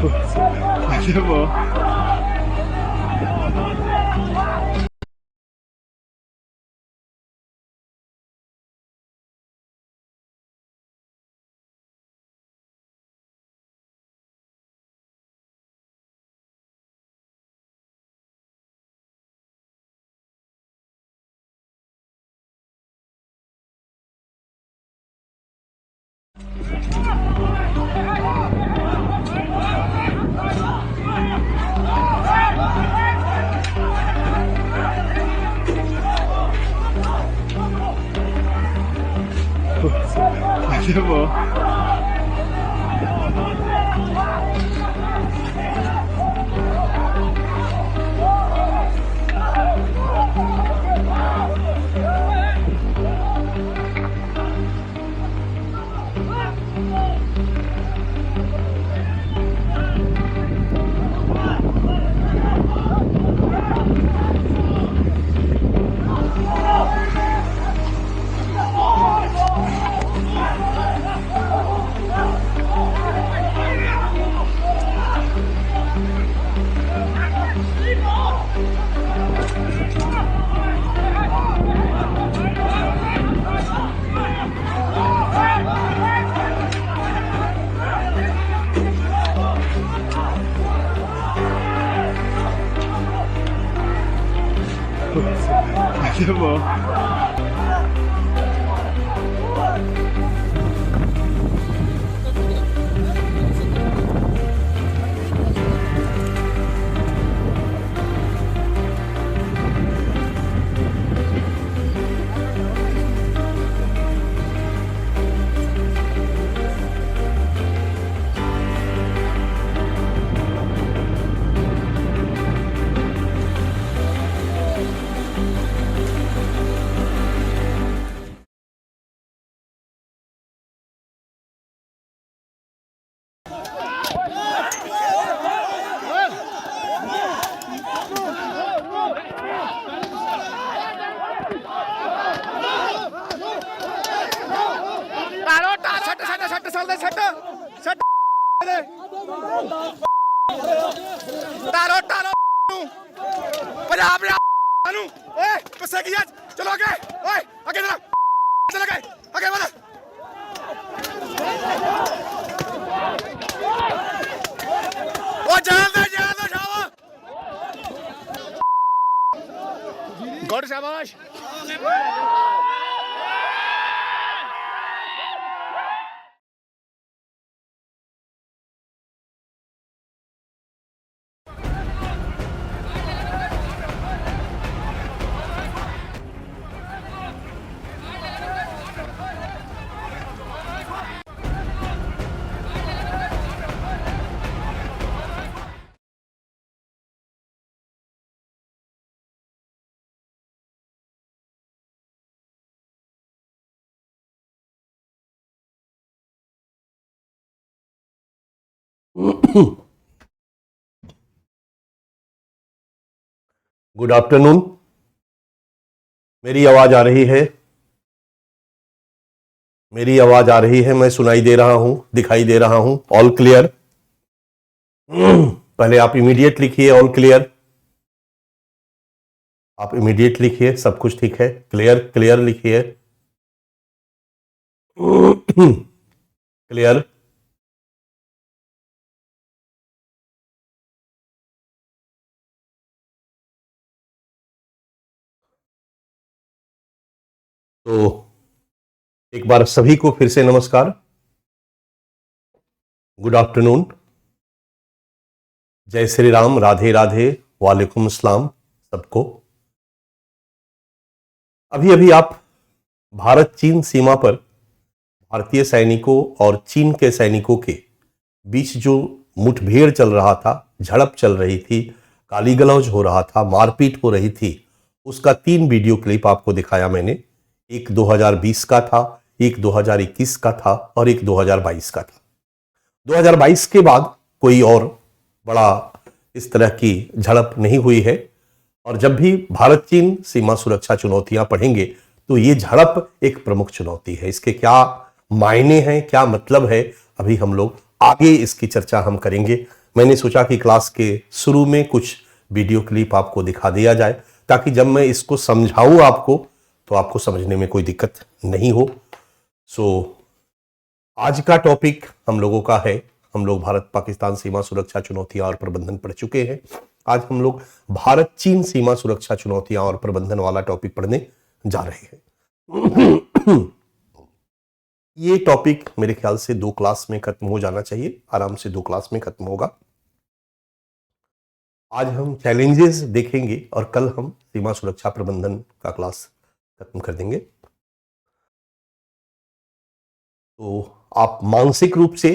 C'est bon. C'est bon. C'est bon. Punjab ओए पिछे की चलो आगे ओए आगे चलो चल आगे आगे बढ़ ओ जान दो शाबाश गुड शाबाश गुड आफ्टरनून। मेरी आवाज आ रही है? मेरी आवाज आ रही है? मैं सुनाई दे रहा हूं, दिखाई दे रहा हूं? All clear? पहले आप इमीडिएट लिखिए ऑल क्लियर। आप इमीडिएट लिखिए, सब कुछ ठीक है। क्लियर क्लियर लिखिए। क्लियर। तो एक बार सभी को फिर से नमस्कार, गुड आफ्टरनून, जय श्री राम, राधे राधे, वालेकुम अस्सलाम सबको। अभी अभी आप भारत चीन सीमा पर भारतीय सैनिकों और चीन के सैनिकों के बीच जो मुठभेड़ चल रहा था, झड़प चल रही थी, गाली गलौज हो रहा था, मारपीट हो रही थी, उसका 3 वीडियो क्लिप आपको दिखाया मैंने। एक 2020 का था, एक 2021 का था और एक 2022 का था। 2022 के बाद कोई और बड़ा इस तरह की झड़प नहीं हुई है। और जब भी भारत चीन सीमा सुरक्षा चुनौतियां पढ़ेंगे तो ये झड़प एक प्रमुख चुनौती है। इसके क्या मायने हैं, क्या मतलब है, अभी हम लोग आगे इसकी चर्चा हम करेंगे। मैंने सोचा कि क्लास के शुरू में कुछ वीडियो क्लिप आपको दिखा दिया जाए, ताकि जब मैं इसको समझाऊं आपको तो आपको समझने में कोई दिक्कत नहीं हो। आज का टॉपिक हम लोगों का है, हम लोग भारत पाकिस्तान सीमा सुरक्षा चुनौतियां और प्रबंधन पढ़ चुके हैं। आज हम लोग भारत चीन सीमा सुरक्षा चुनौतियां और प्रबंधन वाला टॉपिक पढ़ने जा रहे हैं। ये टॉपिक मेरे ख्याल से 2 क्लास में खत्म हो जाना चाहिए, आराम से 2 क्लास में खत्म होगा। आज हम चैलेंजेस देखेंगे और कल हम सीमा सुरक्षा प्रबंधन का क्लास खत्म कर देंगे। तो आप मानसिक रूप से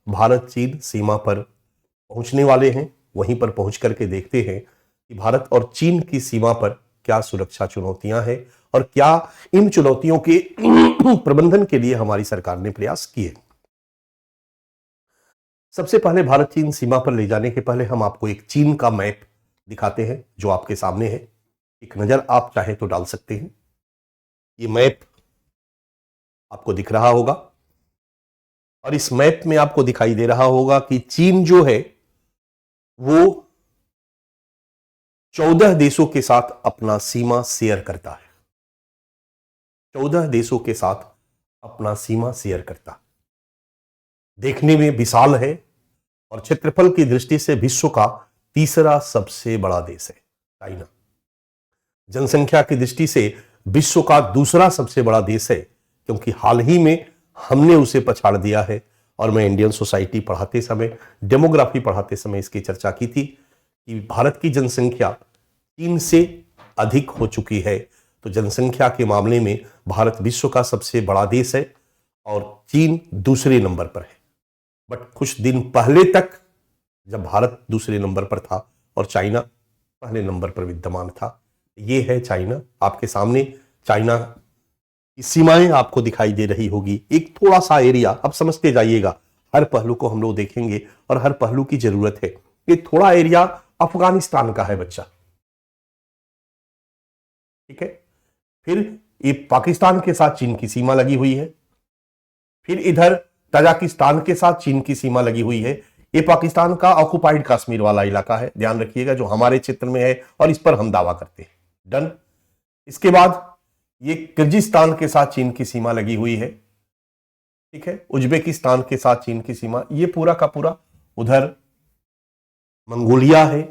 भारत चीन सीमा पर पहुंचने वाले हैं। वहीं पर पहुंच करके देखते हैं कि भारत और चीन की सीमा पर क्या सुरक्षा चुनौतियां हैं और क्या इन चुनौतियों के प्रबंधन के लिए हमारी सरकार ने प्रयास किए। सबसे पहले भारत चीन सीमा पर ले जाने के पहले हम आपको एक चीन का मैप दिखाते हैं जो आपके सामने है। एक नजर आप चाहे तो डाल सकते हैं। ये मैप आपको दिख रहा होगा और इस मैप में आपको दिखाई दे रहा होगा कि चीन जो है वो 14 देशों के साथ अपना सीमा शेयर करता है। 14 देशों के साथ अपना सीमा शेयर करता है। देखने में विशाल है और क्षेत्रफल की दृष्टि से विश्व का तीसरा सबसे बड़ा देश है चाइना। जनसंख्या की दृष्टि से विश्व का दूसरा सबसे बड़ा देश है, क्योंकि हाल ही में हमने उसे पछाड़ दिया है। और मैं इंडियन सोसाइटी पढ़ाते समय, डेमोग्राफी पढ़ाते समय इसकी चर्चा की थी कि भारत की जनसंख्या चीन से अधिक हो चुकी है। तो जनसंख्या के मामले में भारत विश्व का सबसे बड़ा देश है और चीन दूसरे नंबर पर है। बट कुछ दिन पहले तक जब भारत दूसरे नंबर पर था और चाइना पहले नंबर पर विद्यमान था। ये है चाइना। आपके सामने चाइना की सीमाएं आपको दिखाई दे रही होगी। एक थोड़ा सा एरिया, अब समझते जाइएगा, हर पहलू को हम लोग देखेंगे और हर पहलू की जरूरत है। ये थोड़ा एरिया अफगानिस्तान का है बच्चा, ठीक है। फिर ये पाकिस्तान के साथ चीन की सीमा लगी हुई है। फिर इधर तजाकिस्तान के साथ चीन की सीमा लगी हुई है। ये पाकिस्तान का ऑक्युपाइड कश्मीर वाला इलाका है, ध्यान रखिएगा, जो हमारे क्षेत्र में है और इस पर हम दावा करते हैं। डन। इसके बाद ये किर्गिस्तान के साथ चीन की सीमा लगी हुई है, ठीक है। उज्बेकिस्तान के साथ चीन की सीमा, ये पूरा का पूरा। उधर मंगोलिया है,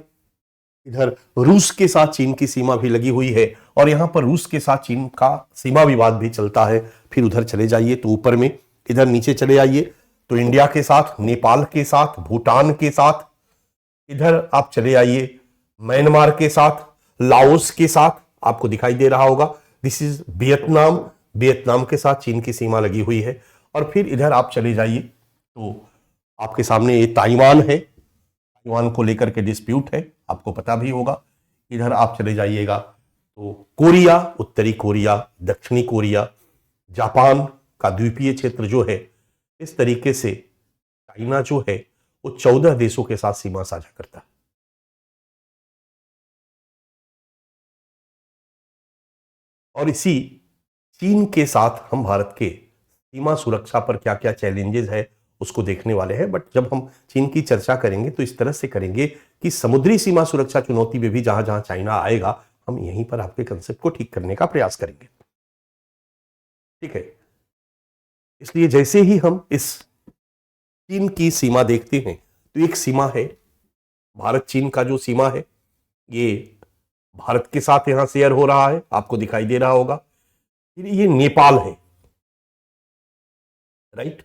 इधर रूस के साथ चीन की सीमा भी लगी हुई है और यहां पर रूस के साथ चीन का सीमा विवाद भी चलता है। फिर उधर चले जाइए तो ऊपर में, इधर नीचे चले आइए तो इंडिया के साथ, नेपाल के साथ, भूटान के साथ, इधर आप चले आइए म्यांमार के साथ, लाओस के साथ, आपको दिखाई दे रहा होगा दिस इज वियतनाम। वियतनाम के साथ चीन की सीमा लगी हुई है। और फिर इधर आप चले जाइए तो आपके सामने ये ताइवान है। ताइवान को लेकर के डिस्प्यूट है, आपको पता भी होगा। इधर आप चले जाइएगा तो कोरिया, उत्तरी कोरिया, दक्षिणी कोरिया, जापान का द्वीपीय क्षेत्र जो है, इस तरीके से चाइना जो है वो 14 देशों के साथ सीमा साझा करता है। और इसी चीन के साथ हम भारत के सीमा सुरक्षा पर क्या क्या चैलेंजेस है उसको देखने वाले हैं। बट जब हम चीन की चर्चा करेंगे तो इस तरह से करेंगे कि समुद्री सीमा सुरक्षा चुनौती में भी जहां जहां चाइना आएगा, हम यहीं पर आपके कंसेप्ट को ठीक करने का प्रयास करेंगे, ठीक है। इसलिए जैसे ही हम इस चीन की सीमा देखते हैं तो एक सीमा है भारत चीन का, जो सीमा है ये भारत के साथ यहां शेयर हो रहा है, आपको दिखाई दे रहा होगा। फिर ये नेपाल है, राइट,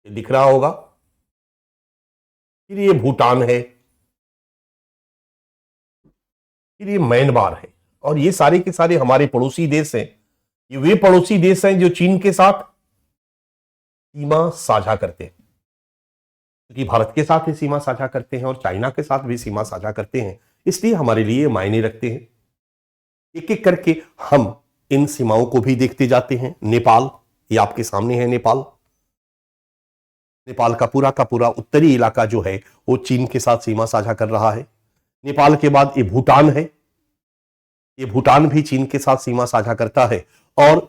ये दिख रहा होगा। फिर ये भूटान है, फिर ये म्यांमार है। और ये सारे के सारे हमारे पड़ोसी देश हैं। ये वे पड़ोसी देश हैं जो चीन के साथ सीमा साझा करते हैं, क्योंकि भारत के साथ ही सीमा साझा करते हैं और चाइना के साथ भी सीमा साझा करते हैं। इसलिए हमारे लिए मायने रखते हैं। एक एक करके हम इन सीमाओं को भी देखते जाते हैं। नेपाल, ये आपके सामने है नेपाल। नेपाल का पूरा उत्तरी इलाका जो है वो चीन के साथ सीमा साझा कर रहा है। नेपाल के बाद ये भूटान है। ये भूटान भी चीन के साथ सीमा साझा करता है। और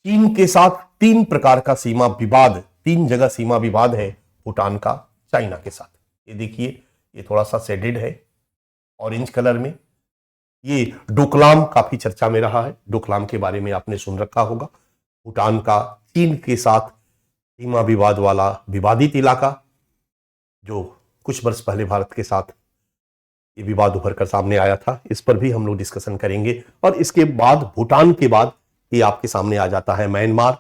चीन के साथ 3 प्रकार का सीमा विवाद, 3 जगह सीमा विवाद है भूटान का चाइना के साथ। ये देखिए, ये थोड़ा सा शेडेड है ऑरेंज कलर में। ये डोकलाम काफी चर्चा में रहा है। डोकलाम के बारे में आपने सुन रखा होगा। भूटान का चीन के साथ सीमा विवाद वाला विवादित इलाका, जो कुछ वर्ष पहले भारत के साथ ये विवाद उभर कर सामने आया था, इस पर भी हम लोग डिस्कशन करेंगे। और इसके बाद भूटान के बाद ये आपके सामने आ जाता है म्यांमार।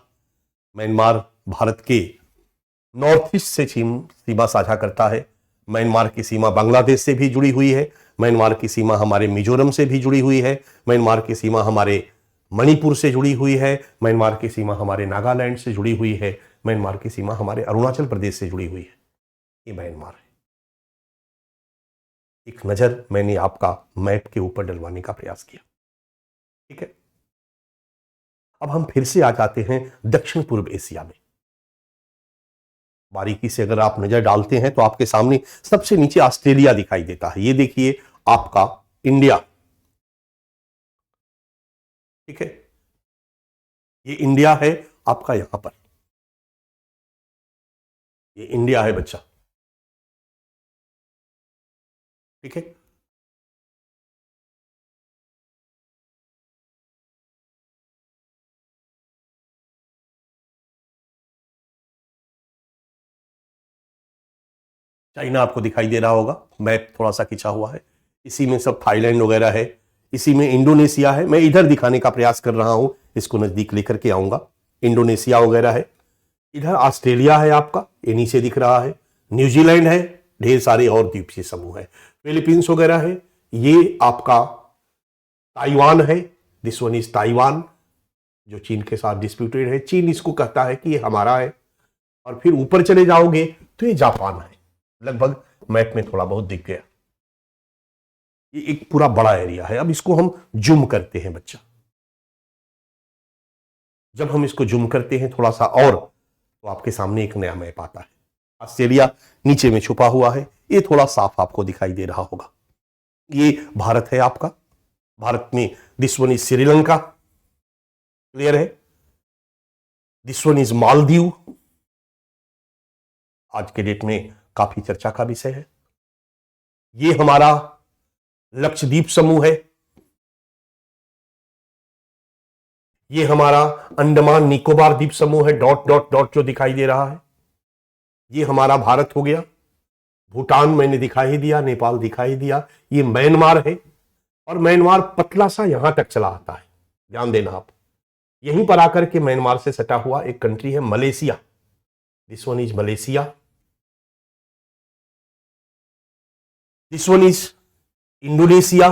म्यांमार भारत के नॉर्थ ईस्ट से सीमा साझा करता है। म्यांमार की सीमा बांग्लादेश से भी जुड़ी हुई है। म्यांमार की सीमा हमारे मिजोरम से भी जुड़ी हुई है। म्यांमार की सीमा हमारे मणिपुर से जुड़ी हुई है। म्यांमार की सीमा हमारे नागालैंड से जुड़ी हुई है। म्यांमार की सीमा हमारे अरुणाचल प्रदेश से जुड़ी हुई है। ये म्यांमार है। एक नजर मैंने आपका मैप के ऊपर डलवाने का प्रयास किया, ठीक है। अब हम फिर से आ जाते हैं दक्षिण पूर्व एशिया में। बारीकी से अगर आप नजर डालते हैं तो आपके सामने सबसे नीचे ऑस्ट्रेलिया दिखाई देता है। ये देखिए आपका इंडिया, ठीक है। ये इंडिया है आपका, यहां पर ये इंडिया है बच्चा, ठीक है। चाइना आपको दिखाई दे रहा होगा, मैप थोड़ा सा खिंचा हुआ है। इसी में सब थाईलैंड वगैरह है, इसी में इंडोनेशिया है। मैं इधर दिखाने का प्रयास कर रहा हूं, इसको नजदीक लेकर के आऊंगा। इंडोनेशिया वगैरह है। इधर ऑस्ट्रेलिया है आपका, ये नीचे दिख रहा है। न्यूजीलैंड है, ढेर सारे और द्वीपीय समूह है। फिलीपींस वगैरह है। ये आपका ताइवान है, दिस वन इज ताइवान, जो चीन के साथ डिस्प्यूटेड है। चीन इसको कहता है कि ये हमारा है। और फिर ऊपर चले जाओगे तो ये जापान है। लगभग मैप में थोड़ा बहुत दिख गया। ये एक पूरा बड़ा एरिया है। अब इसको हम जूम करते हैं बच्चा। जब हम इसको जूम करते हैं थोड़ा सा और, तो आपके सामने एक नया मैप आता है। ऑस्ट्रेलिया नीचे में छुपा हुआ है, ये थोड़ा साफ आपको दिखाई दे रहा होगा। ये भारत है आपका। भारत में this one is Sri Lanka, clear है। दिस वन इज मालदीव, आज के डेट में काफी चर्चा का विषय है। ये हमारा लक्षद्वीप समूह है। ये हमारा अंडमान निकोबार द्वीप समूह है, डॉट डॉट डॉट जो दिखाई दे रहा है। ये हमारा भारत हो गया। भूटान मैंने दिखाई ही दिया, नेपाल दिखाई दिया। ये म्यांमार है, और म्यांमार पतला सा यहां तक चला आता है, ध्यान देना आप। यहीं पर आकर के म्यांमार से सटा हुआ एक कंट्री है Malaysia, this one is Malaysia. This one is Indonesia,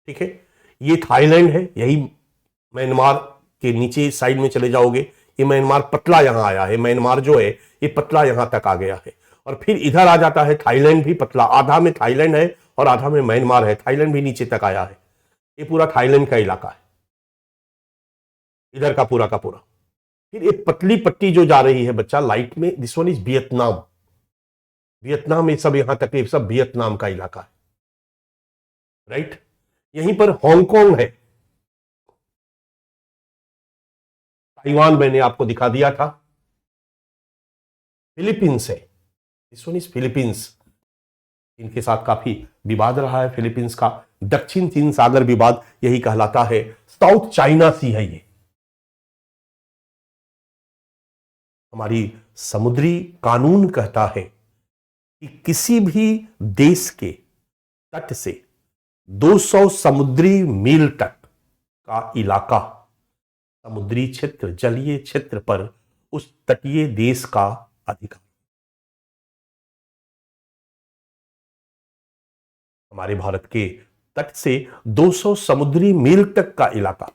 ठीक है। ये थाईलैंड है, यही म्यांमार के नीचे साइड में चले जाओगे, ये म्यांमार पतला यहां आया है। म्यांमार जो है ये पतला यहां तक आ गया है। और फिर इधर आ जाता है थाईलैंड भी पतला, आधा में थाईलैंड है और आधा में म्यांमार है। थाईलैंड भी नीचे तक आया है। ये पूरा थाईलैंड का इलाका है, इधर का पूरा। फिर एक पतली पट्टी जो जा रही है बच्चा लाइट में, this one is Vietnam. Vietnam, ये सब यहां तक, ये सब वियतनाम का इलाका है, राइट। यहीं पर हांगकांग है। ताइवान मैंने आपको दिखा दिया था। फिलीपींस है, दिस वन इज फिलीपींस। इनके साथ काफी विवाद रहा है फिलीपींस का। दक्षिण चीन सागर विवाद यही कहलाता है। साउथ चाइना सी है ये। हमारी समुद्री कानून कहता है कि किसी भी देश के तट से 200 समुद्री मील तक का इलाका, समुद्री क्षेत्र, जलीय क्षेत्र पर उस तटीय देश का अधिकार। हमारे भारत के तट से 200 समुद्री मील तक का इलाका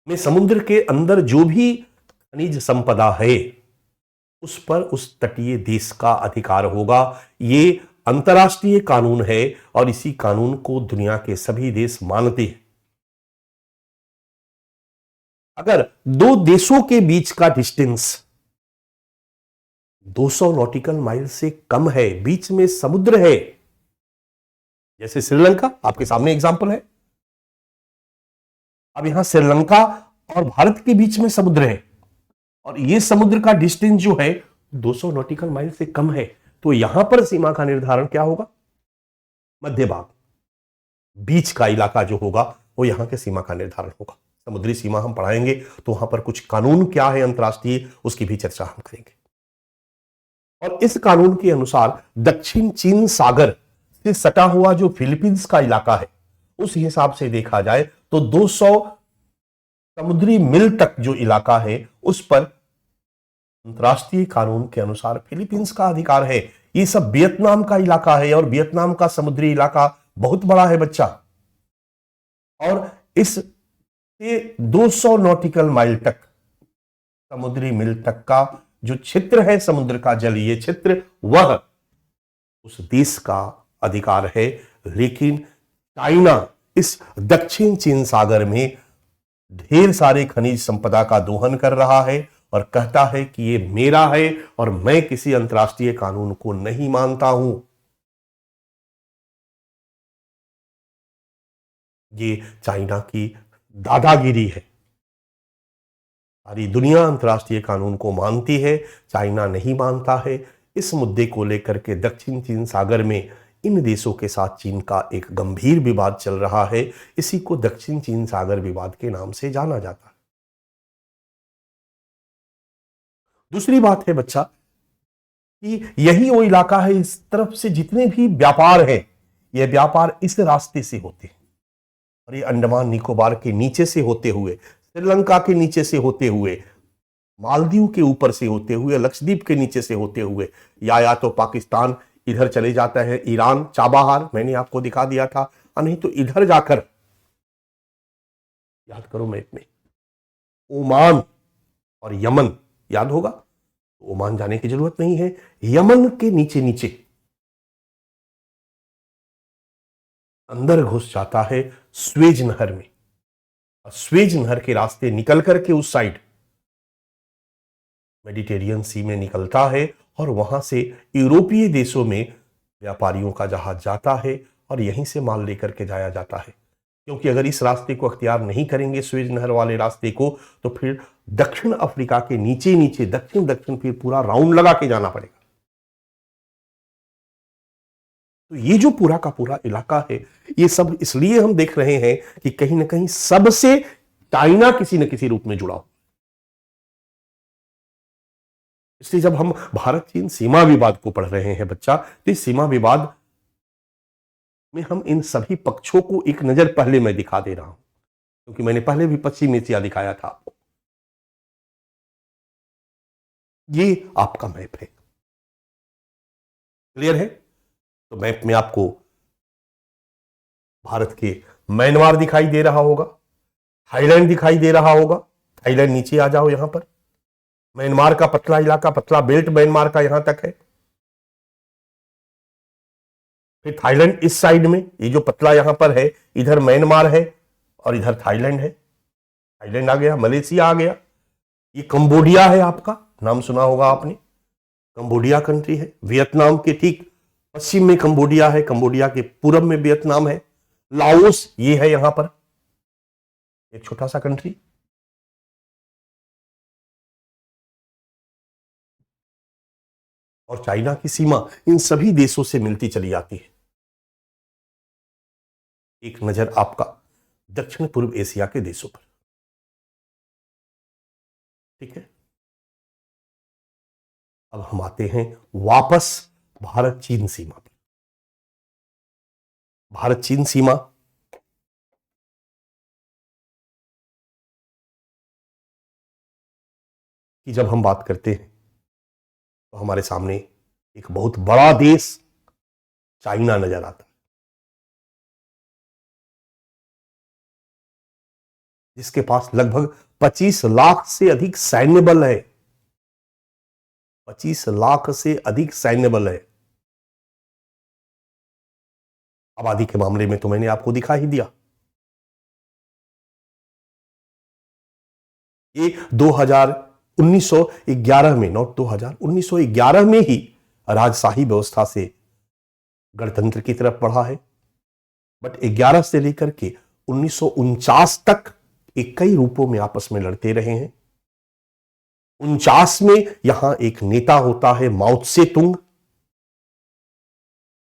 में समुद्र के अंदर जो भी खनिज संपदा है, उस पर उस तटीय देश का अधिकार होगा। ये अंतर्राष्ट्रीय कानून है और इसी कानून को दुनिया के सभी देश मानते हैं। अगर दो देशों के बीच का डिस्टेंस 200 नॉटिकल माइल से कम है, बीच में समुद्र है, जैसे श्रीलंका आपके सामने एग्जांपल है। अब यहां श्रीलंका और भारत के बीच में समुद्र है, और ये समुद्र का डिस्टेंस जो है 200 नॉटिकल माइल से कम है। तो यहां पर सीमा का निर्धारण क्या होगा? मध्य भाग, बीच का इलाका जो होगा वो यहां के सीमा का निर्धारण होगा। समुद्री सीमा हम पढ़ाएंगे तो वहां पर कुछ कानून क्या है अंतरराष्ट्रीय, उसकी भी चर्चा हम करेंगे। और इस कानून के अनुसार दक्षिण चीन सागर से सटा हुआ जो फिलीपींस का इलाका है, उस हिसाब से देखा जाए तो 200 समुद्री मील तक जो इलाका है उस पर अंतरराष्ट्रीय कानून के अनुसार फिलीपींस का अधिकार है। ये सब वियतनाम का इलाका है और वियतनाम का समुद्री इलाका बहुत बड़ा है बच्चा। और इस 200 नॉटिकल माइल तक, समुद्री मील तक का जो क्षेत्र है समुद्र का जल, ये क्षेत्र वह उस देश का अधिकार है। लेकिन चाइना इस दक्षिण चीन सागर में ढेर सारे खनिज संपदा का दोहन कर रहा है और कहता है कि ये मेरा है और मैं किसी अंतरराष्ट्रीय कानून को नहीं मानता हूं। ये चाइना की दादागिरी है। सारी दुनिया अंतरराष्ट्रीय कानून को मानती है, चाइना नहीं मानता है। इस मुद्दे को लेकर के दक्षिण चीन सागर में इन देशों के साथ चीन का एक गंभीर विवाद चल रहा है। इसी को दक्षिण चीन सागर विवाद के नाम से जाना जाता है। दूसरी बात है बच्चा कि यही वो इलाका है, इस तरफ से जितने भी व्यापार हैं, यह व्यापार इस रास्ते से होते हैं और ये अंडमान निकोबार के नीचे से होते हुए, श्रीलंका के नीचे से होते हुए, मालदीव के ऊपर से होते हुए, लक्षद्वीप के नीचे से होते हुए, या तो पाकिस्तान इधर चले जाता है, ईरान चाबाहार मैंने आपको दिखा दिया था, और नहीं तो इधर जाकर, याद करो मैप में, ओमान और यमन याद होगा, ओमान जाने की जरूरत नहीं है। यमन के नीचे नीचे अंदर घुस जाता है स्वेज नहर में, और स्वेज नहर के रास्ते निकल करके उस साइड मेडिटेरियन सी में निकलता है और वहां से यूरोपीय देशों में व्यापारियों का जहाज जाता है और यहीं से माल लेकर के जाया जाता है। क्योंकि अगर इस रास्ते को अख्तियार नहीं करेंगे, स्वेज नहर वाले रास्ते को, तो फिर दक्षिण अफ्रीका के नीचे नीचे दक्षिण दक्षिण फिर पूरा राउंड लगा के जाना पड़ेगा। तो ये जो पूरा का पूरा इलाका है, ये सब इसलिए हम देख रहे हैं कि कहीं ना कहीं सबसे चाइना किसी न किसी रूप में जुड़ा हो। इसलिए जब हम भारत चीन सीमा विवाद को पढ़ रहे हैं बच्चा, तो इस सीमा विवाद में हम इन सभी पक्षों को एक नजर पहले मैं दिखा दे रहा हूं, क्योंकि मैंने पहले भी पश्चिम एशिया दिखाया था आपको। ये आपका मैप है, क्लियर है? तो मैप में आपको भारत के म्यांमार दिखाई दे रहा होगा, थाईलैंड दिखाई दे रहा होगा। थाईलैंड नीचे आ जाओ, यहां पर म्यांमार का पतला इलाका, पतला बेल्ट म्यांमार का यहां तक है। फिर थाईलैंड इस साइड में, ये जो पतला यहां पर है, इधर म्यांमार है और इधर थाईलैंड है। थाईलैंड आ गया, मलेशिया आ गया। ये कंबोडिया है, आपका नाम सुना होगा आपने, कंबोडिया कंट्री है। वियतनाम के ठीक पश्चिम में कंबोडिया है, कंबोडिया के पूरब में वियतनाम है। लाओस ये है यहां पर, एक छोटा सा कंट्री। और चाइना की सीमा इन सभी देशों से मिलती चली जाती है। एक नजर आपका दक्षिण पूर्व एशिया के देशों पर, ठीक है? अब हम आते हैं वापस भारत चीन सीमा पर। भारत चीन सीमा की जब हम बात करते हैं तो हमारे सामने एक बहुत बड़ा देश चाइना नजर आता है, जिसके पास लगभग 25 लाख से अधिक सैन्य बल है। 25 लाख से अधिक सैन्य बल है। आबादी के मामले में तो मैंने आपको दिखा ही दिया। ये 1911 में, नॉट 2000, 1911 में ही राजशाही व्यवस्था से गणतंत्र की तरफ बढ़ा है। बट 11 से लेकर के 1949 तक ये कई रूपों में आपस में लड़ते रहे हैं। 49 में यहां एक नेता होता है माओ त्से तुंग,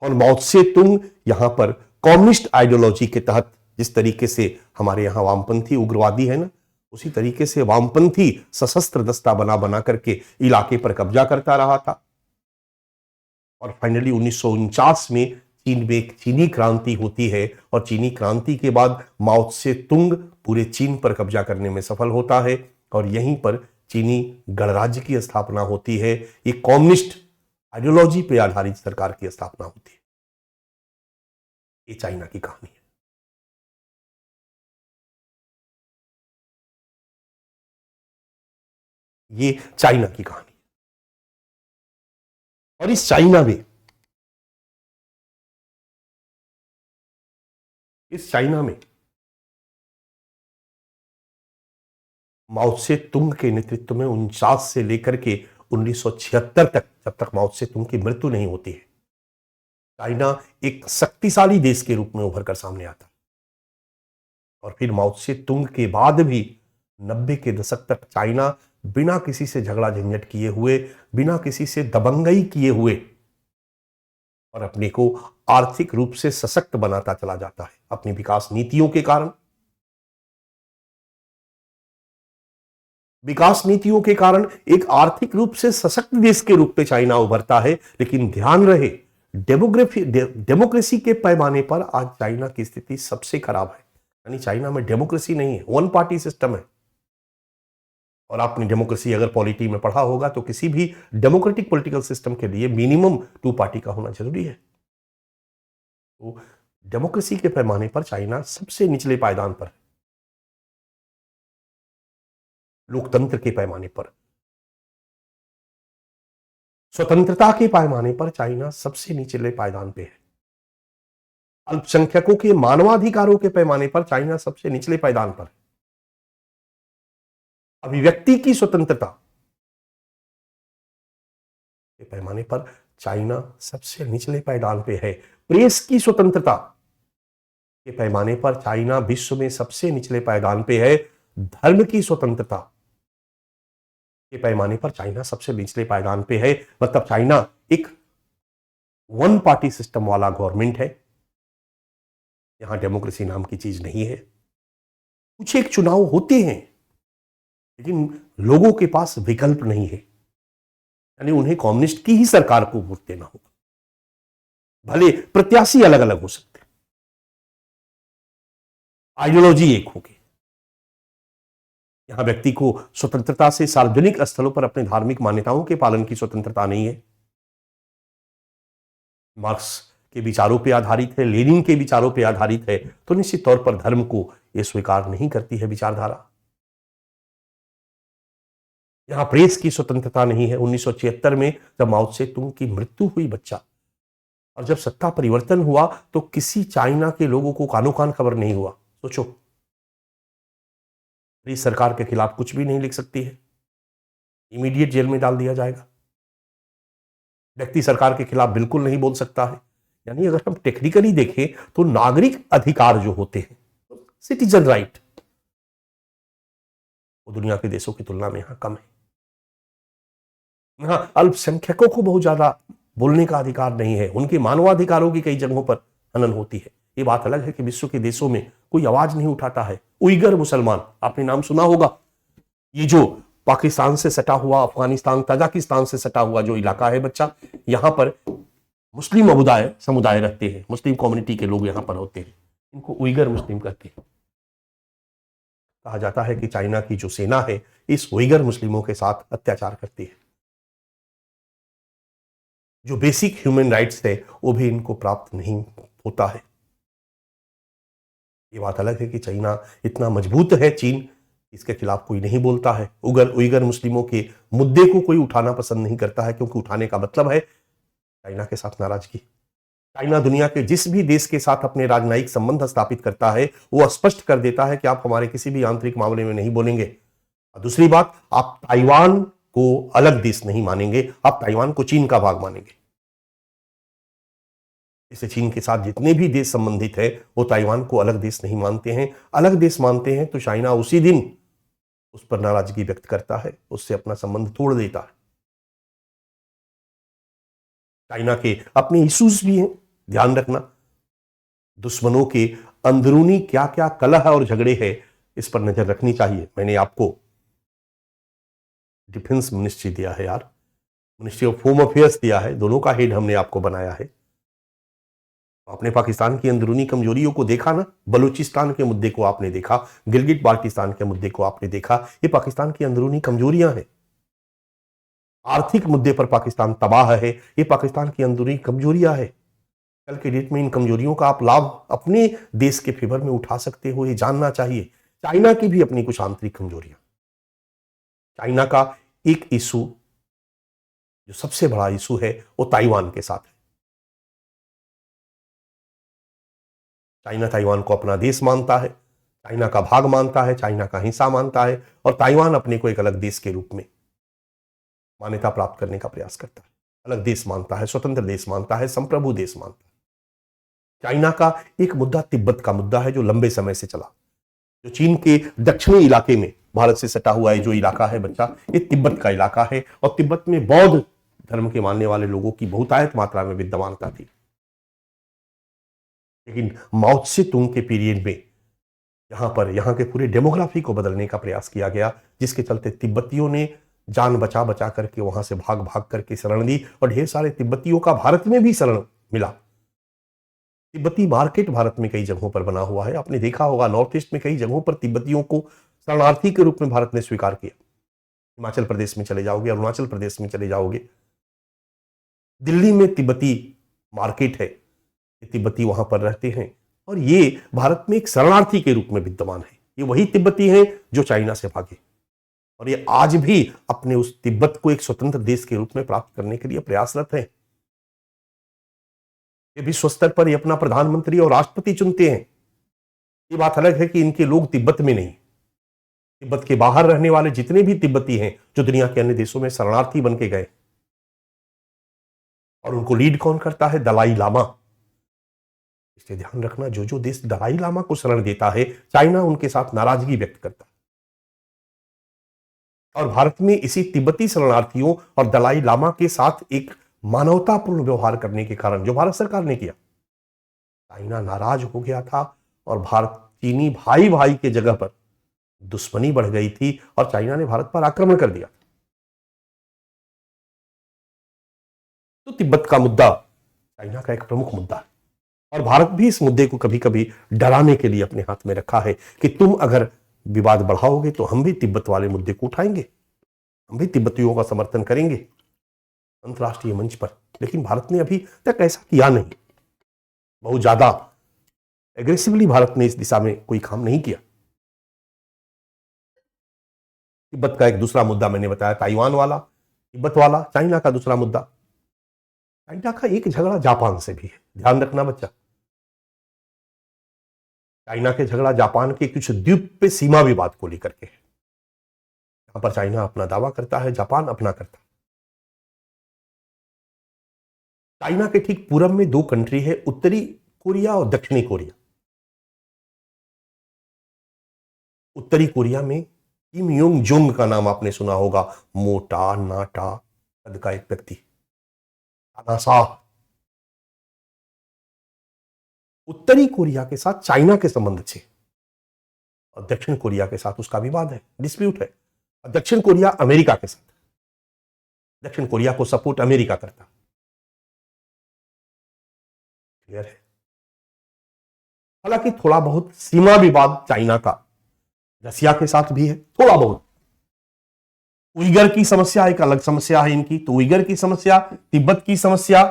और माओ त्से तुंग यहां पर कम्युनिस्ट आइडियोलॉजी के तहत, जिस तरीके से हमारे यहां वामपंथी उग्रवादी है ना, उसी तरीके से वामपंथी सशस्त्र दस्ता बना बना करके इलाके पर कब्जा करता रहा था। और फाइनली 1949 में चीन में एक चीनी क्रांति होती है, और चीनी क्रांति के बाद माओ त्से तुंग पूरे चीन पर कब्जा करने में सफल होता है, और यहीं पर चीनी गणराज्य की स्थापना होती है। एक कम्युनिस्ट आइडियोलॉजी पर आधारित सरकार की स्थापना होती है। ये चाइना की कहानी है। ये चाइना की कहानी है। और इस चाइना में माओ त्से तुंग के नेतृत्व में 49 से लेकर के 1976 तक, जब तक माओ त्से तुंग की मृत्यु नहीं होती है, चाइना एक शक्तिशाली देश के रूप में उभर कर सामने आता है। और फिर माओ त्से तुंग के बाद भी 90 के दशक तक चाइना बिना किसी से झगड़ा झंझट किए हुए, बिना किसी से दबंगई किए हुए, और अपने को आर्थिक रूप से सशक्त बनाता चला जाता है अपनी विकास नीतियों के कारण। विकास नीतियों के कारण एक आर्थिक रूप से सशक्त देश के रूप में चाइना उभरता है। लेकिन ध्यान रहे, डेमोक्रेसी के पैमाने पर आज चाइना की स्थिति सबसे खराब है। यानी चाइना में डेमोक्रेसी नहीं है, वन पार्टी सिस्टम है। और आपने डेमोक्रेसी अगर पॉलिटी में पढ़ा होगा तो किसी भी डेमोक्रेटिक पॉलिटिकल सिस्टम के लिए मिनिमम 2 पार्टी का होना जरूरी है। तो डेमोक्रेसी के पैमाने पर चाइना सबसे निचले पायदान पर है। लोकतंत्र के पैमाने पर, स्वतंत्रता के पैमाने पर चाइना सबसे निचले पायदान पे है। अल्पसंख्यकों के मानवाधिकारों के पैमाने पर चाइना सबसे निचले पायदान पर है। अभिव्यक्ति की स्वतंत्रता के पैमाने पर चाइना सबसे निचले पायदान पे है। प्रेस की स्वतंत्रता के पैमाने पर चाइना विश्व में सबसे निचले पायदान पे है। धर्म की स्वतंत्रता के पैमाने पर चाइना सबसे निचले पायदान पे है। मतलब चाइना एक वन पार्टी सिस्टम वाला गवर्नमेंट है। यहां डेमोक्रेसी नाम की चीज नहीं है। कुछ एक चुनाव होते हैं, लेकिन लोगों के पास विकल्प नहीं है। यानी उन्हें कम्युनिस्ट की ही सरकार को वोट देना होगा, भले प्रत्याशी अलग अलग हो सकते हैं, आइडियोलॉजी एक होगी। यहां व्यक्ति को स्वतंत्रता से सार्वजनिक स्थलों पर अपने धार्मिक मान्यताओं के पालन की स्वतंत्रता नहीं है। मार्क्स के विचारों पर आधारित है, लेनिन के विचारों पर आधारित है, तो निश्चित तौर पर धर्म को यह स्वीकार नहीं करती है विचारधारा। यहां प्रेस की स्वतंत्रता नहीं है। 1976 में जब माओ त्से तुंग की मृत्यु हुई बच्चा, और जब सत्ता परिवर्तन हुआ तो किसी चाइना के लोगों को कानो कान खबर नहीं हुआ। सोचो, प्रेस सरकार के खिलाफ कुछ भी नहीं लिख सकती है, इमीडिएट जेल में डाल दिया जाएगा। व्यक्ति सरकार के खिलाफ बिल्कुल नहीं बोल सकता है। यानी अगर हम टेक्निकली देखें तो नागरिक अधिकार जो होते हैं, सिटीजन राइट, वो दुनिया के देशों की तुलना में यहां कम है। यहां अल्पसंख्यकों को बहुत ज्यादा बोलने का अधिकार नहीं है। उनके मानवाधिकारों की कई जगहों पर हनन होती है। ये बात अलग है कि विश्व के देशों में कोई आवाज नहीं उठाता है। उइगर मुसलमान, आपने नाम सुना होगा, ये जो पाकिस्तान से सटा हुआ, अफगानिस्तान, ताजिकिस्तान से सटा हुआ जो इलाका है बच्चा, यहां पर मुस्लिम समुदाय रहते हैं, मुस्लिम कम्युनिटी के लोग यहां पर होते हैं। इनको उइगर मुस्लिम कहते हैं। कहा जाता है कि चाइना की जो सेना है इस उइगर मुस्लिमों के साथ अत्याचार करती है। जो बेसिक ह्यूमन राइट्स है वो भी इनको प्राप्त नहीं होता है। ये बात अलग है कि चाइना इतना मजबूत है, चीन, इसके खिलाफ कोई नहीं बोलता है। उइगर मुस्लिमों के मुद्दे को कोई उठाना पसंद नहीं करता है, क्योंकि उठाने का मतलब है चाइना के साथ नाराजगी। चाइना दुनिया के जिस भी देश के साथ अपने राजनयिक संबंध स्थापित करता है वो स्पष्ट कर देता है कि आप हमारे किसी भी आंतरिक मामले में नहीं बोलेंगे। और दूसरी बात, आप ताइवान को अलग देश नहीं मानेंगे, आप ताइवान को चीन का भाग मानेंगे। इससे चीन के साथ जितने भी देश संबंधित है वो ताइवान को अलग देश नहीं मानते हैं। अलग देश मानते हैं तो चाइना उसी दिन उस पर नाराजगी व्यक्त करता है, उससे अपना संबंध तोड़ देता है। चाइना के अपने इश्यूज भी हैं, ध्यान रखना। दुश्मनों के अंदरूनी क्या क्या कलह और झगड़े हैं, इस पर नजर रखनी चाहिए। मैंने आपको डिफेंस मिनिस्ट्री दिया है यार, मिनिस्ट्री ऑफ होम अफेयर्स दिया है, दोनों का हेड हमने आपको बनाया है। आपने पाकिस्तान की अंदरूनी कमजोरियों को देखा ना, बलूचिस्तान के मुद्दे को आपने देखा, गिलगिट बाल्टिस्तान के मुद्दे को आपने देखा, ये पाकिस्तान की अंदरूनी कमजोरियां हैं। आर्थिक मुद्दे पर पाकिस्तान तबाह है, ये पाकिस्तान की अंदरूनी कमजोरियां है। कल के डेट में इन कमजोरियों का आप लाभ अपने देश के फेवर में उठा सकते हो, ये जानना चाहिए। चाइना की भी अपनी कुछ आंतरिक कमजोरियां। चाइना का एक इशू, जो सबसे बड़ा इशू है, वो ताइवान के साथ है। चाइना ताइवान को अपना देश मानता है, चाइना का भाग मानता है, चाइना का हिस्सा मानता है, और ताइवान अपने को एक अलग देश के रूप में मान्यता प्राप्त करने का प्रयास करता है। अलग देश मानता है, स्वतंत्र देश मानता है, संप्रभु देश मानता है। चाइना का एक मुद्दा तिब्बत का मुद्दा है, जो लंबे समय से चला, जो चीन के दक्षिणी इलाके में भारत से सटा हुआ है जो इलाका है बच्चा, ये तिब्बत का इलाका है। और तिब्बत में बौद्ध धर्म के मानने वाले लोगों की बहुतायत मात्रा में विद्यमानता थी। लेकिन माओ त्से तुंग के पीरियड में यहाँ के पूरे डेमोग्राफी को बदलने का प्रयास किया गया, जिसके चलते तिब्बतियों ने जान बचा बचा करके वहां से भाग भाग करके शरण दी, और ढेर सारे तिब्बतियों का भारत में भी शरण मिला। तिब्बती मार्केट भारत में कई जगहों पर बना हुआ है, आपने देखा होगा नॉर्थ ईस्ट में कई जगहों पर तिब्बतियों को शरणार्थी के रूप में भारत ने स्वीकार किया। हिमाचल प्रदेश में चले जाओगे, अरुणाचल प्रदेश में चले जाओगे, दिल्ली में तिब्बती मार्केट है, तिब्बती वहां पर रहते हैं, और ये भारत में एक शरणार्थी के रूप में विद्यमान है। ये वही तिब्बती हैं जो चाइना से भागे, और ये आज भी अपने उस तिब्बत को एक स्वतंत्र देश के रूप में प्राप्त करने के लिए प्रयासरत हैं। ये विश्व स्तर पर ये अपना प्रधानमंत्री और राष्ट्रपति चुनते हैं। ये बात अलग है कि इनके लोग तिब्बत में नहीं, तिब्बत के बाहर रहने वाले जितने भी तिब्बती हैं जो दुनिया के अन्य देशों में शरणार्थी बन के गए, और उनको लीड कौन करता है? दलाई लामा। इसलिए ध्यान रखना, जो जो देश दलाई लामा को शरण देता है, चाइना उनके साथ नाराजगी व्यक्त करता है। और भारत में इसी तिब्बती शरणार्थियों और दलाई लामा के साथ एक मानवतापूर्ण व्यवहार करने के कारण, जो भारत सरकार ने किया, चाइना नाराज हो गया था, और भारत चीनी भाई भाई के जगह पर दुश्मनी बढ़ गई थी, और चाइना ने भारत पर आक्रमण कर दिया। तो तिब्बत का मुद्दा चाइना का एक प्रमुख मुद्दा है, और भारत भी इस मुद्दे को कभी कभी डराने के लिए अपने हाथ में रखा है कि तुम अगर विवाद बढ़ाओगे तो हम भी तिब्बत वाले मुद्दे को उठाएंगे, हम भी तिब्बतियों का समर्थन करेंगे अंतर्राष्ट्रीय मंच पर। लेकिन भारत ने अभी तक ऐसा किया नहीं, बहुत ज्यादा एग्रेसिवली भारत ने इस दिशा में कोई काम नहीं किया। तिब्बत का एक दूसरा मुद्दा मैंने बताया, ताइवान वाला, तिब्बत वाला। चाइना का दूसरा मुद्दा, चाइना का एक झगड़ा जापान से भी है, ध्यान रखना बच्चा। चाइना के झगड़ा जापान के कुछ द्वीप पे सीमा विवाद को लेकर के है। यहां पर चाइना अपना दावा करता है, जापान अपना करता है। चाइना के ठीक पूरब में दो कंट्री है, उत्तरी कोरिया और दक्षिणी कोरिया। उत्तरी कोरिया में किम योंग जोंग का नाम आपने सुना होगा, मोटा नाटा कद का एक व्यक्ति, तानाशाह। उत्तरी कोरिया के साथ चाइना के संबंध अच्छे, और दक्षिण कोरिया के साथ उसका विवाद है, डिस्प्यूट है। दक्षिण कोरिया अमेरिका के साथ, दक्षिण कोरिया को सपोर्ट अमेरिका करता। क्लियर है? हालांकि थोड़ा बहुत सीमा विवाद चाइना का रसिया के साथ भी है, थोड़ा बहुत। उइगर की समस्या एक अलग समस्या है इनकी, तो उइगर की समस्या, तिब्बत की समस्या,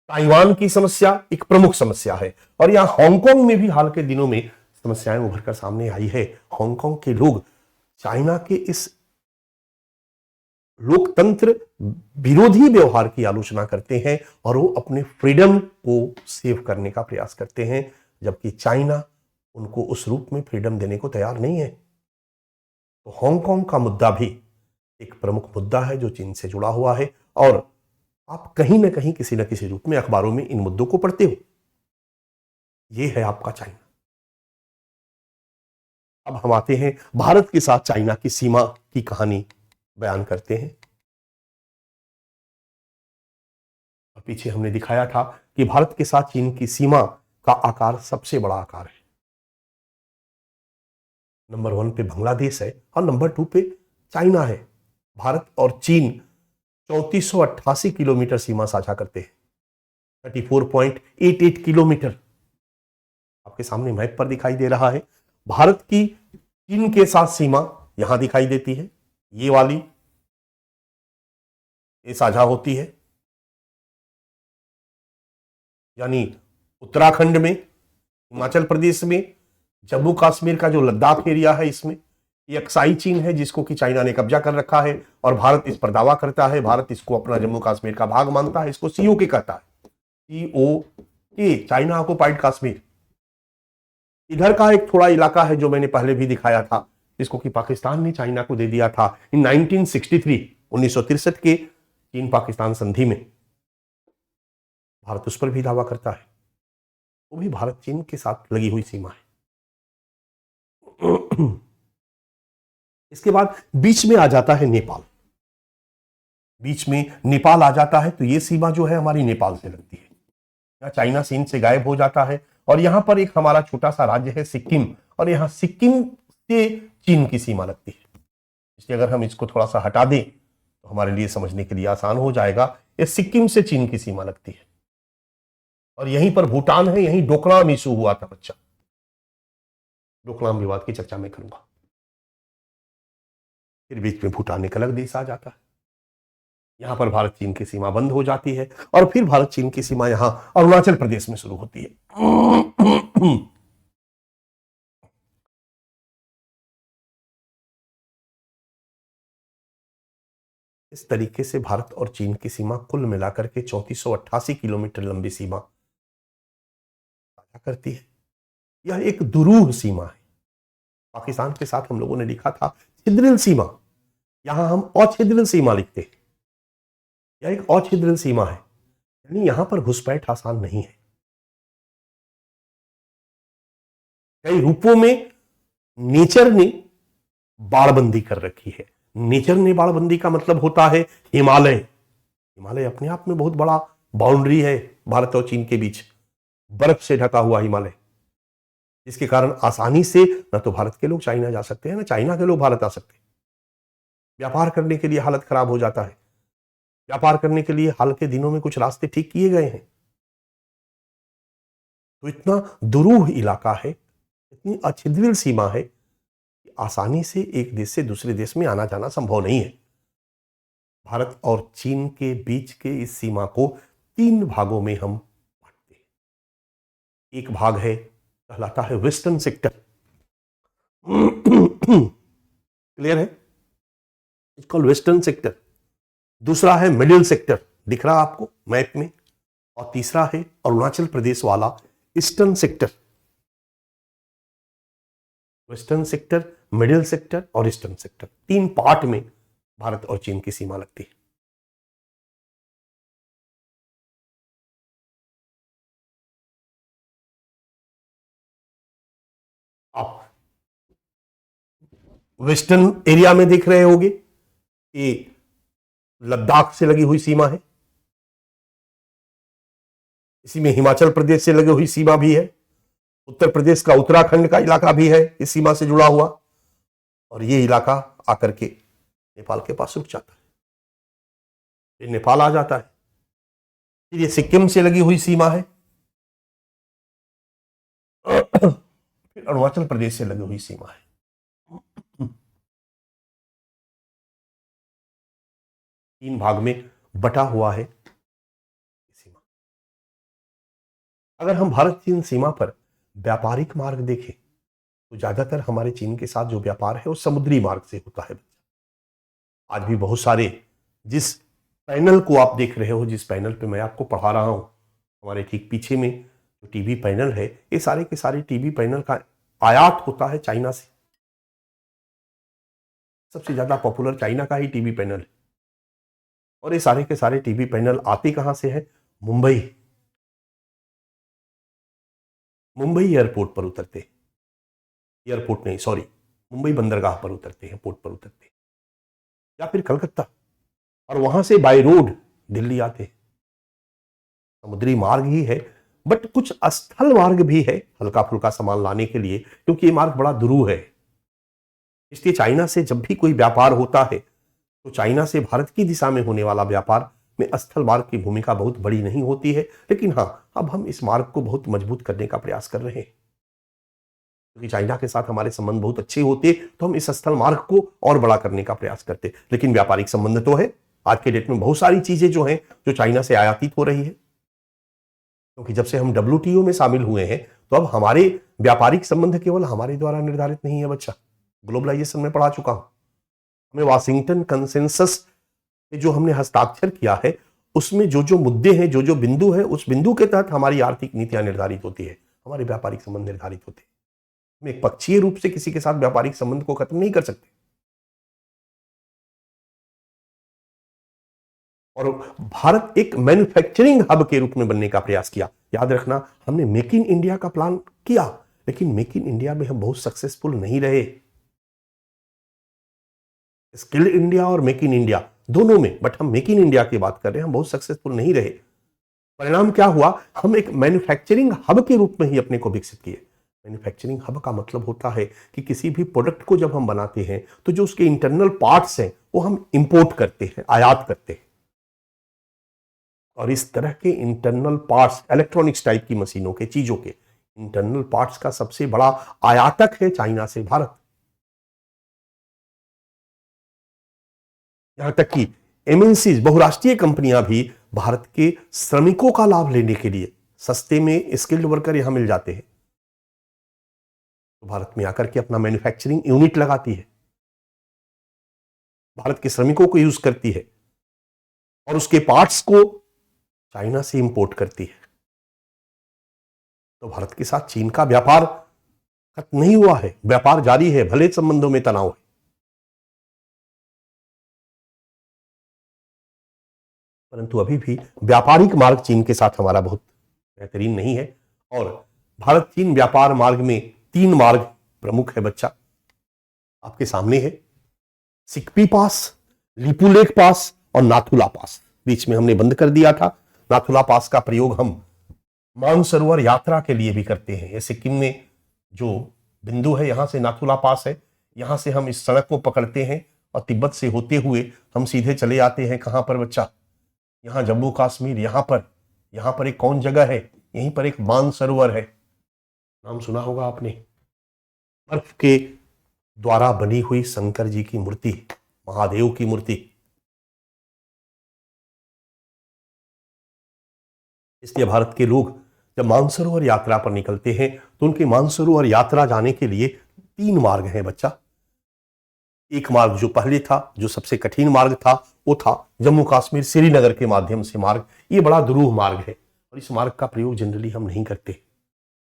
ताइवान की समस्या एक प्रमुख समस्या है। और यहां हांगकांग में भी हाल के दिनों में समस्याएं उभर कर सामने आई है। हांगकांग के लोग चाइना के इस लोकतंत्र विरोधी व्यवहार की आलोचना करते हैं, और वो अपने फ्रीडम को सेव करने का प्रयास करते हैं, जबकि चाइना उनको उस रूप में फ्रीडम देने को तैयार नहीं है। तो हांगकांग का मुद्दा भी एक प्रमुख मुद्दा है जो चीन से जुड़ा हुआ है, और आप कहीं ना कहीं किसी न किसी रूप में अखबारों में इन मुद्दों को पढ़ते हो। यह है आपका चाइना। अब हम आते हैं भारत के साथ चाइना की सीमा की कहानी बयान करते हैं। और पीछे हमने दिखाया था कि भारत के साथ चीन की सीमा का आकार सबसे बड़ा आकार है। नंबर 1 पे बांग्लादेश है और नंबर 2 पे चाइना है। भारत और चीन 3488 किलोमीटर सीमा साझा करते हैं। 34.88 किलोमीटर आपके सामने मैप पर दिखाई दे रहा है। भारत की चीन के साथ सीमा यहां दिखाई देती है, ये वाली, ये साझा होती है, यानी उत्तराखंड में, हिमाचल प्रदेश में, जम्मू कश्मीर का जो लद्दाख एरिया है, इसमें ये अक्साई चीन है जिसको कि चाइना ने कब्जा कर रखा है और भारत इस पर दावा करता है। भारत इसको अपना जम्मू कश्मीर का भाग मानता है, इसको सीओके कहता है, सीओके, चाइना ऑक्युपाइड कश्मीर। इधर का एक थोड़ा इलाका है जो मैंने पहले भी दिखाया था, जिसको कि पाकिस्तान ने चाइना को दे दिया था इन 1963 के चीन पाकिस्तान संधि में। भारत उस पर भी दावा करता है, वो भी भारत चीन के साथ लगी हुई सीमा है। इसके बाद बीच में आ जाता है नेपाल। बीच में नेपाल आ जाता है तो ये सीमा जो है हमारी नेपाल से लगती है। यहाँ चाइना सीन से गायब हो जाता है और यहां पर एक हमारा छोटा सा राज्य है सिक्किम, और यहां सिक्किम से चीन की सीमा लगती है। इसलिए अगर हम इसको थोड़ा सा हटा दें तो हमारे लिए समझने के लिए आसान हो जाएगा। ये सिक्किम से चीन की सीमा लगती है और यहीं पर भूटान है, यहीं डोकलाम इशू हुआ था बच्चा। डोकलाम विवाद की चर्चा मैं करूंगा। फिर बीच में भूटान एक अलग देश आ जाता है। यहां पर भारत चीन की सीमा बंद हो जाती है और फिर भारत चीन की सीमा यहां अरुणाचल प्रदेश में शुरू होती है। इस तरीके से भारत और चीन की सीमा कुल मिलाकर के 3488 किलोमीटर लंबी सीमा साझा करती है। यह एक दुरूह सीमा है। पाकिस्तान के साथ हम लोगों ने लिखा था छिद्रिल सीमा, यहां हम अछिद्रिल सीमा लिखते हैं। यह एक अछिद्रिल सीमा है, यानी यहां पर घुसपैठ आसान नहीं है। कई रूपों में नेचर ने बाड़बंदी कर रखी है। नेचर ने बाड़बंदी का मतलब होता है हिमालय। हिमालय अपने आप में बहुत बड़ा बाउंड्री है भारत और चीन के बीच, बर्फ से ढका हुआ हिमालय, जिसके कारण आसानी से न तो भारत के लोग चाइना जा सकते हैं, ना चाइना के लोग भारत आ सकते हैं। व्यापार करने के लिए हालत खराब हो जाता है। व्यापार करने के लिए हाल के दिनों में कुछ रास्ते ठीक किए गए हैं। तो इतना दुरूह इलाका है, इतनी अछिद्रिल सीमा है कि आसानी से एक देश से दूसरे देश में आना जाना संभव नहीं है। भारत और चीन के बीच के इस सीमा को 3 भागों में हम बांटते हैं। एक भाग है, कहलाता है वेस्टर्न सेक्टर। क्लियर है? It's called western sector. दूसरा है मिडिल सेक्टर, दिख रहा आपको मैप में, और तीसरा है अरुणाचल प्रदेश वाला eastern sector. Western sector, middle sector और ईस्टर्न सेक्टर, 3 पार्ट में भारत और चीन की सीमा लगती है। आप वेस्टर्न एरिया में देख रहे होंगे कि लद्दाख से लगी हुई सीमा है, इसी में हिमाचल प्रदेश से लगी हुई सीमा भी है, उत्तर प्रदेश का उत्तराखंड का इलाका भी है इस सीमा से जुड़ा हुआ, और ये इलाका आकर के नेपाल के पास रुक जाता है। फिर नेपाल आ जाता है। फिर ये सिक्किम से लगी हुई सीमा है, फिर अरुणाचल प्रदेश से लगी हुई सीमा है। तीन भाग में बटा हुआ है सीमा। अगर हम भारत चीन सीमा पर व्यापारिक मार्ग देखें तो ज्यादातर हमारे चीन के साथ जो व्यापार है वो समुद्री मार्ग से होता है। आज भी बहुत सारे, जिस पैनल को आप देख रहे हो, जिस पैनल पे मैं आपको पढ़ा रहा हूं, हमारे ठीक पीछे में जो टीवी पैनल है, ये सारे के सारे टीवी पैनल का आयात होता है चाइना से। सबसे ज्यादा पॉपुलर चाइना का ही टीवी पैनल है, और ये सारे के सारे टीवी पैनल आते कहां से है? मुंबई। मुंबई एयरपोर्ट पर उतरते, एयरपोर्ट नहीं, सॉरी, मुंबई बंदरगाह पर उतरते हैं, पोर्ट पर उतरते हैं, या फिर कलकत्ता, और वहां से बाय रोड दिल्ली आते हैं। समुद्री मार्ग ही है, बट कुछ स्थल मार्ग भी है हल्का फुल्का सामान लाने के लिए, क्योंकि ये मार्ग बड़ा दूर है। इसलिए चाइना से जब भी कोई व्यापार होता है तो चाइना से भारत की दिशा में होने वाला व्यापार में स्थल मार्ग की भूमिका बहुत बड़ी नहीं होती है। लेकिन हाँ, अब हम इस मार्ग को बहुत मजबूत करने का प्रयास कर रहे हैं, क्योंकि चाइना के साथ हमारे संबंध बहुत अच्छे होते तो हम इस स्थल मार्ग को और बड़ा करने का प्रयास करते। लेकिन व्यापारिक संबंध तो है, आज के डेट में बहुत सारी चीजें जो हैं जो चाइना से आयातित हो रही है, क्योंकि जब से हम WTO में शामिल हुए हैं तो अब हमारे व्यापारिक संबंध केवल हमारे द्वारा निर्धारित नहीं है बच्चा। ग्लोबलाइजेशन में पढ़ा चुका हूं, हमें वाशिंगटन कंसेंसस पे जो हमने हस्ताक्षर किया है उसमें जो जो मुद्दे हैं, जो जो बिंदु है, उस बिंदु के तहत हमारी आर्थिक नीतियां निर्धारित होती है, हमारे व्यापारिक संबंध निर्धारित होते हैं। हम एक पक्षीय रूप से किसी के साथ व्यापारिक संबंध को खत्म नहीं कर सकते। और भारत एक मैन्युफैक्चरिंग हब के रूप में बनने का प्रयास किया। याद रखना, हमने मेक इन इंडिया का प्लान किया, लेकिन मेक इन इंडिया में हम बहुत सक्सेसफुल नहीं रहे। स्किल इंडिया और मेक इन इंडिया दोनों में, बट हम मेक इन इंडिया की बात कर रहे हैं, हम बहुत सक्सेसफुल नहीं रहे। परिणाम क्या हुआ, हम एक मैन्युफैक्चरिंग हब के रूप में ही अपने को विकसित किए। मैन्युफैक्चरिंग हब का मतलब होता है कि किसी भी प्रोडक्ट को जब हम बनाते हैं तो जो उसके इंटरनल पार्ट्स हैं वो हम इंपोर्ट करते हैं, आयात करते हैं। और इस तरह के इंटरनल पार्ट्स, इलेक्ट्रॉनिक्स टाइप की मशीनों के, चीजों के इंटरनल पार्ट्स का सबसे बड़ा आयातक है चाइना से भारत। यहां तक कि MNCs, बहुराष्ट्रीय कंपनियां भी भारत के श्रमिकों का लाभ लेने के लिए सस्ते में स्किल्ड वर्कर यहां मिल जाते हैं तो भारत में आकर के अपना मैन्युफैक्चरिंग यूनिट लगाती है, भारत के श्रमिकों को यूज करती है और उसके पार्ट्स को चाइना से इंपोर्ट करती है। तो भारत के साथ चीन का व्यापार खत्म नहीं हुआ है, व्यापार जारी है, भले संबंधों में तनाव है, परंतु अभी भी व्यापारिक मार्ग चीन के साथ हमारा बहुत बेहतरीन नहीं है। और भारत चीन व्यापार मार्ग में 3 मार्ग प्रमुख है बच्चा, आपके सामने है। सिकपी पास, लिपुलेख पास और नाथुला पास, बीच में हमने बंद कर दिया था। नाथुला पास का प्रयोग हम मानसरोवर यात्रा के लिए भी करते हैं। ये सिक्किम में जो बिंदु है, यहां से नाथुला पास है, यहां से हम इस सड़क को पकड़ते हैं और तिब्बत से होते हुए हम सीधे चले आते हैं कहां पर बच्चा, यहां जम्मू कश्मीर। यहां पर एक कौन जगह है, यहीं पर एक मानसरोवर है, नाम सुना होगा आपने। बर्फ के द्वारा बनी हुई शंकर जी की मूर्ति, महादेव की मूर्ति। इसलिए भारत के लोग जब मानसरोवर यात्रा पर निकलते हैं तो उनके मानसरोवर यात्रा जाने के लिए 3 मार्ग हैं बच्चा। एक मार्ग जो पहले था, जो सबसे कठिन मार्ग था, वो था जम्मू कश्मीर श्रीनगर के माध्यम से मार्ग। ये बड़ा दुरूह मार्ग है और इस मार्ग का प्रयोग जनरली हम नहीं करते।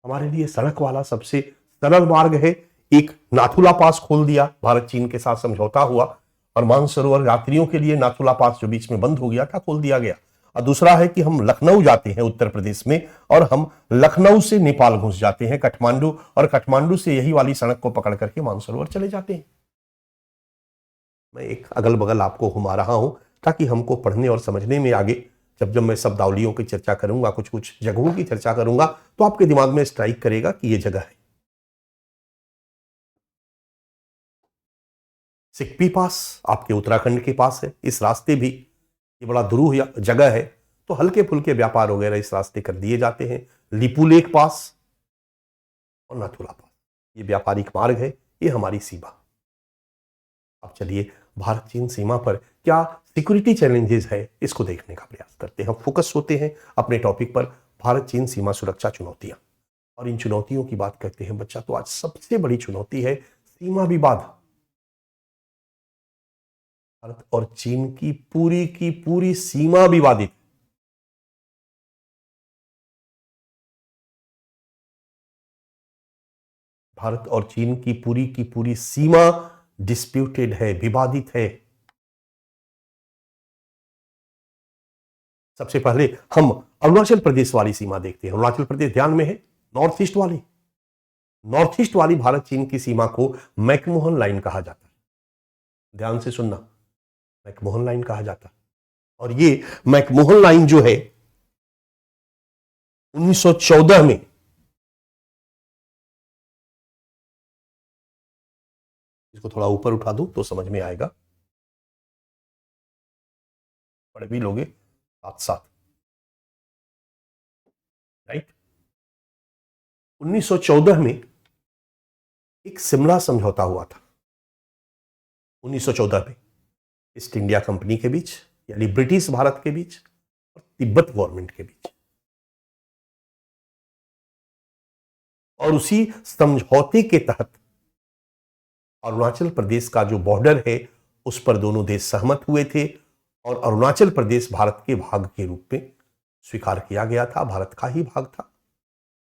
हमारे लिए सड़क वाला सबसे सरल मार्ग है। एक नाथुला पास खोल दिया, भारत चीन के साथ समझौता हुआ और मानसरोवर यात्रियों के लिए नाथुला पास जो बीच में बंद हो गया था, खोल दिया गया। और दूसरा है कि हम लखनऊ जाते हैं उत्तर प्रदेश में, और हम लखनऊ से नेपाल घुस जाते हैं काठमांडू, और काठमांडू से यही वाली सड़क को पकड़ करके मानसरोवर चले जाते हैं। मैं एक अगल बगल आपको घुमा रहा हूं ताकि हमको पढ़ने और समझने में आगे, जब मैं शब्दावलियों की चर्चा करूंगा, कुछ कुछ जगहों की चर्चा करूंगा, तो आपके दिमाग में स्ट्राइक करेगा कि यह जगह है। सिकपी पास आपके उत्तराखंड के पास है। इस रास्ते भी ये बड़ा दुरूह जगह है, तो हल्के फुल्के व्यापार वगैरह इस रास्ते कर दिए जाते हैं। लिपुलेख पास और नाथुला पास, ये व्यापारिक मार्ग है, ये हमारी सीमा। अब चलिए भारत चीन सीमा पर क्या सिक्योरिटी चैलेंजेस है, इसको देखने का प्रयास करते हैं। हम फोकस होते हैं अपने टॉपिक पर, भारत चीन सीमा सुरक्षा चुनौतियां। और इन चुनौतियों की बात करते हैं बच्चा, तो आज सबसे बड़ी चुनौती है सीमा विवाद। भारत और चीन की पूरी सीमा विवादित। भारत और चीन की पूरी सीमा डिस्प्यूटेड है, विवादित है। सबसे पहले हम अरुणाचल प्रदेश वाली सीमा देखते हैं। अरुणाचल प्रदेश ध्यान में है, नॉर्थ ईस्ट वाली। नॉर्थ ईस्ट वाली भारत चीन की सीमा को मैकमोहन लाइन कहा जाता है। ध्यान से सुनना, मैकमोहन लाइन कहा जाता है। और ये मैकमोहन लाइन जो है 1914 में इसको थोड़ा ऊपर उठा दूं तो समझ में आएगा, पढ़ भी लोगे साथ साथ, राइट। 1914 में एक शिमला समझौता हुआ था। 1914 में ईस्ट इंडिया कंपनी के बीच यानी ब्रिटिश भारत के बीच और तिब्बत गवर्नमेंट के बीच। और उसी समझौते के तहत अरुणाचल प्रदेश का जो बॉर्डर है उस पर दोनों देश सहमत हुए थे और अरुणाचल प्रदेश भारत के भाग के रूप में स्वीकार किया गया था। भारत का ही भाग था,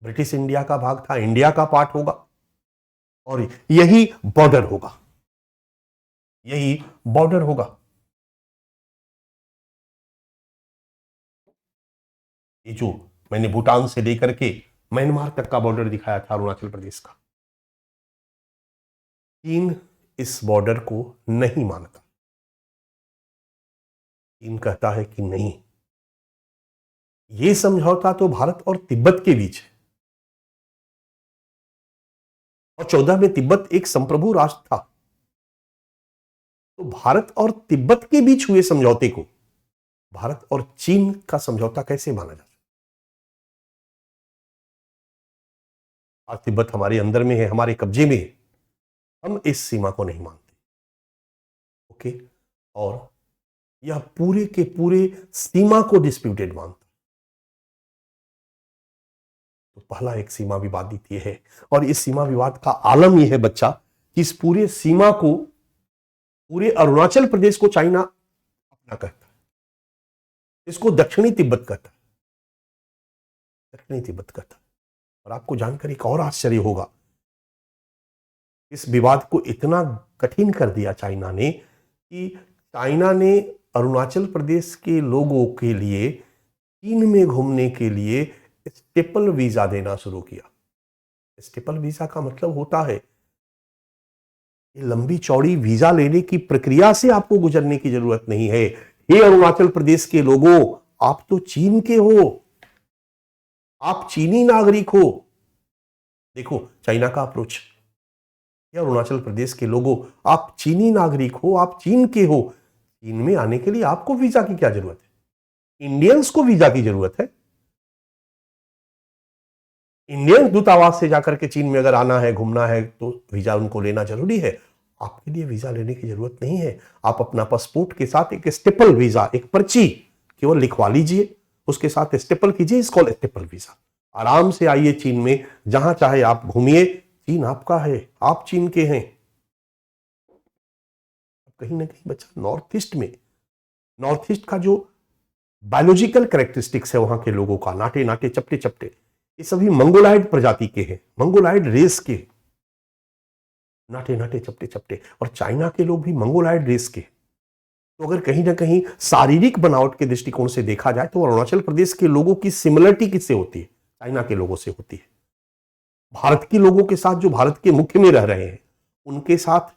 ब्रिटिश इंडिया का भाग था, इंडिया का पार्ट होगा और यही बॉर्डर होगा, यही बॉर्डर होगा। ये जो मैंने भूटान से लेकर के म्यांमार तक का बॉर्डर दिखाया था अरुणाचल प्रदेश का, चीन इस बॉर्डर को नहीं मानता। चीन कहता है कि नहीं, यह समझौता तो भारत और तिब्बत के बीच है और 14 में तिब्बत एक संप्रभु राष्ट्र था, तो भारत और तिब्बत के बीच हुए समझौते को भारत और चीन का समझौता कैसे माना जा सकता? आज तिब्बत हमारे अंदर में है, हमारे कब्जे में है, हम इस सीमा को नहीं मानते। ओके, और यह पूरे के पूरे सीमा को डिस्प्यूटेड मानता। तो पहला एक सीमा विवादित यह है और इस सीमा विवाद का आलम यह है बच्चा कि इस पूरे सीमा को, पूरे अरुणाचल प्रदेश को चाइना अपना कहता है। इसको दक्षिणी तिब्बत कहता है, दक्षिणी तिब्बत कहता है। और आपको जानकर एक और आश्चर्य होगा, इस विवाद को इतना कठिन कर दिया चाइना ने कि चाइना ने अरुणाचल प्रदेश के लोगों के लिए चीन में घूमने के लिए स्टेपल वीजा देना शुरू किया। स्टेपल वीजा का मतलब होता है ये लंबी चौड़ी वीजा लेने की प्रक्रिया से आपको गुजरने की जरूरत नहीं है। हे अरुणाचल प्रदेश के लोगों, आप तो चीन के हो, आप चीनी नागरिक हो। देखो चाइना का अप्रोच, हे अरुणाचल प्रदेश के लोगों, आप चीनी नागरिक हो, आप चीन के हो। चीन में आने के लिए आपको वीजा की क्या जरूरत है? इंडियंस को वीजा की जरूरत है। इंडियन दूतावास से जाकर के चीन में अगर आना है, घूमना है, तो वीजा उनको लेना जरूरी है। आपके लिए वीजा लेने की जरूरत नहीं है। आप अपना पासपोर्ट के साथ एक स्टेपल वीजा, एक पर्ची केवल लिखवा लीजिए, उसके साथ स्टेपल कीजिए, इसको स्टेपल वीजा। आराम से आइए चीन में, जहां चाहे आप घूमिए, चीन आपका है, आप चीन के हैं। कहीं ना कहीं बच्चा नॉर्थ ईस्ट में, नॉर्थ ईस्ट का जो बायोलॉजिकल कैरेक्टरिस्टिक्स है वहां के लोगों का, नाटे नाटे चपटे चपटे, ये सभी मंगोलाइड प्रजाति के हैं, मंगोलाइड रेस के, नाटे नाटे चपटे चपटे। और चाइना के लोग भी मंगोलाइड रेस के। तो अगर कहीं ना कहीं शारीरिक बनावट के दृष्टिकोण से देखा जाए तो अरुणाचल प्रदेश के लोगों की सिमिलरिटी किससे होती है? चाइना के लोगों से होती है। भारत के लोगों के साथ, जो भारत के मुख्य में रह रहे हैं, उनके साथ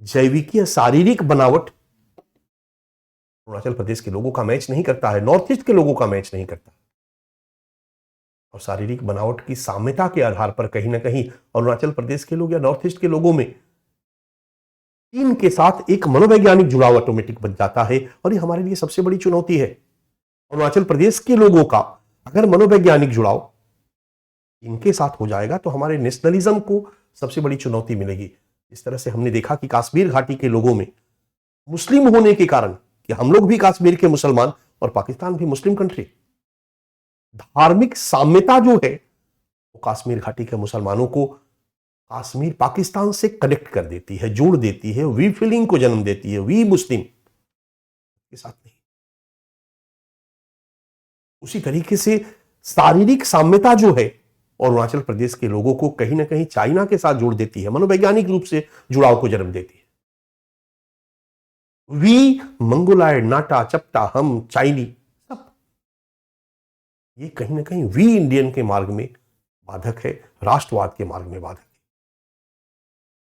जैविकीय शारीरिक बनावट अरुणाचल प्रदेश के लोगों का मैच नहीं करता है, नॉर्थ ईस्ट के लोगों का मैच नहीं करता। और शारीरिक बनावट की साम्यता के आधार पर कहीं ना कहीं अरुणाचल प्रदेश के लोग या नॉर्थ ईस्ट के लोगों में चीन के साथ एक मनोवैज्ञानिक जुड़ाव ऑटोमेटिक बन जाता है। और ये हमारे लिए सबसे बड़ी चुनौती है। अरुणाचल प्रदेश के लोगों का अगर मनोवैज्ञानिक जुड़ाव इनके साथ हो जाएगा तो हमारे नेशनलिज्म को सबसे बड़ी चुनौती मिलेगी। इस तरह से हमने देखा कि कश्मीर घाटी के लोगों में मुस्लिम होने के कारण, कि हम लोग भी कश्मीर के मुसलमान और पाकिस्तान भी मुस्लिम कंट्री, धार्मिक साम्यता जो है वो कश्मीर घाटी के मुसलमानों को कश्मीर पाकिस्तान से कनेक्ट कर देती है, जोड़ देती है, वी फीलिंग को जन्म देती है, वी मुस्लिम के साथ नहीं। उसी तरीके से शारीरिक साम्यता जो है अरुणाचल प्रदेश के लोगों को कहीं ना कहीं चाइना के साथ जोड़ देती है, मनोवैज्ञानिक रूप से जुड़ाव को जन्म देती है। वी मंगोलाइड, नाटा चपटा, हम चाइनी, सब ये कहीं ना कहीं वी इंडियन के मार्ग में बाधक है, राष्ट्रवाद के मार्ग में बाधक है।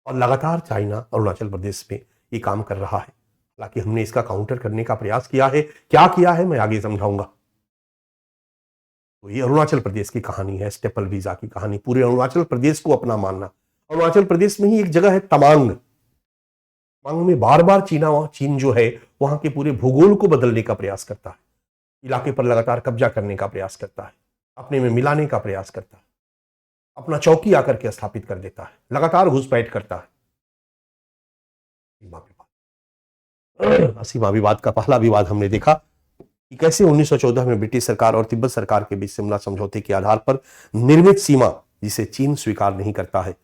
और लगातार चाइना अरुणाचल प्रदेश में ये काम कर रहा है। हालांकि हमने इसका काउंटर करने का प्रयास किया है, क्या किया है मैं आगे समझाऊंगा। तो ये अरुणाचल प्रदेश की कहानी है, स्टेपल वीजा की कहानी, पूरे अरुणाचल प्रदेश को अपना मानना। अरुणाचल प्रदेश में ही एक जगह है तमांग, तमांग में बार बार चीन जो है वहां के पूरे भूगोल को बदलने का प्रयास करता है, इलाके पर लगातार कब्जा करने का प्रयास करता है, अपने में मिलाने का प्रयास करता है, अपना चौकी आकर के स्थापित कर देता है, लगातार घुसपैठ करता है। सीमा विवाद का पहला विवाद हमने देखा कि कैसे 1914 में ब्रिटिश सरकार और तिब्बत सरकार के बीच सिमला समझौते के आधार पर निर्मित सीमा, जिसे चीन स्वीकार नहीं करता है,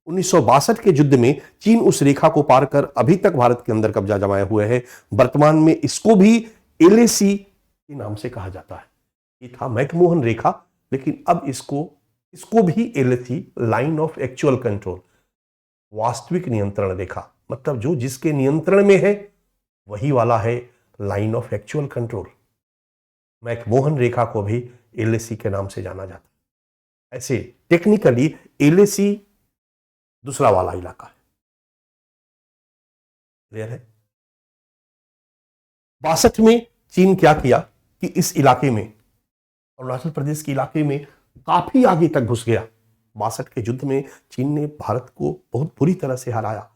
1962 के युद्ध में चीन उस रेखा को पार कर अभी तक भारत के अंदर कब्जा जमाए हुए है। वर्तमान में इसको भी एलएसी के नाम से कहा जाता है। ये था मैकमोहन रेखा, लेकिन अब इसको भी LAC, line of actual control, वास्तविक नियंत्रण रेखा, मतलब जो जिसके नियंत्रण में है वही वाला है line of actual control. McMahon रेखा को भी एलएसी के नाम से जाना जाता है। ऐसे टेक्निकली एलएसी दूसरा वाला इलाका है। क्लियर है? 62 में चीन क्या किया कि इस इलाके में, अरुणाचल प्रदेश के इलाके में काफी आगे तक घुस गया। 62 के युद्ध में चीन ने भारत को बहुत बुरी तरह से हराया।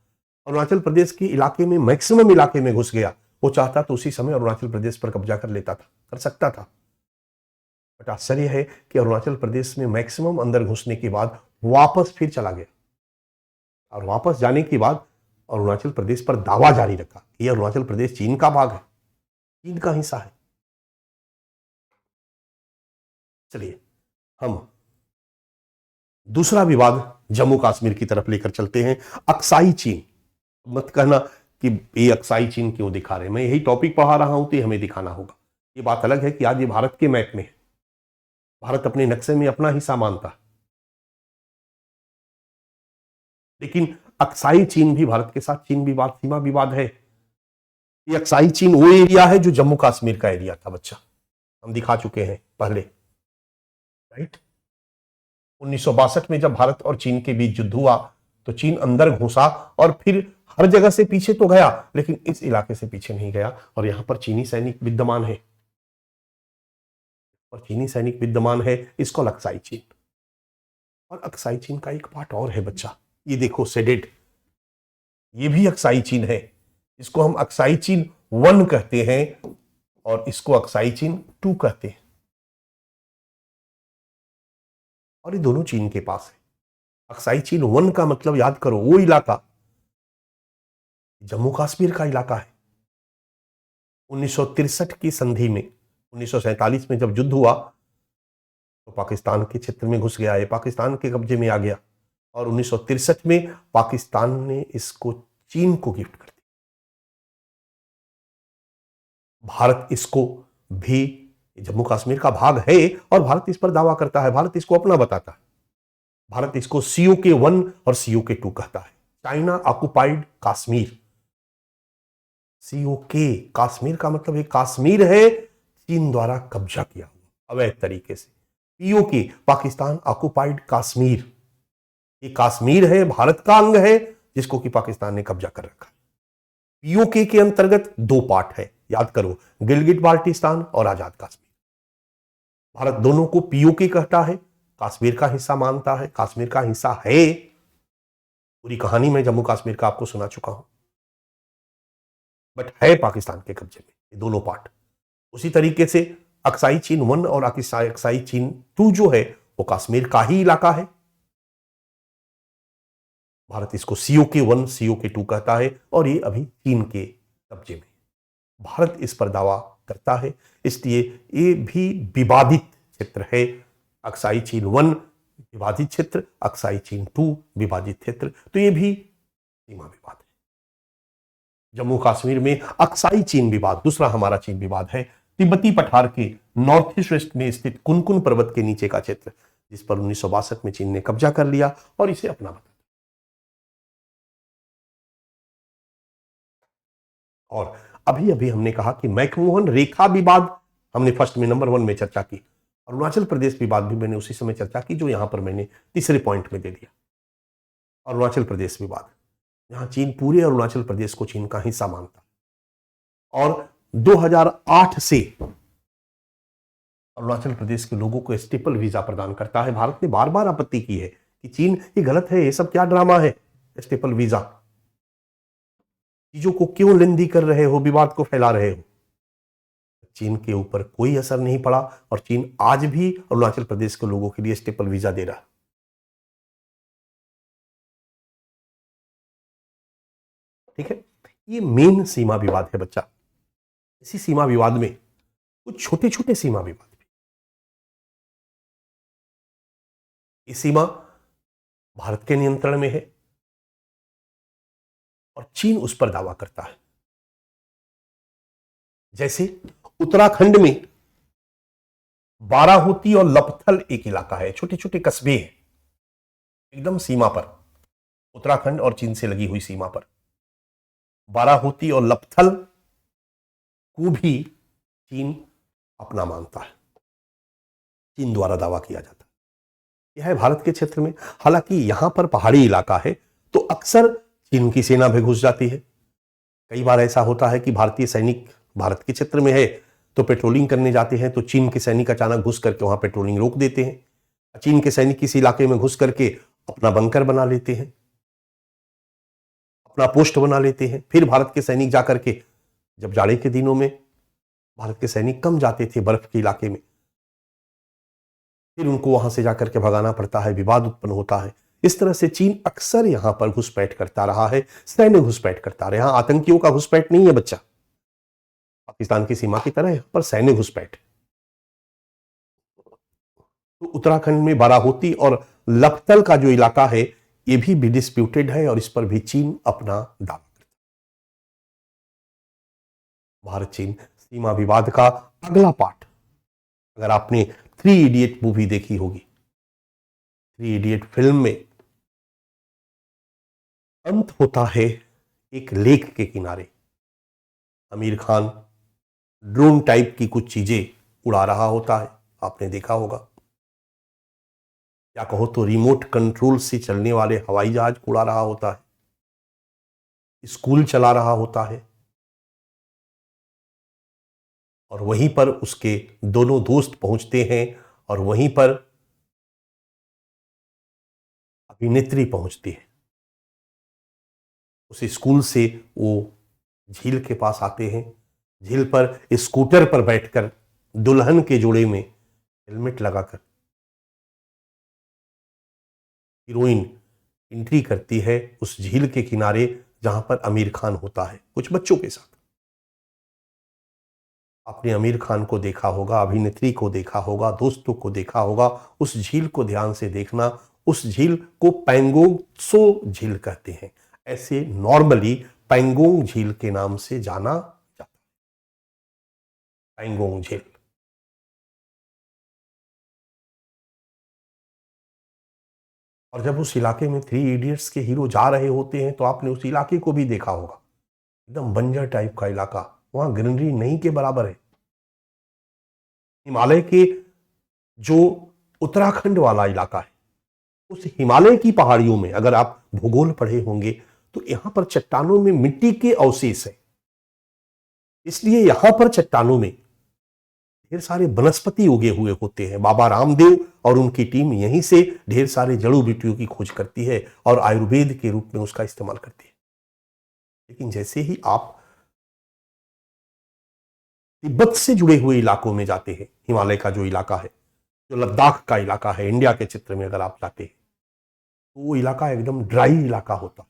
अरुणाचल प्रदेश के इलाके में, मैक्सिमम इलाके में घुस गया। वो चाहता तो उसी समय अरुणाचल प्रदेश पर कब्जा कर लेता था, कर सकता था। बट आश्चर्य है कि अरुणाचल प्रदेश में मैक्सिमम अंदर घुसने के बाद वापस फिर चला गया, और वापस जाने के बाद अरुणाचल प्रदेश पर दावा जारी रखा कि यह अरुणाचल प्रदेश चीन का भाग है, चीन का हिस्सा है। चलिए हम दूसरा विवाद जम्मू कश्मीर की तरफ लेकर चलते हैं। अक्साई चीन, मत कहना कि ये अक्साई चीन क्यों दिखा रहे हैं, मैं यही टॉपिक पढ़ा रहा हूं तो ये हमें दिखाना होगा। ये बात अलग है कि आज ये भारत के मैप में है, भारत अपने नक्शे में अपना हिस्सा मानता है, लेकिन अक्साई चीन भी भारत के साथ चीन विवाद, सीमा विवाद है। ये अक्साई चीन वो एरिया है जो जम्मू कश्मीर का एरिया था बच्चा, हम दिखा चुके हैं पहले, राइट। 1962 में जब भारत और चीन के बीच युद्ध हुआ तो चीन अंदर घुसा और फिर हर जगह से पीछे तो गया, लेकिन इस इलाके से पीछे नहीं गया। और यहां पर चीनी सैनिक विद्यमान है, और चीनी सैनिक विद्यमान है, इसको अक्साई चीन। और अक्साई चीन का एक पार्ट और है बच्चा, ये देखो सेडेड, ये भी अक्साई चीन है। इसको हम अक्साई चीन 1 कहते हैं और इसको अक्साई चीन 2 कहते हैं, और ये दोनों चीन के पास है। अक्साई चीन 1 का मतलब याद करो, वो इलाका जम्मू कश्मीर का इलाका है। 1963 की संधि में, 1947 में जब युद्ध हुआ तो पाकिस्तान के क्षेत्र में घुस गया, ये पाकिस्तान के कब्जे में आ गया, और 1963 में पाकिस्तान ने इसको चीन को गिफ्ट कर दिया। भारत इसको भी, जम्मू कश्मीर का भाग है और भारत इस पर दावा करता है, भारत इसको अपना बताता है। भारत इसको COK 1 और COK 2 कहता है, China occupied Kashmir. COK, Kashmir का मतलब ये कश्मीर है चीन द्वारा कब्जा किया हुआ अवैध तरीके से। POK, पाकिस्तान ऑक्युपाइड कश्मीर, ये कश्मीर है, भारत का अंग है जिसको कि पाकिस्तान ने कब्जा कर रखा है। POK के अंतर्गत 2 पार्ट है, याद करो, गिलगिट बाल्टिस्तान और आजाद कश्मीर। भारत दोनों को POK कहता है, कश्मीर का हिस्सा मानता है, कश्मीर का हिस्सा है। पूरी कहानी में जम्मू कश्मीर का आपको सुना चुका हूं, बट है पाकिस्तान के कब्जे में ये दोनों पार्ट। उसी तरीके से अक्साई चीन 1 और अक्साई चीन 2 जो है वो कश्मीर का ही इलाका है। भारत इसको COK 1, COK 2 कहता है, और ये अभी चीन के कब्जे में। भारत इस पर दावा करता है, इसलिए ये भी विवादित क्षेत्र है। अक्साई चीन 1 विवादित क्षेत्र, अक्साई चीन 2 विवादित क्षेत्र, तो ये भी सीमा विवाद है। जम्मू कश्मीर में अक्साई चीन विवाद, दूसरा हमारा चीन विवाद है तिब्बती पठार के नॉर्थ ईस्ट वेस्ट में स्थित कुनकुन पर्वत के नीचे का क्षेत्र, जिस पर 1962 में चीन ने कब्जा कर लिया और इसे अपना बना। और अभी अभी हमने कहा कि मैकमोहन रेखा विवाद हमने फर्स्ट में नंबर 1 में चर्चा की, अरुणाचल प्रदेश विवाद भी मैंने उसी समय चर्चा की जो यहां पर मैंने तीसरे पॉइंट में दे दिया। अरुणाचल प्रदेश विवाद, जहां चीन पूरे अरुणाचल प्रदेश को चीन का हिस्सा मानता है और 2008 से अरुणाचल प्रदेश के लोगों को स्टेपल वीजा प्रदान करता है। भारत ने बार बार आपत्ति की है कि चीन ये गलत है, ये सब क्या ड्रामा है, स्टेपल वीजा, चीजों को क्यों लेंदी कर रहे हो, विवाद को फैला रहे हो। चीन के ऊपर कोई असर नहीं पड़ा और चीन आज भी अरुणाचल प्रदेश के लोगों के लिए स्टेपल वीजा दे रहा है। ठीक है, ये मेन सीमा विवाद है बच्चा। इसी सीमा विवाद में कुछ छोटे छोटे सीमा विवाद भी। ये सीमा भारत के नियंत्रण में है और चीन उस पर दावा करता है। जैसे उत्तराखंड में बाराहोती और लपथल एक इलाका है, छोटे छोटे कस्बे हैं एकदम सीमा पर, उत्तराखंड और चीन से लगी हुई सीमा पर। बाराहोती और लपथल को भी चीन अपना मानता है, चीन द्वारा दावा किया जाता है। यह है भारत के क्षेत्र में। हालांकि यहां पर पहाड़ी इलाका है तो अक्सर चीन की सेना भी घुस जाती है। कई बार ऐसा होता है कि भारतीय सैनिक भारत के क्षेत्र में है तो पेट्रोलिंग करने जाते हैं तो चीन के सैनिक अचानक घुस करके वहां पेट्रोलिंग रोक देते हैं। चीन के सैनिक किसी इलाके में घुस करके अपना बंकर बना लेते हैं, अपना पोस्ट बना लेते हैं। फिर भारत के सैनिक जाकर के, जब जाड़े के दिनों में भारत के सैनिक कम जाते थे बर्फ के इलाके में, फिर उनको वहां से जाकर के भगाना पड़ता है, विवाद उत्पन्न होता है। इस तरह से चीन अक्सर यहां पर घुसपैठ करता रहा है, सैन्य घुसपैठ करता रहा। यहां आतंकियों का घुसपैठ नहीं है बच्चा, पाकिस्तान की सीमा की तरह यहां पर सैन्य घुसपैठ। तो उत्तराखंड में बाराहोती और लपतल का जो इलाका है ये भी डिस्प्यूटेड है और इस पर भी चीन अपना दावा करता है। भारत चीन सीमा विवाद का अगला पार्ट, अगर आपने 3 इडियट मूवी देखी होगी, 3 इडियट फिल्म में अंत होता है एक लेक के किनारे। आमिर खान ड्रोन टाइप की कुछ चीजें उड़ा रहा होता है, आपने देखा होगा, या कहो तो रिमोट कंट्रोल से चलने वाले हवाई जहाज उड़ा रहा होता है, स्कूल चला रहा होता है और वहीं पर उसके दोनों दोस्त पहुंचते हैं और वहीं पर अभिनेत्री पहुंचती है। उस स्कूल से वो झील के पास आते हैं, झील पर स्कूटर पर बैठकर दुल्हन के जोड़े में हेलमेट लगाकर हीरोइन एंट्री करती है उस झील के किनारे जहां पर आमिर खान होता है कुछ बच्चों के साथ। आपने आमिर खान को देखा होगा, अभिनेत्री को देखा होगा, दोस्तों को देखा होगा। उस झील को ध्यान से देखना, उस झील को पैंगोंग त्सो झील कहते हैं। ऐसे नॉर्मली पैंगोंग झील के नाम से जाना जाता है, पैंगोंग झील। और जब उस इलाके में 3 इडियट्स के हीरो जा रहे होते हैं तो आपने उस इलाके को भी देखा होगा, एकदम बंजर टाइप का इलाका, वहां ग्रीनरी नहीं के बराबर है। हिमालय के जो उत्तराखंड वाला इलाका है, उस हिमालय की पहाड़ियों में अगर आप भूगोल पढ़े होंगे तो यहां पर चट्टानों में मिट्टी के अवशेष है, इसलिए यहां पर चट्टानों में ढेर सारे वनस्पति उगे हुए होते हैं। बाबा रामदेव और उनकी टीम यहीं से ढेर सारे जड़ी बूटियों की खोज करती है और आयुर्वेद के रूप में उसका इस्तेमाल करती है। लेकिन जैसे ही आप तिब्बत से जुड़े हुए इलाकों में जाते हैं, हिमालय का जो इलाका है, जो लद्दाख का इलाका है, इंडिया के चित्र में अगर आप जाते हैं तो वो इलाका एकदम ड्राई इलाका होता है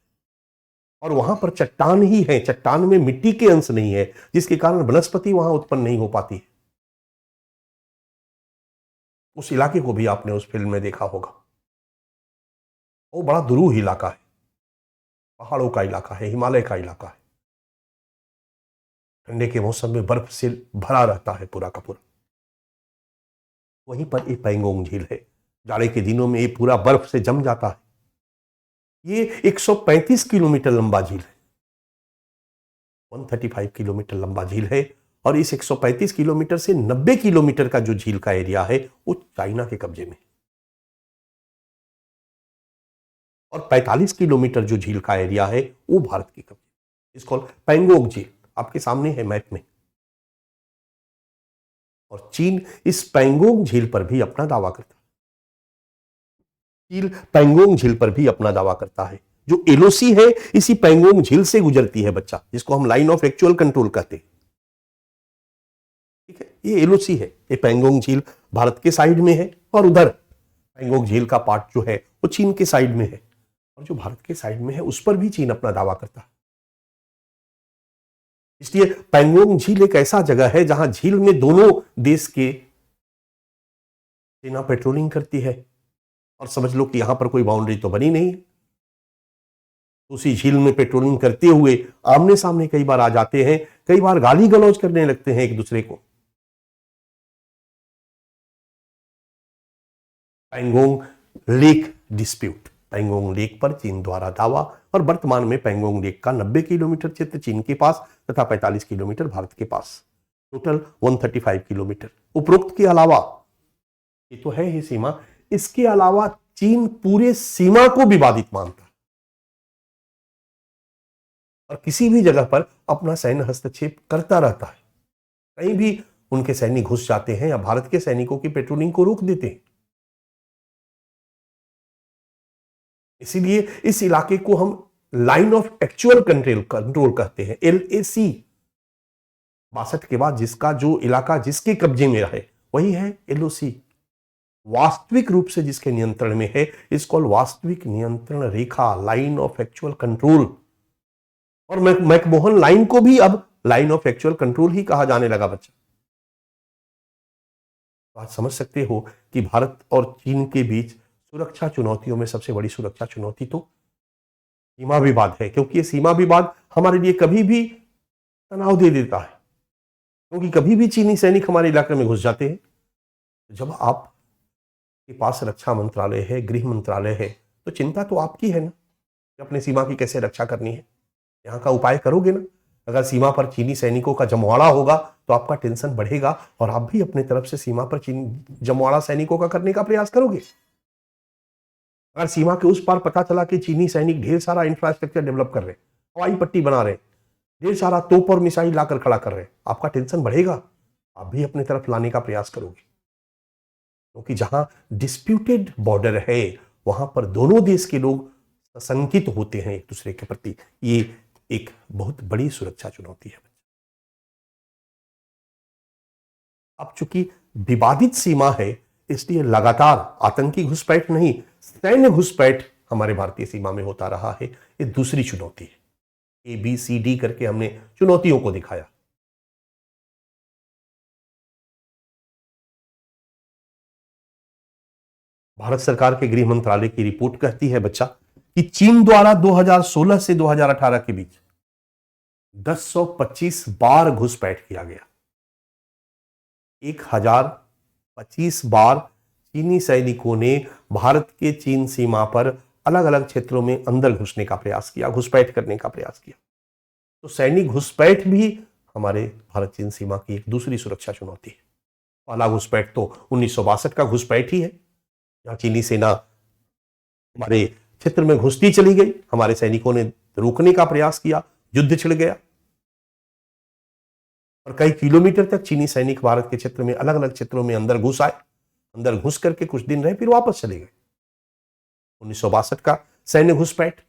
और वहां पर चट्टान ही है, चट्टान में मिट्टी के अंश नहीं है, जिसके कारण वनस्पति वहां उत्पन्न नहीं हो पाती है। उस इलाके को भी आपने उस फिल्म में देखा होगा। वो बड़ा दुरूह इलाका है, पहाड़ों का इलाका है, हिमालय का इलाका है। ठंडे के मौसम में बर्फ से भरा रहता है पूरा का पूरा। वहीं पर एक पैंगोंग झील है, जाड़े के दिनों में ये पूरा बर्फ से जम जाता है। ये 135 किलोमीटर लंबा झील है, 135 किलोमीटर लंबा झील है और इस 135 किलोमीटर से 90 किलोमीटर का जो झील का एरिया है वो चाइना के कब्जे में। और 45 किलोमीटर जो झील का एरिया है वो भारत की कब्जे, इसको पैंगोंग झील आपके सामने है मैप में। और चीन इस पैंगोंग झील पर भी अपना दावा करता है। चीन पैंगोंग झील पर भी अपना दावा करता है। जो एलओसी है इसी पैंगोंग झील से गुजरती है बच्चा, जिसको हम लाइन ऑफ एक्चुअल कंट्रोल कहते हैं। ठीक है, ये एलओसी है। ये पैंगोंग झील भारत के साइड में है और उधर पैंगोंग झील का पार्ट जो है वो चीन के साइड में है। और जो भारत के साइड में है उस पर भी चीन अपना दावा करता है। इसलिए पैंगोंग झील एक ऐसा जगह है जहां झील में दोनों देश के सेना पेट्रोलिंग करती है। और समझ लो कि यहां पर कोई बाउंड्री तो बनी नहीं है। उसी झील में पेट्रोलिंग करते हुए आमने सामने कई बार आ जाते हैं, कई बार गाली गलौज करने लगते हैं एक दूसरे को। Pangong lake dispute, Pangong lake पर चीन द्वारा दावा। और वर्तमान में पैंगोंग लेक का 90 किलोमीटर क्षेत्र चीन के पास तथा 45 किलोमीटर भारत के पास, टोटल 135 किलोमीटर। उपरोक्त के अलावा ये तो है ही सीमा, इसके अलावा चीन पूरे सीमा को विवादित मानता है और किसी भी जगह पर अपना सैन्य हस्तक्षेप करता रहता है। कहीं भी उनके सैनिक घुस जाते हैं या भारत के सैनिकों की पेट्रोलिंग को रोक देते हैं। इसीलिए इस इलाके को हम लाइन ऑफ एक्चुअल कंट्रोल कहते हैं, LAC। 62 के बाद जिसका जो इलाका जिसके कब्जे में रहे वही है LOC। वास्तविक रूप से जिसके नियंत्रण में है इसको वास्तविक नियंत्रण रेखा, लाइन ऑफ एक्चुअल कंट्रोल। और मैकमोहन लाइन को भी अब लाइन ऑफ एक्चुअल कंट्रोल ही कहा जाने लगा बच्चा। तो आज समझ सकते हो कि भारत और चीन के बीच सुरक्षा चुनौतियों में सबसे बड़ी सुरक्षा चुनौती तो सीमा विवाद है, क्योंकि ये सीमा विवाद हमारे लिए कभी भी तनाव दे देता है। क्योंकि कभी भी चीनी सैनिक हमारे इलाके में घुस जाते हैं। जब आप के पास रक्षा मंत्रालय है, गृह मंत्रालय है, तो चिंता तो आपकी है ना कि अपनी सीमा की कैसे रक्षा करनी है। यहाँ का उपाय करोगे ना। अगर सीमा पर चीनी सैनिकों का जमवाड़ा होगा तो आपका टेंशन बढ़ेगा और आप भी अपने तरफ से सीमा पर जमवाड़ा सैनिकों का करने का प्रयास करोगे। अगर सीमा के उस पार पता चला कि चीनी सैनिक ढेर सारा इंफ्रास्ट्रक्चर डेवलप कर रहे हैं, हवाई पट्टी बना रहे हैं, ढेर सारा तोप और मिसाइल लाकर खड़ा कर रहे हैं, आपका टेंशन बढ़ेगा। आप भी अपने तरफ लाने का प्रयास करोगे। क्योंकि जहां डिस्प्यूटेड बॉर्डर है वहां पर दोनों देश के लोग सशंकित होते हैं एक दूसरे के प्रति। ये एक बहुत बड़ी सुरक्षा चुनौती है। अब चूंकि विवादित सीमा है इसलिए लगातार आतंकी घुसपैठ नहीं, सैन्य घुसपैठ हमारे भारतीय सीमा में होता रहा है। ये दूसरी चुनौती है। ABCD करके हमने चुनौतियों को दिखाया। भारत सरकार के गृह मंत्रालय की रिपोर्ट कहती है बच्चा कि चीन द्वारा 2016 से 2018 के बीच 1025 बार घुसपैठ किया गया। 1025 बार चीनी सैनिकों ने भारत के चीन सीमा पर अलग अलग क्षेत्रों में अंदर घुसने का प्रयास किया, घुसपैठ करने का प्रयास किया। तो सैनिक घुसपैठ भी हमारे भारत चीन सीमा की एक दूसरी सुरक्षा चुनौती है। पहला घुसपैठ तो 1962 का घुसपैठ ही है, जहां चीनी सेना हमारे क्षेत्र में घुसती चली गई, हमारे सैनिकों ने रोकने का प्रयास किया, युद्ध छिड़ गया और कई किलोमीटर तक चीनी सैनिक भारत के क्षेत्र में अलग अलग क्षेत्रों में अंदर घुस आए। अंदर घुस करके कुछ दिन रहे फिर वापस चले गए। 1962 का सैन्य घुसपैठ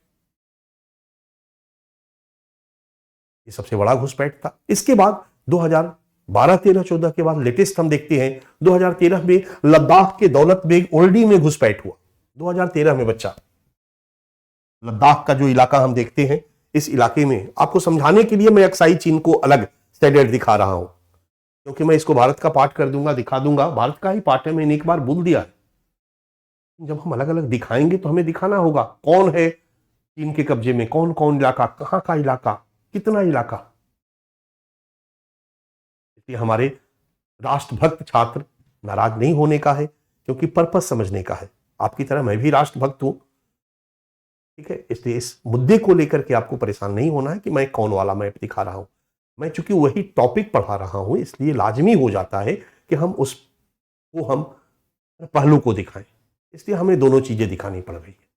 ये सबसे बड़ा घुसपैठ था। इसके बाद 2012, 13, 14 के बाद लेटेस्ट हम देखते हैं 2013 में लद्दाख के दौलत बेग ओल्डी में घुसपैठ हुआ। 2013 में बच्चा लद्दाख का जो इलाका हम देखते हैं, इस इलाके में आपको समझाने के लिए मैं अक्साई चीन को अलग स्टैंडर्ड दिखा रहा हूं, क्योंकि मैं इसको भारत का पार्ट कर दूंगा, दिखा दूंगा। भारत का ही पार्ट है, मैंने एक बार बोल दिया है। जब हम अलग अलग दिखाएंगे तो हमें दिखाना होगा कौन है चीन के कब्जे में, कौन कौन इलाका, कहां का इलाका, कितना इलाका। इसलिए हमारे राष्ट्रभक्त छात्र नाराज नहीं होने का है, क्योंकि पर्पस समझने का है। आपकी तरह मैं भी राष्ट्रभक्त हूं, ठीक है। इसलिए इस मुद्दे को लेकर के आपको परेशान नहीं होना है कि मैं कौन वाला मैप दिखा रहा हूं। मैं चूंकि वही टॉपिक पढ़ा रहा हूं, इसलिए लाजमी हो जाता है कि हम पहलू को दिखाएं। इसलिए हमें दोनों चीजें दिखानी पड़ रही है।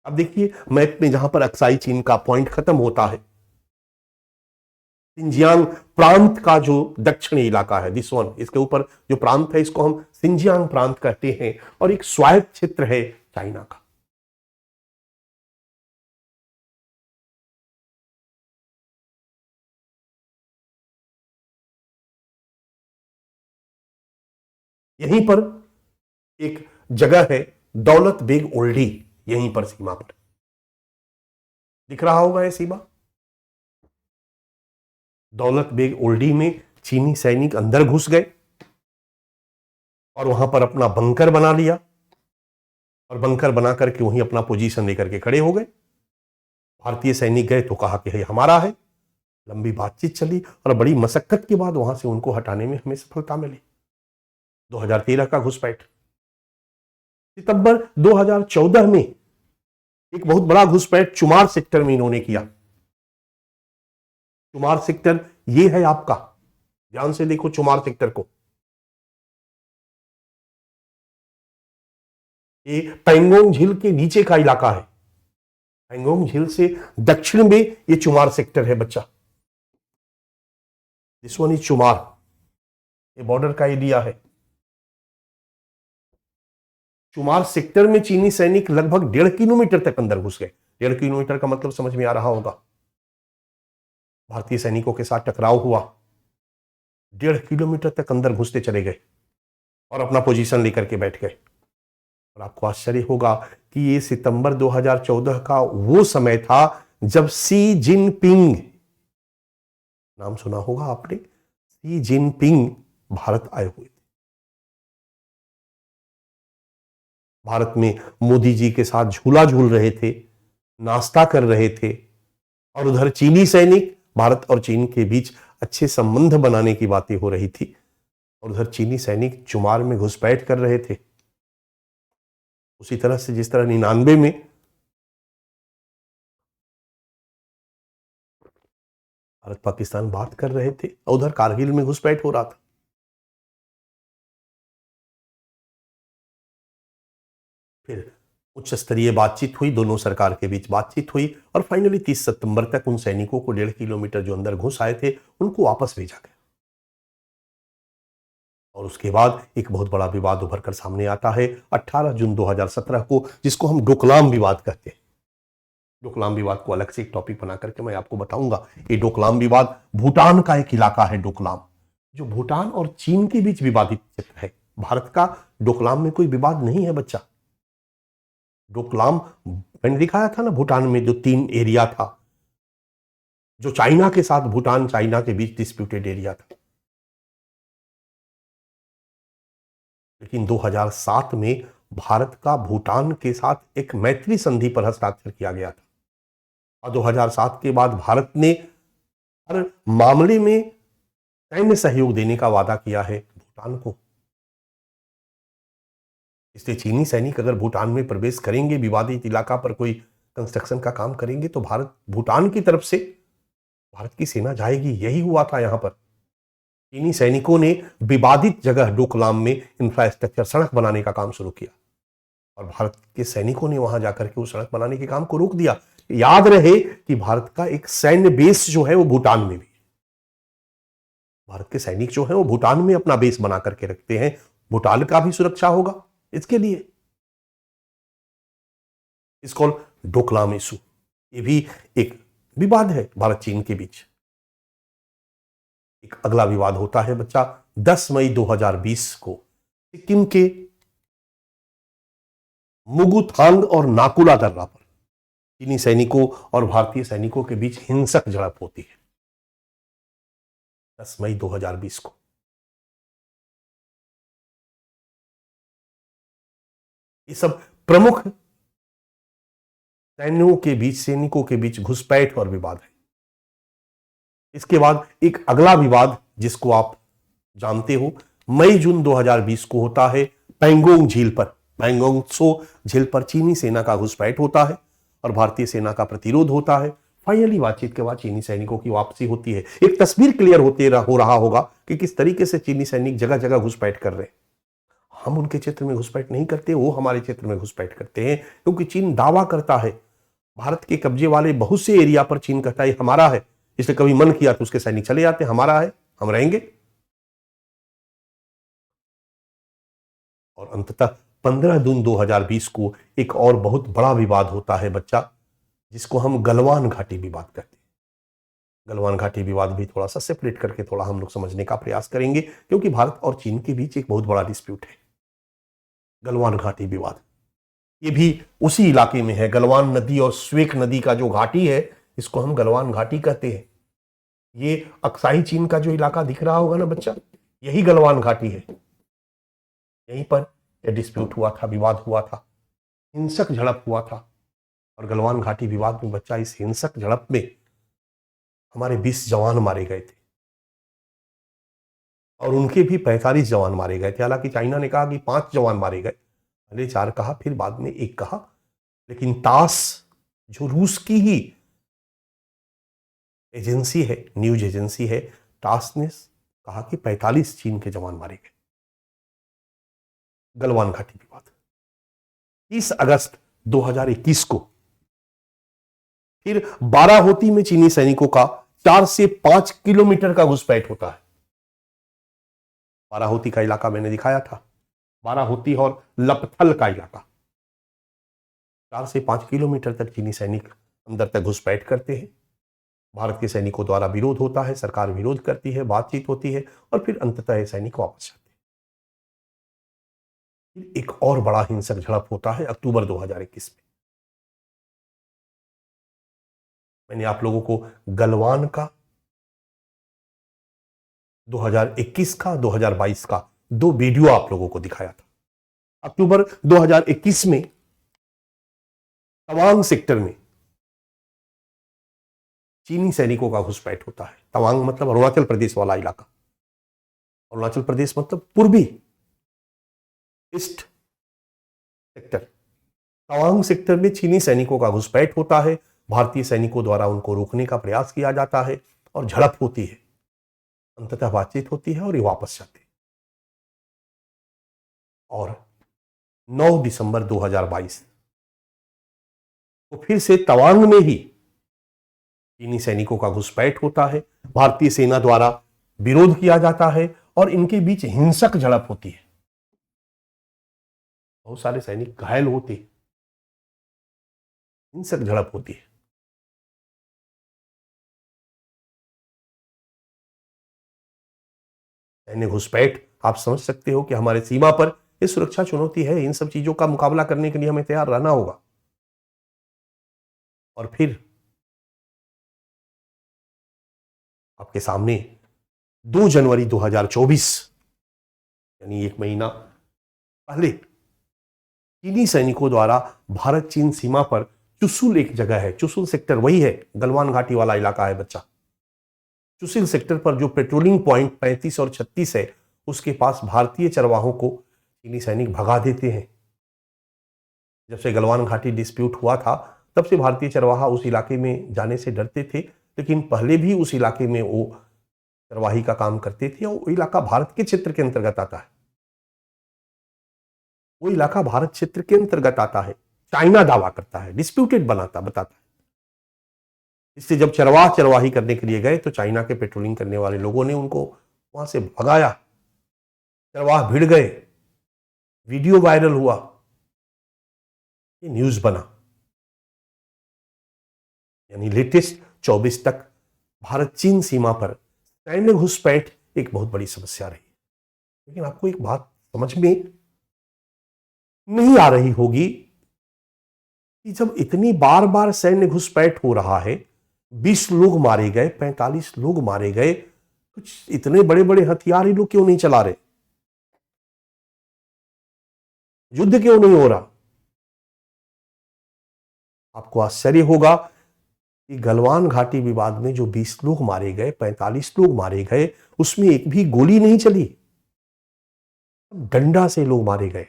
अब देखिए मैप में जहां पर अक्साई चीन का पॉइंट खत्म होता है, सिंजियांग प्रांत का जो दक्षिणी इलाका है, दिस वन, इसके ऊपर जो प्रांत है इसको हम सिंजियांग प्रांत कहते हैं और एक स्वायत्त क्षेत्र है चाइना का। यहीं पर एक जगह है दौलत बेग ओल्डी, यहीं पर सीमा पर दिख रहा होगा यह सीमा। दौलत बेग ओल्डी में चीनी सैनिक अंदर घुस गए और वहां पर अपना बंकर बना लिया और बंकर बना करके वहीं अपना पोजीशन लेकर के खड़े हो गए। भारतीय सैनिक गए तो कहा कि ये हमारा है। लंबी बातचीत चली और बड़ी मशक्कत के बाद वहां से उनको हटाने में हमें सफलता मिली। 2013 का घुसपैठ। सितंबर 2014 में एक बहुत बड़ा घुसपैठ चुमार सेक्टर में इन्होंने किया। चुमार सेक्टर ये है आपका, ध्यान से देखो चुमार सेक्टर को। ये पैंगोंग झील के नीचे का इलाका है। पैंगोंग झील से दक्षिण में ये चुमार सेक्टर है बच्चा। दिस वन इज चुमार, ये बॉर्डर का एरिया है। चुमार सेक्टर में चीनी सैनिक लगभग 1.5 किलोमीटर तक अंदर घुस गए। 1.5 किलोमीटर का मतलब समझ में आ रहा होगा। भारतीय सैनिकों के साथ टकराव हुआ, 1.5 किलोमीटर तक अंदर घुसते चले गए और अपना पोजीशन लेकर के बैठ गए। और आपको आश्चर्य होगा कि ये सितंबर 2014 का वो समय था जब शी जिनपिंग, नाम सुना होगा आपने, शी जिनपिंग भारत आए हुए थे। भारत में मोदी जी के साथ झूला झूल रहे थे, नाश्ता कर रहे थे और उधर चीनी सैनिक, भारत और चीन के बीच अच्छे संबंध बनाने की बातें हो रही थी और उधर चीनी सैनिक चुमार में घुसपैठ कर रहे थे। उसी तरह से जिस तरह 99 में भारत पाकिस्तान बात कर रहे थे और उधर कारगिल में घुसपैठ हो रहा था। फिर उच्च स्तरीय बातचीत हुई, दोनों सरकार के बीच बातचीत हुई और फाइनली 30 सितंबर तक उन सैनिकों को 1.5 किलोमीटर जो अंदर घुस आए थे उनको वापस भेजा गया। और उसके बाद एक बहुत बड़ा विवाद उभर कर सामने आता है 18 जून 2017 को, जिसको हम डोकलाम विवाद कहते हैं। डोकलाम विवाद को अलग से एक टॉपिक बना करके मैं आपको बताऊंगा। ये डोकलाम विवाद भूटान का एक इलाका है, डोकलाम, जो भूटान और चीन के बीच विवादित क्षेत्र है। भारत का डोकलाम में कोई विवाद नहीं है बच्चा। डोकलाम मैंने दिखाया था ना, भूटान में जो 3 एरिया था, जो चाइना के साथ भूटान चाइना के बीच डिस्प्यूटेड एरिया था। लेकिन 2007 में भारत का भूटान के साथ एक मैत्री संधि पर हस्ताक्षर किया गया था और 2007 के बाद भारत ने हर मामले में सैन्य सहयोग देने का वादा किया है भूटान को। इसलिए चीनी सैनिक अगर भूटान में प्रवेश करेंगे, विवादित इलाका पर कोई कंस्ट्रक्शन का काम करेंगे, तो भारत भूटान की तरफ से भारत की सेना जाएगी। यही हुआ था यहां पर। चीनी सैनिकों ने विवादित जगह डोकलाम में इंफ्रास्ट्रक्चर, सड़क बनाने का काम शुरू किया और भारत के सैनिकों ने वहां जाकर के उस सड़क बनाने के काम को रोक दिया। याद रहे कि भारत का एक सैन्य बेस जो है वो भूटान में भी है। भारत के सैनिक जो है वो भूटान में अपना बेस बना करके रखते हैं। भूटान का भी सुरक्षा होगा इसके लिए। इसको डोकलाम इशू, ये भी एक विवाद है भारत चीन के बीच। एक अगला विवाद होता है बच्चा 10 मई 2020 को सिक्किम के मुगुथांग और नाकुला दर्रा पर चीनी सैनिकों और भारतीय सैनिकों के बीच हिंसक झड़प होती है 10 मई 2020 को। ये सब प्रमुख सैनिकों के बीच घुसपैठ और विवाद है। इसके बाद एक अगला विवाद जिसको आप जानते हो, मई जून 2020 को होता है पैंगोंग झील पर। पैंगोंग त्सो झील पर चीनी सेना का घुसपैठ होता है और भारतीय सेना का प्रतिरोध होता है। फाइनली बातचीत के बाद चीनी सैनिकों की वापसी होती है। एक तस्वीर क्लियर हो रहा होगा कि किस तरीके से चीनी सैनिक जगह जगह घुसपैठ कर रहे हैं। हम उनके क्षेत्र में घुसपैठ नहीं करते, वो हमारे क्षेत्र में घुसपैठ करते हैं, क्योंकि चीन दावा करता है भारत के कब्जे वाले बहुत से एरिया पर चीन कहता है हमारा है, इसलिए कभी मन किया तो उसके सैनिक चले जाते, हमारा है, हम रहेंगे। और अंततः 15 जून 2020 को एक और बहुत बड़ा विवाद होता है बच्चा, जिसको हम गलवान घाटी विवाद कहते हैं। गलवान घाटी विवाद भी थोड़ा सा सेपरेट करके थोड़ा हम लोग समझने का प्रयास करेंगे, क्योंकि भारत और चीन के बीच एक बहुत बड़ा डिस्प्यूट है गलवान घाटी विवाद। ये भी उसी इलाके में है। गलवान नदी और स्वेक नदी का जो घाटी है, इसको हम गलवान घाटी कहते हैं। ये अक्साई चीन का जो इलाका दिख रहा होगा ना बच्चा, यही गलवान घाटी है। यहीं पर यह डिस्प्यूट हुआ था, विवाद हुआ था, हिंसक झड़प हुआ था। और गलवान घाटी विवाद में बच्चा, इस हिंसक झड़प में हमारे 20 जवान मारे गए थे और उनके भी 45 जवान मारे गए थे। हालांकि चाइना ने कहा कि 5 जवान मारे गए, पहले 4 कहा, फिर बाद में 1 कहा, लेकिन तास जो रूस की ही एजेंसी है, न्यूज एजेंसी है, तास ने कहा कि 45 चीन के जवान मारे गए। गलवान घाटी विवाद 30 अगस्त 2021 को फिर बाराहोती में चीनी सैनिकों का 4 से 5 किलोमीटर का घुसपैठ होता है। बाराहोती का इलाका मैंने दिखाया था, बाराहोती और लपथल का इलाका। 4 से 5 किलोमीटर तक चीनी सैनिक अंदर तक घुसपैठ करते हैं। भारत के सैनिकों द्वारा विरोध होता है, सरकार विरोध करती है, बातचीत होती है और फिर अंततः ये सैनिक वापस जाते हैं। एक और बड़ा हिंसक झड़प होता है अक्टूबर 2021 में। मैंने आप लोगों को गलवान का 2021 का 2022 का 2 वीडियो आप लोगों को दिखाया था। अक्टूबर 2021 में तवांग सेक्टर में चीनी सैनिकों का घुसपैठ होता है। तवांग मतलब अरुणाचल प्रदेश वाला इलाका, अरुणाचल प्रदेश मतलब पूर्वी ईस्ट सेक्टर। तवांग सेक्टर में चीनी सैनिकों का घुसपैठ होता है। भारतीय सैनिकों द्वारा उनको रोकने का प्रयास किया जाता है और झड़प होती है। अंततः बातचीत होती है और ये वापस जाते हैं। और 9 दिसंबर 2022 तो फिर से तवांग में ही चीनी सैनिकों का घुसपैठ होता है। भारतीय सेना द्वारा विरोध किया जाता है और इनके बीच हिंसक झड़प होती है। बहुत सारे सैनिक घायल होते हैं, हिंसक झड़प होती है। सैन्य घुसपैठ, आप समझ सकते हो कि हमारे सीमा पर यह सुरक्षा चुनौती है। इन सब चीजों का मुकाबला करने के लिए हमें तैयार रहना होगा। और फिर आपके सामने 2 जनवरी 2024 यानी 1 महीना पहले चीनी सैनिकों द्वारा भारत चीन सीमा पर चुशुल एक जगह है, चुशुल सेक्टर वही है, गलवान घाटी वाला इलाका है बच्चा। चुशुल सेक्टर पर जो पेट्रोलिंग पॉइंट 35 और 36 है, उसके पास भारतीय चरवाहों को चीनी सैनिक भगा देते हैं। जब से गलवान घाटी डिस्प्यूट हुआ था, तब से भारतीय चरवाहा उस इलाके में जाने से डरते थे, लेकिन पहले भी उस इलाके में वो चरवाही का काम करते थे। वो इलाका भारत के क्षेत्र के अंतर्गत आता है, वो इलाका भारत क्षेत्र के अंतर्गत आता है। चाइना दावा करता है, डिस्प्यूटेड बताता है। इससे जब चरवाही करने के लिए गए तो चाइना के पेट्रोलिंग करने वाले लोगों ने उनको वहां से भगाया। चरवाह भिड़ गए, वीडियो वायरल हुआ, ये न्यूज बना। यानी लेटेस्ट 24 तक भारत चीन सीमा पर सैन्य घुसपैठ एक बहुत बड़ी समस्या रही। लेकिन आपको एक बात समझ में नहीं आ रही होगी कि जब इतनी बार बार सैन्य घुसपैठ हो रहा है, 20 लोग मारे गए, 45 लोग मारे गए, कुछ इतने बड़े बड़े हथियार ही लोग क्यों नहीं चला रहे? युद्ध क्यों नहीं हो रहा? आपको आश्चर्य होगा कि गलवान घाटी विवाद में जो 20 लोग मारे गए, 45 लोग मारे गए, उसमें एक भी गोली नहीं चली, डंडा से लोग मारे गए।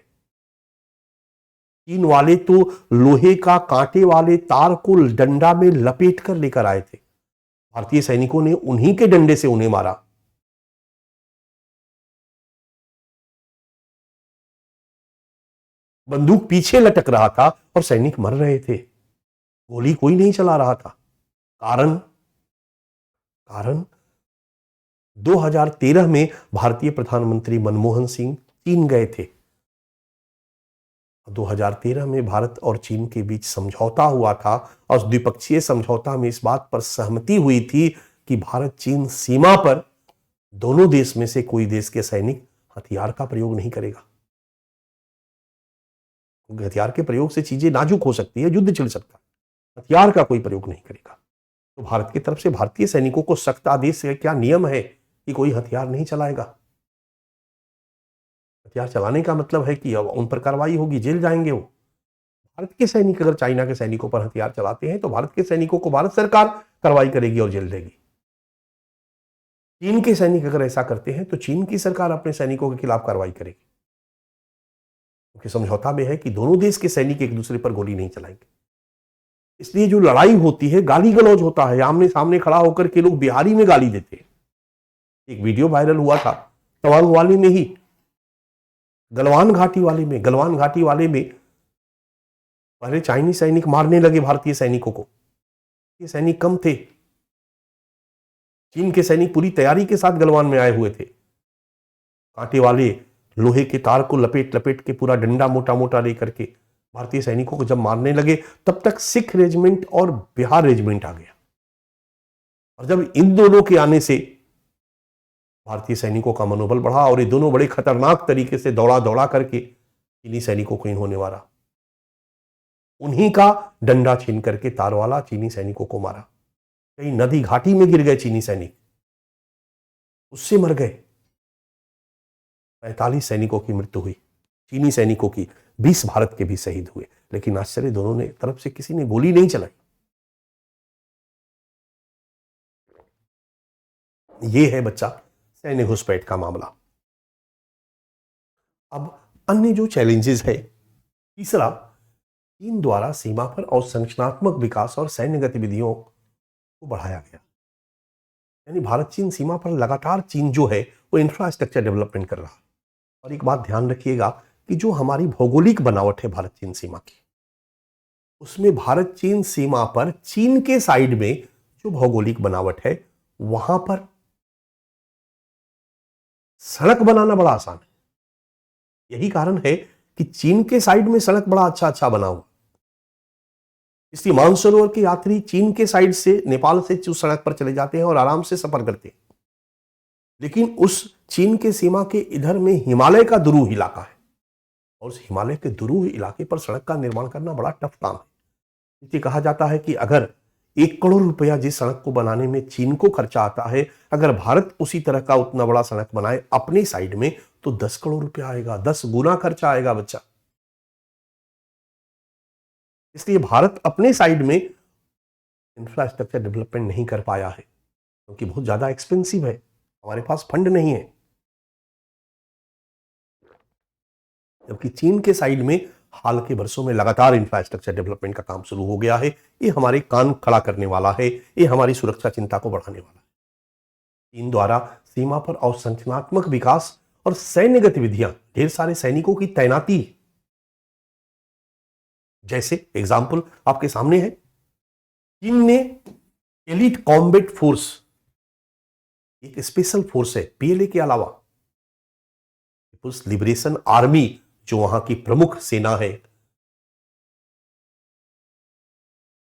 चीन वाले तो लोहे का कांटे वाले तार को डंडा में लपेट कर लेकर आए थे। भारतीय सैनिकों ने उन्हीं के डंडे से उन्हें मारा। बंदूक पीछे लटक रहा था और सैनिक मर रहे थे, गोली कोई नहीं चला रहा था। कारण 2013 में भारतीय प्रधानमंत्री मनमोहन सिंह चीन गए थे। 2013 में भारत और चीन के बीच समझौता हुआ था और उस द्विपक्षीय समझौता में इस बात पर सहमति हुई थी कि भारत चीन सीमा पर दोनों देश में से कोई देश के सैनिक हथियार का प्रयोग नहीं करेगा, क्योंकि हथियार के प्रयोग से चीजें नाजुक हो सकती है, युद्ध छिड़ सकता है। हथियार का कोई प्रयोग नहीं करेगा। तो भारत की तरफ से भारतीय सैनिकों को सख्त आदेश है, क्या नियम है कि कोई हथियार नहीं चलाएगा। हथियार चलाने का मतलब है कि अब उन पर कार्रवाई होगी, जेल जाएंगे वो। भारत के सैनिक अगर चाइना के सैनिकों पर हथियार चलाते हैं तो भारत के सैनिकों को भारत सरकार कार्रवाई करेगी और जेल देगी। चीन के सैनिक अगर ऐसा करते हैं तो चीन की सरकार अपने सैनिकों के खिलाफ कार्रवाई करेगी, क्योंकि समझौता में है कि दोनों देश के सैनिक एक दूसरे पर गोली नहीं चलाएंगे। इसलिए जो लड़ाई होती है, गाली गलौज होता है, आमने सामने खड़ा होकर के लोग बिहारी में गाली देते हैं। एक वीडियो वायरल हुआ था तवांग वाले में ही, गलवान घाटी वाले में पहले चाइनीज सैनिक मारने लगे भारतीय सैनिकों को। ये सैनिक कम थे, चीन के सैनिक पूरी तैयारी के साथ गलवान में आए हुए थे। कांटे वाले लोहे के तार को लपेट लपेट के पूरा डंडा मोटा मोटा लेकर के भारतीय सैनिकों को जब मारने लगे, तब तक सिख रेजिमेंट और बिहार रेजिमेंट आ गया। और जब इन दोनों के आने से भारतीय सैनिकों का मनोबल बढ़ा और ये दोनों बड़े खतरनाक तरीके से दौड़ा दौड़ा करके चीनी सैनिकों को इन्होंने मारा। उन्हीं का डंडा छीन करके तार वाला चीनी सैनिकों को मारा। कई नदी घाटी में गिर गए चीनी सैनिक, उससे मर गए। 45 सैनिकों की मृत्यु हुई, चीनी सैनिकों की, 20 भारत के भी शहीद हुए। लेकिन आश्चर्य, दोनों ने तरफ से किसी ने गोली नहीं चलाई। यह है बच्चा सैन्य घुसपैठ का मामला। अब अन्य जो चैलेंजेस है, तीसरा, चीन द्वारा सीमा पर अवसंरचनात्मक विकास और सैन्य गतिविधियों को बढ़ाया गया। यानी भारत चीन सीमा पर लगातार चीन जो है वो इंफ्रास्ट्रक्चर डेवलपमेंट कर रहा है। और एक बात ध्यान रखिएगा कि जो हमारी भौगोलिक बनावट है भारत चीन सीमा की, उसमें भारत चीन सीमा पर चीन के साइड में जो भौगोलिक बनावट है, वहां पर सड़क बनाना बड़ा आसान है। यही कारण है कि चीन के साइड में सड़क बड़ा अच्छा बना हुआ। इसलिए मानसरोवर के यात्री चीन के साइड से, नेपाल से उस सड़क पर चले जाते हैं और आराम से सफर करते हैं। लेकिन उस चीन के सीमा के इधर में हिमालय का दुरूह इलाका है, और उस हिमालय के दुरूह इलाके पर सड़क का निर्माण करना बड़ा टफ काम है। इसलिए कहा जाता है कि अगर 1 करोड़ रुपया जिस सड़क को बनाने में चीन को खर्चा आता है, अगर भारत उसी तरह का उतना बड़ा सड़क बनाए अपने साइड में, तो 10 करोड़ रुपया आएगा, 10 गुना खर्चा आएगा बच्चा। इसलिए भारत अपने साइड में इंफ्रास्ट्रक्चर डेवलपमेंट नहीं कर पाया है, क्योंकि बहुत ज्यादा एक्सपेंसिव है, हमारे पास फंड नहीं है। जबकि चीन के साइड में हाल के वर्षों में लगातार इंफ्रास्ट्रक्चर डेवलपमेंट का काम शुरू हो गया है। ये हमारे कान खड़ा करने वाला है, ये हमारी सुरक्षा चिंता को बढ़ाने वाला है। चीन द्वारा सीमा पर अवसंरचनात्मक विकास और सैन्य गतिविधियां, ढेर सारे सैनिकों की तैनाती, जैसे एग्जाम्पल आपके सामने है, चीन ने एलीट कॉम्बैट फोर्स, एक स्पेशल फोर्स है पीएलए के अलावा, पीपुल्स लिबरेशन आर्मी, जो वहां की प्रमुख सेना है,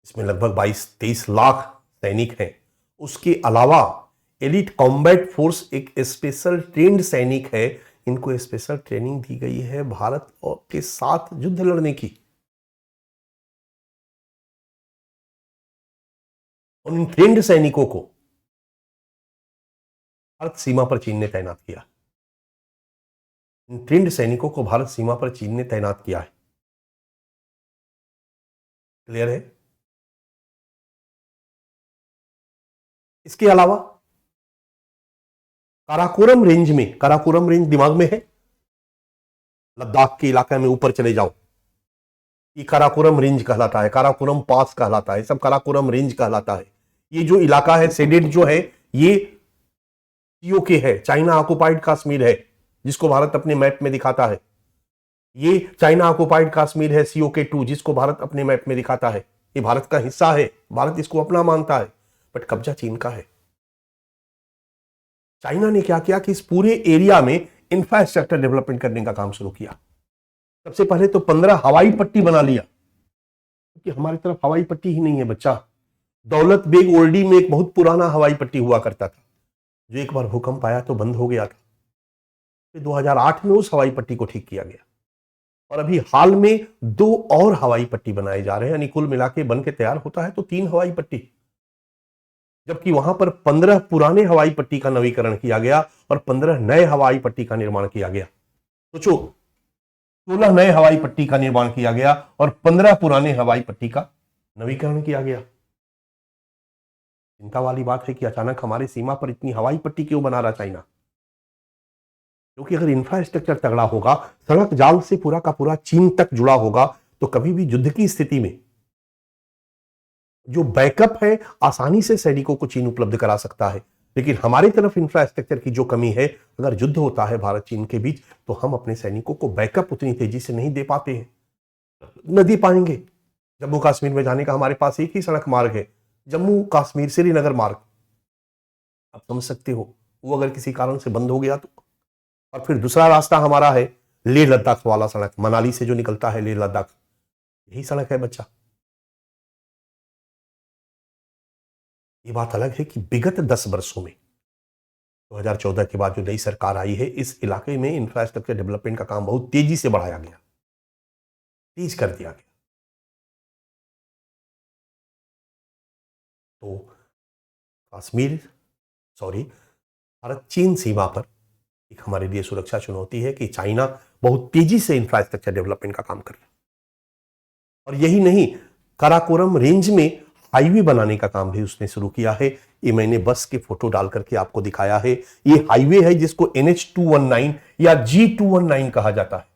इसमें लगभग 22-23 लाख सैनिक हैं। उसके अलावा एलीट कॉम्बैट फोर्स एक स्पेशल ट्रेंड सैनिक है। इनको स्पेशल ट्रेनिंग दी गई है भारत और के साथ युद्ध लड़ने की। और इन ट्रेंड सैनिकों को भारत सीमा पर चीन ने तैनात किया। इन ट्रेंड सैनिकों को भारत सीमा पर चीन ने तैनात किया है। क्लियर है? इसके अलावा काराकोरम रेंज में, काराकोरम रेंज दिमाग में है, लद्दाख के इलाके में ऊपर चले जाओ, ये काराकोरम रेंज कहलाता है, काराकोरम पास कहलाता है, सब काराकोरम रेंज कहलाता है। ये जो इलाका है सेडेड जो है, ये सीओके है, चाइना ऑक्युपाइड कश्मीर है, जिसको भारत अपने मैप में दिखाता है। ये चाइना ऑक्युपाइड कश्मीर है, COK2, जिसको भारत अपने मैप में दिखाता है, ये भारत का हिस्सा है, भारत इसको अपना मानता है, बट कब्जा चीन का है। चाइना ने क्या किया कि इस पूरे एरिया में इंफ्रास्ट्रक्चर डेवलपमेंट करने का काम शुरू किया। सबसे पहले तो 15 हवाई पट्टी बना लिया, क्योंकि हमारी तरफ हवाई पट्टी ही नहीं है बच्चा। दौलत बेग ओल्डी में एक बहुत पुराना हवाई पट्टी हुआ करता था, जो एक बार भूकंप आया तो बंद हो गया था। फिर 2008 में उस हवाई पट्टी को ठीक किया गया, और अभी हाल में 2 और हवाई पट्टी बनाए जा रहे हैं, यानी कुल मिला के बन के तैयार होता है तो 3 हवाई पट्टी। जबकि वहां पर 15 पुराने हवाई पट्टी का नवीकरण किया गया और 15 नए हवाई पट्टी का निर्माण किया गया। सोचो, 16 नए हवाई पट्टी का निर्माण किया गया और 15 पुराने हवाई पट्टी का नवीकरण किया गया। चिंता वाली बात है कि अचानक हमारी सीमा पर इतनी हवाई पट्टी क्यों बना रहा चाइना? क्योंकि अगर इंफ्रास्ट्रक्चर तगड़ा होगा, सड़क जाल से पूरा का पूरा चीन तक जुड़ा होगा, तो कभी भी युद्ध की स्थिति में जो बैकअप है आसानी से सैनिकों को चीन उपलब्ध करा सकता है। लेकिन हमारी तरफ इंफ्रास्ट्रक्चर की जो कमी है, अगर युद्ध होता है भारत चीन के बीच, तो हम अपने सैनिकों को बैकअप उतनी तेजी से नहीं दे पाते हैं, न दे पाएंगे। जम्मू कश्मीर में जाने का हमारे पास एक ही सड़क मार्ग है, जम्मू कश्मीर श्रीनगर मार्ग। आप समझ सकते हो, वो अगर किसी कारण से बंद हो गया तो। और फिर दूसरा रास्ता हमारा है लेह लद्दाख वाला सड़क, मनाली से जो निकलता है लेह लद्दाख, यही सड़क है बच्चा। ये बात अलग है कि विगत 10 वर्षों में 2014 के बाद जो नई सरकार आई है, इस इलाके में इंफ्रास्ट्रक्चर डेवलपमेंट का काम बहुत तेजी से बढ़ाया गया, तेज कर दिया गया। तो भारत चीन सीमा पर एक हमारे लिए सुरक्षा चुनौती है कि चाइना बहुत तेजी से इंफ्रास्ट्रक्चर डेवलपमेंट का काम कर रहा है। और यही नहीं, काराकोरम रेंज में हाईवे बनाने का काम भी उसने शुरू किया है। ये मैंने बस के फोटो डाल करके आपको दिखाया है। ये हाईवे है जिसको NH219 या G219 कहा जाता है,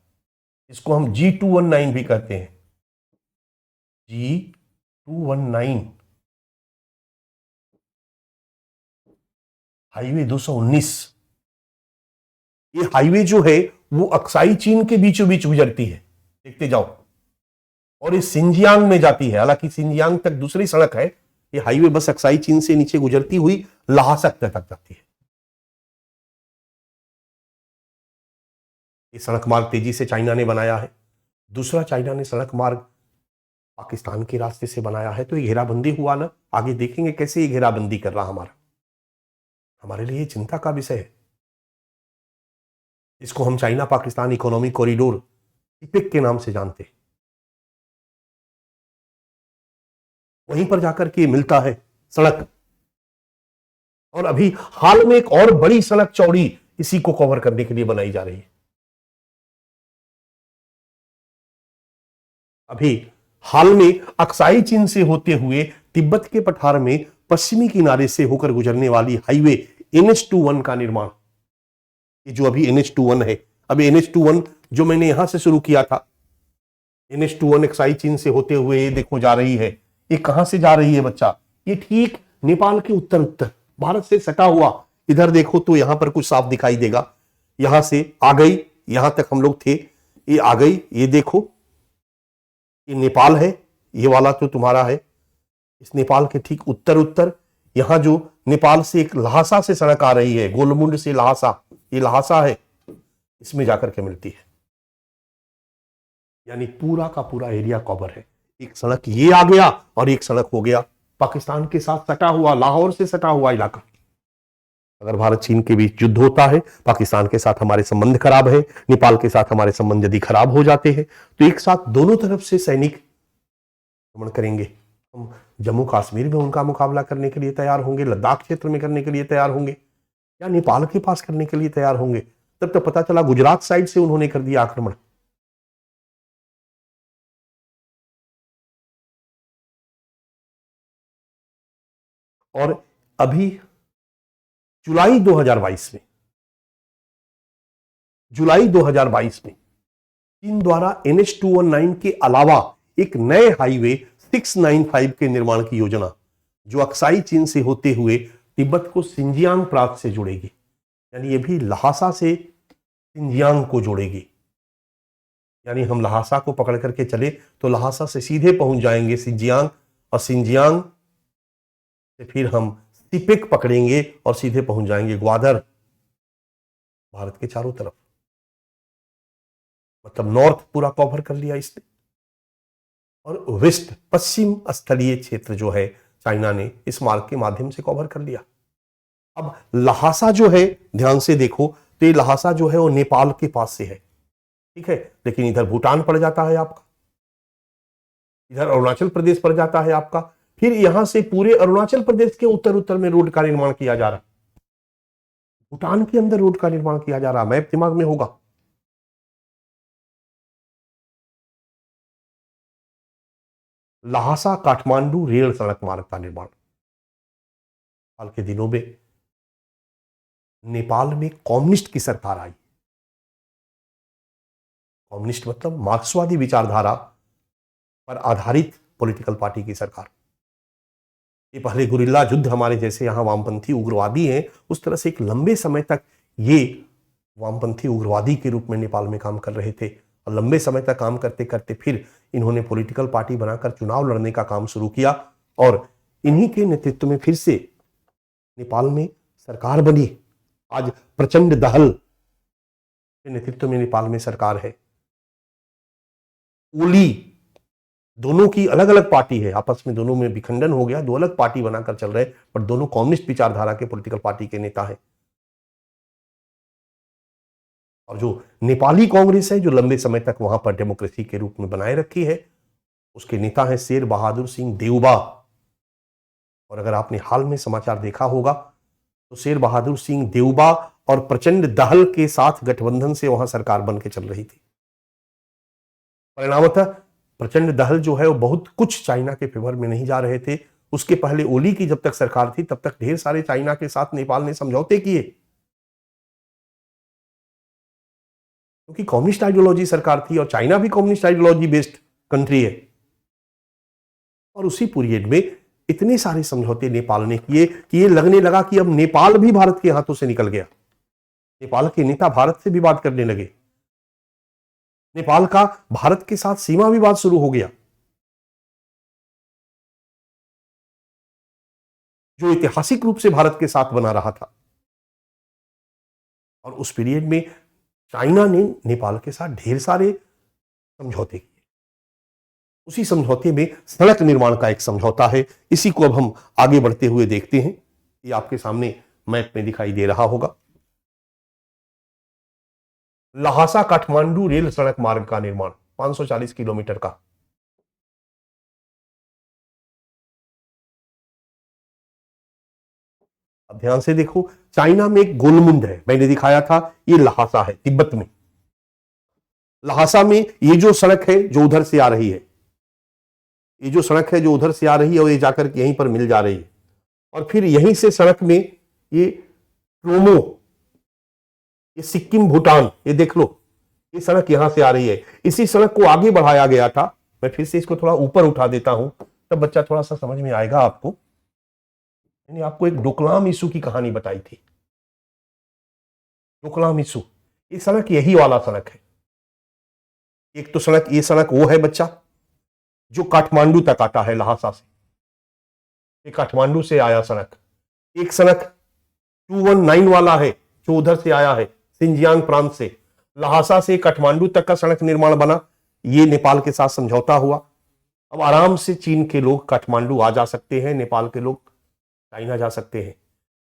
इसको हम G219 भी कहते हैं, G219 हाईवे 219। ये हाईवे जो है वो अक्साई चीन के बीचों बीच गुजरती है, देखते जाओ, और ये सिंजियांग में जाती है। हालांकि सिंजियांग तक दूसरी सड़क है, ये हाईवे बस अक्साई चीन से नीचे गुजरती हुई ल्हासा तक जाती है। ये सड़क मार्ग तेजी से चाइना ने बनाया है। दूसरा, चाइना ने सड़क मार्ग पाकिस्तान के रास्ते से बनाया है, तो ये घेराबंदी हुआ ना, आगे देखेंगे कैसे ये घेराबंदी कर रहा हमारे लिए चिंता का विषय है। इसको हम China Pakistan economic corridor, EPIC के नाम से जानते हैं। वहीं पर जाकर के मिलता है सड़क, और अभी हाल में एक और बड़ी सड़क चौड़ी इसी को कवर करने के लिए बनाई जा रही है। अभी हाल में अक्साई चीन से होते हुए तिब्बत के पठार में पश्चिमी किनारे से होकर गुजरने वाली हाईवे NH21 का निर्माण, ये जो अभी NH21 है, अभी NH21 जो मैंने यहां से शुरू किया था, NH21 अक्साई चीन से होते हुए ये देखो जा रही है। ये कहां से जा रही है बच्चा? ये ठीक नेपाल के उत्तर भारत से सटा हुआ। इधर देखो तो यहां पर कुछ साफ दिखाई देगा, यहां से आ गई, यहां तक हम लोग थे, ये आ गई। ये देखो, ये नेपाल है, ये वाला तो तुम्हारा है। इस नेपाल के ठीक उत्तर यहां जो नेपाल से एक ल्हासा से सड़क आ रही है, गोलमुंड से ल्हासा, ये ल्हासा है, इसमें जाकर के मिलती है। यानी पूरा का पूरा एरिया कवर है। एक सड़क ये आ गया और एक सड़क हो गया पाकिस्तान के साथ सटा हुआ, लाहौर से सटा हुआ इलाका। अगर भारत चीन के बीच युद्ध होता है, पाकिस्तान के साथ हमारे संबंध खराब है, नेपाल के साथ हमारे संबंध यदि खराब हो जाते हैं, तो एक साथ दोनों तरफ से सैनिक आक्रमण करेंगे। हम जम्मू कश्मीर में उनका मुकाबला करने के लिए तैयार होंगे, लद्दाख क्षेत्र में करने के लिए तैयार होंगे, या नेपाल के पास करने के लिए तैयार होंगे। तब तो पता चला गुजरात साइड से उन्होंने कर दिया आक्रमण। और अभी जुलाई 2022 में चीन द्वारा NH219 के अलावा एक नए हाईवे 695 के निर्माण की योजना, जो अक्साई चीन से होते हुए तिब्बत को सिंजियांग प्रांत से जोड़ेगी, यानी ये भी ल्हासा से सिंजियांग को जोड़ेगी। यानी हम लहासा को पकड़ करके चले तो लहासा से सीधे पहुंच जाएंगे सिंजियांग, और सिंजियांग से फिर हम सिपेक पकड़ेंगे और सीधे पहुंच जाएंगे ग्वादर। भारत के चारों तरफ, मतलब नॉर्थ पूरा कवर कर लिया इसने, और वेस्ट पश्चिम स्थलीय क्षेत्र जो है चाइना ने इस मार्ग के माध्यम से कवर कर लिया। अब लहासा जो है, ध्यान से देखो तो ये लहासा जो है वो नेपाल के पास से है, ठीक है, लेकिन इधर भूटान पड़ जाता है आपका, इधर अरुणाचल प्रदेश पड़ जाता है आपका, फिर यहां से पूरे अरुणाचल प्रदेश के उत्तर उत्तर में रोड का निर्माण किया जा रहा है, भूटान के अंदर रोड का निर्माण किया जा रहा है। मैप दिमाग में होगा। लहासा काठमांडू रेल सड़क मार्ग का निर्माण। हाल के दिनों में नेपाल में कम्युनिस्ट की सरकार आई। कम्युनिस्ट मतलब मार्क्सवादी विचारधारा पर आधारित पॉलिटिकल पार्टी की सरकार। ये पहले गुरिल्ला युद्ध हमारे जैसे यहां वामपंथी उग्रवादी हैं, उस तरह से एक लंबे समय तक ये वामपंथी उग्रवादी के रूप में नेपाल में काम कर रहे थे, और लंबे समय तक काम करते करते फिर इन्होंने पॉलिटिकल पार्टी बनाकर चुनाव लड़ने का काम शुरू किया, और इन्हीं के नेतृत्व में फिर से नेपाल में सरकार बनी। आज प्रचंड दहल के नेतृत्व में नेपाल में सरकार है। ओली, दोनों की अलग अलग पार्टी है, आपस में दोनों में विखंडन हो गया, दो अलग पार्टी बनाकर चल रहे, पर दोनों कम्युनिस्ट विचारधारा के पॉलिटिकल पार्टी के नेता हैं। और जो नेपाली कांग्रेस है, जो लंबे समय तक वहां पर डेमोक्रेसी के रूप में बनाए रखी है, उसके नेता हैं शेर बहादुर सिंह देउबा। और अगर आपने हाल में समाचार देखा होगा तो शेर बहादुर सिंह देउबा और प्रचंड दहल के साथ गठबंधन से वहां सरकार बन के चल रही थी। परिणामतः प्रचंड दहल जो है वो बहुत कुछ चाइना के फेवर में नहीं जा रहे थे। उसके पहले ओली की जब तक सरकार थी तब तक ढेर सारे चाइना के साथ नेपाल ने समझौते किए, क्योंकि कम्युनिस्ट आइडियोलॉजी सरकार थी और चाइना भी कम्युनिस्ट आइडियोलॉजी बेस्ड कंट्री है। और उसी पीरियड में इतने सारे समझौते नेपाल ने किए कि ये लगने लगा कि अब नेपाल भी भारत के हाथों से निकल गया। नेपाल के नेता भारत से विवाद करने लगे, नेपाल का भारत के साथ सीमा विवाद शुरू हो गया, जो ऐतिहासिक रूप से भारत के साथ बना रहा था। और उस पीरियड में चाइना ने नेपाल के साथ ढेर सारे समझौते किए। उसी समझौते में सड़क निर्माण का एक समझौता है। इसी को अब हम आगे बढ़ते हुए देखते हैं। ये आपके सामने मैप में दिखाई दे रहा होगा। लहासा काठमांडू रेल सड़क मार्ग का निर्माण 540 किलोमीटर का। अब ध्यान से देखो, चाइना में एक गोलमुंड है, मैंने दिखाया था, ये लहासा है तिब्बत में। लहासा में ये जो सड़क है जो उधर से आ रही है, ये जो सड़क है जो उधर से आ रही है और ये जाकर यहीं पर मिल जा रही है, और फिर यहीं से सड़क में ये ट्रोमो, ये सिक्किम भूटान, ये देख लो, ये सड़क यहां से आ रही है। इसी सड़क को आगे बढ़ाया गया था। मैं फिर से इसको थोड़ा ऊपर उठा देता हूं, तब बच्चा थोड़ा सा समझ में आएगा आपको। मैंने आपको एक डोकलाम इशू की कहानी बताई थी। डोकलाम इशू, ये सड़क यही वाला सड़क है। एक तो सड़क, ये सड़क वो है बच्चा जो काठमांडू तक आता है लहासा से, ये काठमांडू से आया सड़क। एक सड़क 219 वाला है जो उधर से आया है सिंजियांग प्रांत से, लहासा से काठमांडू तक का सड़क निर्माण बना। ये नेपाल के साथ समझौता हुआ। अब आराम से चीन के लोग काठमांडू आ जा सकते हैं, नेपाल के लोग चाइना जा सकते हैं।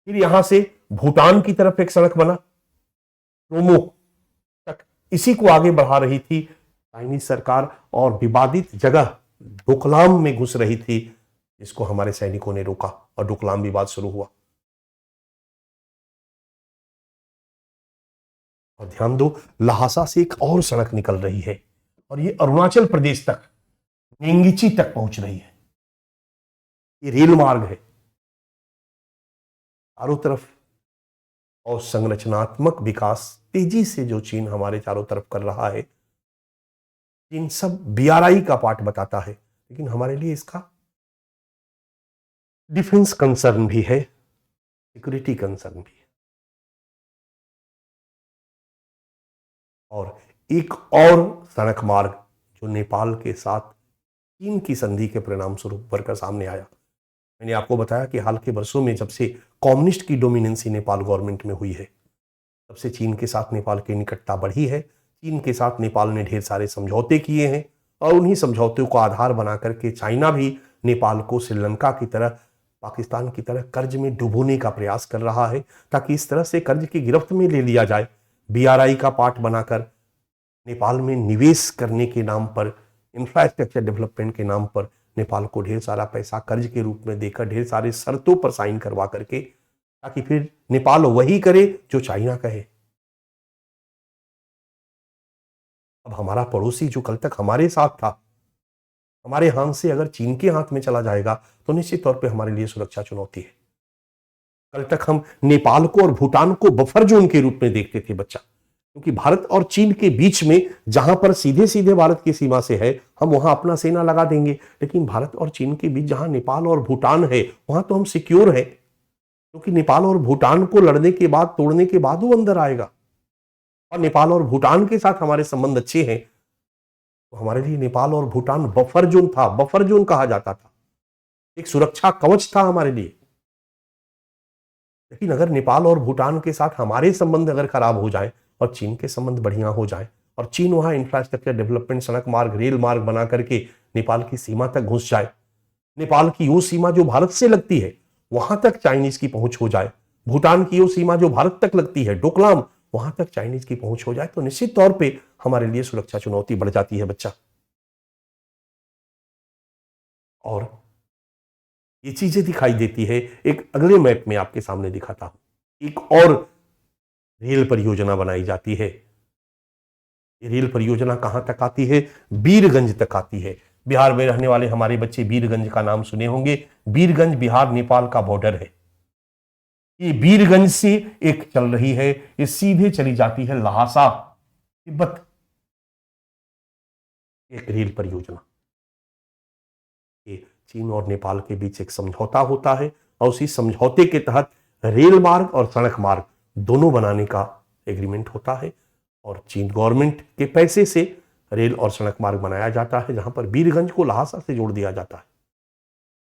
फिर यहां से भूटान की तरफ एक सड़क बना रोमो तक। इसी को आगे बढ़ा रही थी चाइनीज सरकार, और विवादित जगह डोकलाम में घुस रही थी, जिसको हमारे सैनिकों ने रोका और डोकलाम विवाद शुरू हुआ। और ध्यान दो, लहासा से एक और सड़क निकल रही है और ये अरुणाचल प्रदेश तक, नेंगिची तक पहुंच रही है। ये रेल मार्ग है चारों तरफ। और संरचनात्मक विकास तेजी से जो चीन हमारे चारों तरफ कर रहा है, इन सब बीआरआई का पार्ट बताता है, लेकिन हमारे लिए इसका डिफेंस कंसर्न भी है, सिक्योरिटी कंसर्न भी है। और एक और सड़क मार्ग जो नेपाल के साथ चीन की संधि के परिणाम स्वरूप भरकर सामने आया। मैंने आपको बताया कि हाल के वर्षों में जब से कम्युनिस्ट की डोमिनेंसी नेपाल गवर्नमेंट में हुई है, तब से चीन के साथ नेपाल की निकटता बढ़ी है। चीन के साथ नेपाल ने ढेर सारे समझौते किए हैं और उन्हीं समझौतों को आधार बना करके चाइना भी नेपाल को श्रीलंका की तरह, पाकिस्तान की तरह कर्ज में डुबोने का प्रयास कर रहा है, ताकि इस तरह से कर्ज की गिरफ्त में ले लिया जाए। BRI का पार्ट बनाकर नेपाल में निवेश करने के नाम पर, इंफ्रास्ट्रक्चर डेवलपमेंट के नाम पर नेपाल को ढेर सारा पैसा कर्ज के रूप में देकर, ढेर सारे शर्तों पर साइन करवा करके, ताकि फिर नेपाल वही करे जो चाइना कहे। अब हमारा पड़ोसी जो कल तक हमारे साथ था, हमारे हाथ से अगर चीन के हाथ में चला जाएगा तो निश्चित तौर पे हमारे लिए सुरक्षा चुनौती है। कल तक हम नेपाल को और भूटान को बफर जोन के रूप में देखते थे बच्चा, क्योंकि भारत और चीन के बीच में जहां पर सीधे सीधे भारत की सीमा से है, हम वहां अपना सेना लगा देंगे। लेकिन भारत और चीन के बीच जहां नेपाल और भूटान है, वहां तो हम सिक्योर है, क्योंकि नेपाल और भूटान को लड़ने के बाद, तोड़ने के बाद वो अंदर आएगा। और नेपाल और भूटान के साथ हमारे संबंध अच्छे हैं, तो हमारे लिए नेपाल और भूटान बफर जोन था, बफर जोन कहा जाता था, एक सुरक्षा कवच था हमारे लिए। लेकिन अगर नेपाल और भूटान के साथ हमारे संबंध अगर खराब हो जाए और चीन के संबंध बढ़िया हो जाए, और चीन वहां इंफ्रास्ट्रक्चर डेवलपमेंट, सड़क मार्ग, रेल मार्ग बना करके नेपाल की सीमा तक घुस जाए, नेपाल की वो सीमा जो भारत से लगती है वहां तक चाइनीज की पहुंच हो जाए, भूटान की वो सीमा जो भारत तक लगती है, डोकलाम, वहां तक चाइनीज की पहुंच हो जाए, तो निश्चित तौर पे हमारे लिए सुरक्षा चुनौती बढ़ जाती है बच्चा। और ये चीजें दिखाई देती है, एक अगले मैप में आपके सामने दिखाता हूं। एक और रेल परियोजना बनाई जाती है। ये रेल परियोजना कहां तक आती है? बीरगंज तक आती है। बिहार में रहने वाले हमारे बच्चे बीरगंज का नाम सुने होंगे। बीरगंज बिहार नेपाल का बॉर्डर है। ये बीरगंज से एक चल रही है, ये सीधे चली जाती है लहासा, तिब्बत। एक रेल परियोजना, ये चीन और नेपाल के बीच एक समझौता होता है और उसी समझौते के तहत रेल मार्ग और सड़क मार्ग दोनों बनाने का एग्रीमेंट होता है, और चीन गवर्नमेंट के पैसे से रेल और सड़क मार्ग बनाया जाता है, जहां पर बीरगंज को लहासा से जोड़ दिया जाता है।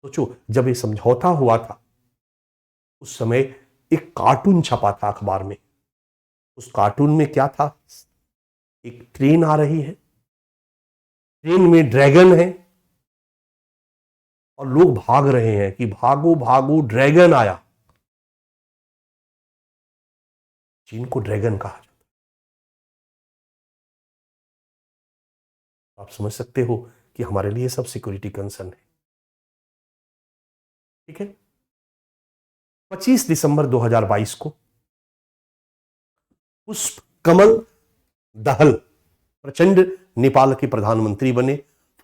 सोचो, जब ये समझौता हुआ था उस समय एक कार्टून छपा था अखबार में। उस कार्टून में क्या था? एक ट्रेन आ रही है, ट्रेन में ड्रैगन है और लोग भाग रहे हैं कि भागो भागो ड्रैगन आया। चीन को ड्रैगन कहा जाता है। आप समझ सकते हो कि हमारे लिए सब सिक्योरिटी कंसर्न है। ठीक है, 25 दिसंबर 2022 को पुष्प कमल दहल प्रचंड नेपाल के प्रधानमंत्री बने।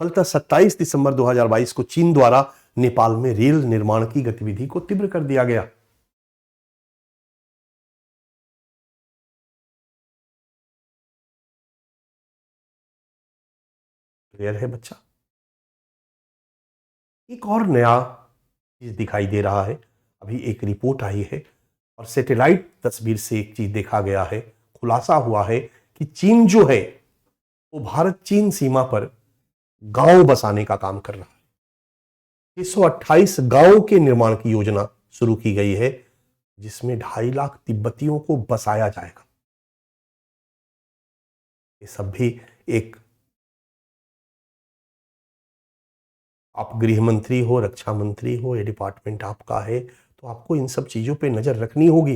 फलतः 27 दिसंबर 2022 को चीन द्वारा नेपाल में रेल निर्माण की गतिविधि को तीव्र कर दिया गया। क्लियर है बच्चा? एक और नया चीज दिखाई दे रहा है। अभी एक रिपोर्ट आई है और सैटेलाइट तस्वीर से एक चीज देखा गया है, खुलासा हुआ है कि चीन जो है वो भारत चीन सीमा पर गांव बसाने का काम कर रहा है। 128 गांवों के निर्माण की योजना शुरू की गई है, जिसमें 2.5 लाख तिब्बतियों को बसाया जाएगा। ये सब भी एक, आप गृह मंत्री हो, रक्षा मंत्री हो, ये डिपार्टमेंट आपका है, तो आपको इन सब चीजों पे नजर रखनी होगी,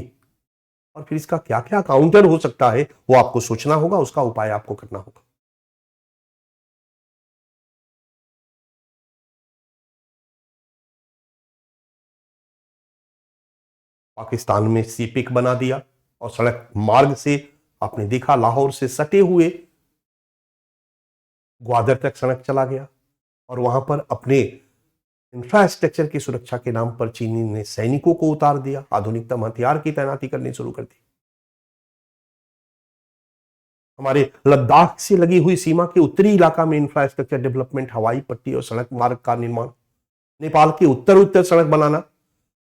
और फिर इसका क्या क्या काउंटर हो सकता है वो आपको सोचना होगा, उसका उपाय आपको करना होगा। पाकिस्तान में सीपिक बना दिया और सड़क मार्ग से आपने देखा लाहौर से सटे हुए ग्वादर तक सड़क चला गया, और वहां पर अपने इंफ्रास्ट्रक्चर की सुरक्षा के नाम पर चीनी ने सैनिकों को उतार दिया, आधुनिकतम हथियार की तैनाती करनी शुरू कर दी। हमारे लद्दाख से लगी हुई सीमा के उत्तरी इलाका में इंफ्रास्ट्रक्चर डेवलपमेंट, हवाई पट्टी और सड़क मार्ग का निर्माण, नेपाल के उत्तर सड़क बनाना,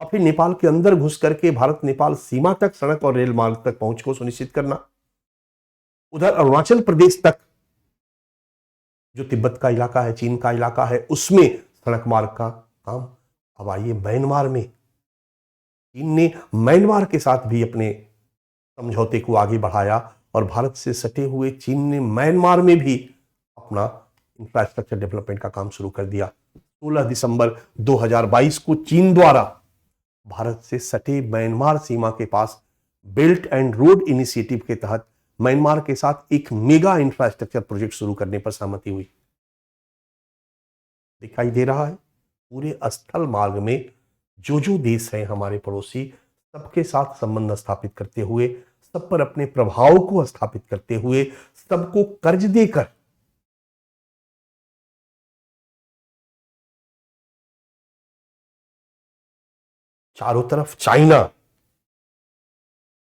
और फिर नेपाल के अंदर घुस करके भारत नेपाल सीमा तक सड़क और रेल मार्ग तक पहुंच को सुनिश्चित करना, उधर अरुणाचल प्रदेश तक जो तिब्बत का इलाका है, चीन का इलाका है, उसमें सड़क मार्ग का काम। अब आइए म्यांमार में, चीन ने म्यांमार के साथ भी अपने समझौते को आगे बढ़ाया और भारत से सटे हुए चीन ने म्यांमार में भी अपना इंफ्रास्ट्रक्चर डेवलपमेंट का काम शुरू कर दिया। 16 दिसंबर 2022 को चीन द्वारा भारत से सटे म्यांमार सीमा के पास बेल्ट एंड रोड इनिशिएटिव के तहत म्यांमार के साथ एक मेगा इंफ्रास्ट्रक्चर प्रोजेक्ट शुरू करने पर सहमति हुई। दिखाई दे रहा है पूरे स्थल मार्ग में जो देश हैं हमारे पड़ोसी, सबके साथ संबंध स्थापित करते हुए, सब पर अपने प्रभाव को स्थापित करते हुए, सबको कर्ज देकर चारों तरफ चाइना,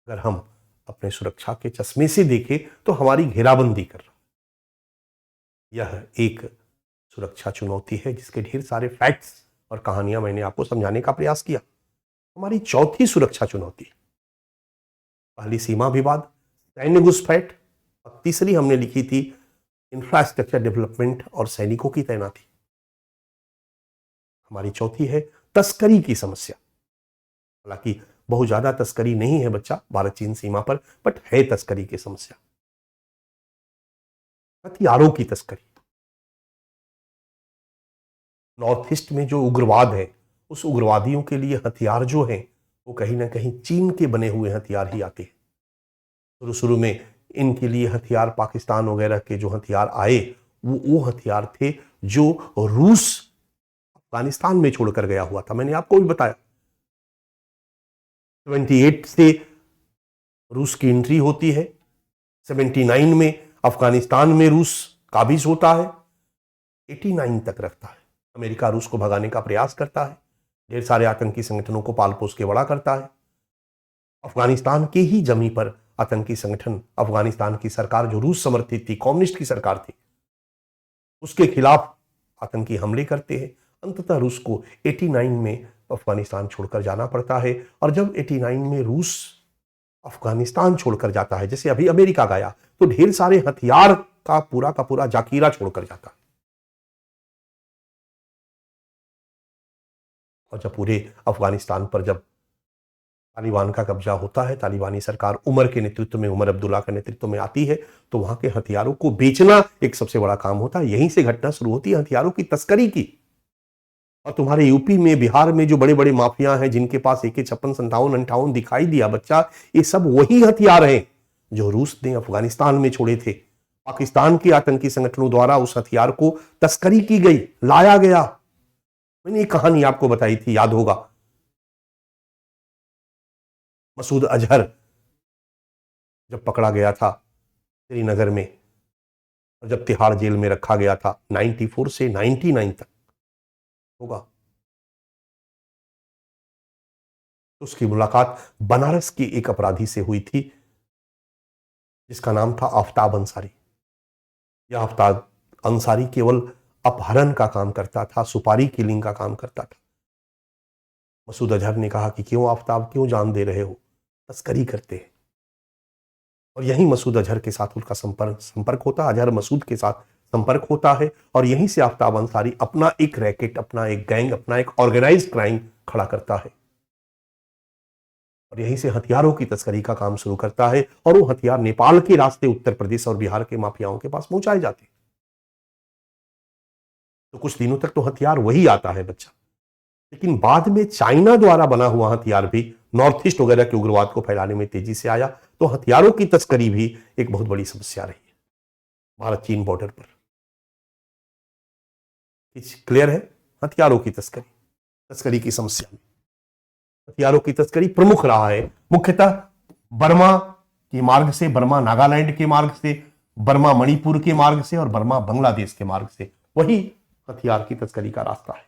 अगर हम अपने सुरक्षा के चश्मे से देखें तो हमारी घेराबंदी कर रहा है। यह एक सुरक्षा चुनौती है जिसके ढेर सारे फैक्ट्स और कहानियां मैंने आपको समझाने का प्रयास किया। हमारी चौथी सुरक्षा चुनौती, पहली सीमा विवाद, सैन्य घुसपैठ, और तीसरी हमने लिखी थी इंफ्रास्ट्रक्चर डेवलपमेंट और सैनिकों की तैनाती। हमारी चौथी है तस्करी की समस्या। हालांकि बहुत ज्यादा तस्करी नहीं है बच्चा भारत चीन सीमा पर, बट है तस्करी की समस्या, हथियारों की तस्करी। नॉर्थ ईस्ट में जो उग्रवाद है, उस उग्रवादियों के लिए हथियार जो हैं वो कहीं ना कहीं चीन के बने हुए हथियार ही आते हैं। शुरू शुरू में इनके लिए हथियार पाकिस्तान वगैरह के जो हथियार आए वो हथियार थे जो रूस अफगानिस्तान में छोड़कर गया हुआ था। मैंने आपको भी बताया 78 से रूस की एंट्री होती है, 79 में अफगानिस्तान में रूस काबिज होता है, 89 तक रखता है। अमेरिका रूस को भगाने का प्रयास करता है, ढेर सारे आतंकी संगठनों को पाल पोस के बड़ा करता है। अफगानिस्तान के ही जमी पर आतंकी संगठन, अफगानिस्तान की सरकार जो रूस समर्थित थी, कम्युनिस्ट की सरकार थी, उसके खिलाफ आतंकी हमले करते हैं। अंततः रूस को 89 में अफगानिस्तान छोड़कर जाना पड़ता है। और जब 89 में रूस अफगानिस्तान छोड़कर जाता है, जैसे अभी अमेरिका गया, तो ढेर सारे हथियार का पूरा जाकीरा छोड़कर जाता है। और जब पूरे अफगानिस्तान पर जब तालिबान का कब्जा होता है, तालिबानी सरकार उमर के नेतृत्व में, उमर अब्दुल्ला के नेतृत्व में आती है, तो वहां के हथियारों को बेचना एक सबसे बड़ा काम होता है। यहीं से घटना शुरू होती है हथियारों की तस्करी की। और तुम्हारे यूपी में, बिहार में जो बड़े बड़े माफिया हैं जिनके पास AK-56, 57, दिखाई दिया बच्चा, ये सब वही हथियार हैं जो रूस ने अफगानिस्तान में छोड़े थे। पाकिस्तान के आतंकी संगठनों द्वारा उस हथियार को तस्करी की गई, लाया गया। मैंने एक कहानी आपको बताई थी, याद होगा, मसूद अजहर जब पकड़ा गया था श्रीनगर में, और जब तिहाड़ जेल में रखा गया था 94 से 99 तक होगा, तो उसकी मुलाकात बनारस की एक अपराधी से हुई थी जिसका नाम था आफ्ताब अंसारी। यह आफ्ताब अंसारी केवल अपहरण का काम करता था, सुपारी किलिंग का काम करता था। मसूद अजहर ने कहा कि क्यों आफ्ताब, क्यों जान दे रहे हो, तस्करी करते हैं। और यहीं मसूद अजहर के साथ उनका संपर्क होता, अजहर मसूद के साथ संपर्क होता है, और यहीं से आफ्ताब अंसारी अपना एक रैकेट, अपना एक गैंग, अपना एक ऑर्गेनाइज्ड क्राइम खड़ा करता है, और यहीं से हथियारों की तस्करी का काम शुरू करता है। और वो हथियार नेपाल के रास्ते उत्तर प्रदेश और बिहार के माफियाओं के पास पहुंचाए जाते हैं। तो कुछ दिनों तक तो हथियार वही आता है बच्चा, लेकिन बाद में चाइना द्वारा बना हुआ हथियार भी नॉर्थ ईस्ट वगैरह के उग्रवाद को फैलाने में तेजी से आया। तो हथियारों की तस्करी भी एक बहुत बड़ी समस्या रही है भारत चीन बॉर्डर पर। क्लियर है? हथियारों की तस्करी की समस्या में हथियारों की तस्करी प्रमुख रहा है, मुख्यतः बर्मा के मार्ग से, बर्मा नागालैंड के मार्ग से, बर्मा मणिपुर के मार्ग से, और बर्मा बांग्लादेश के मार्ग से। वही हथियार की तस्करी का रास्ता है।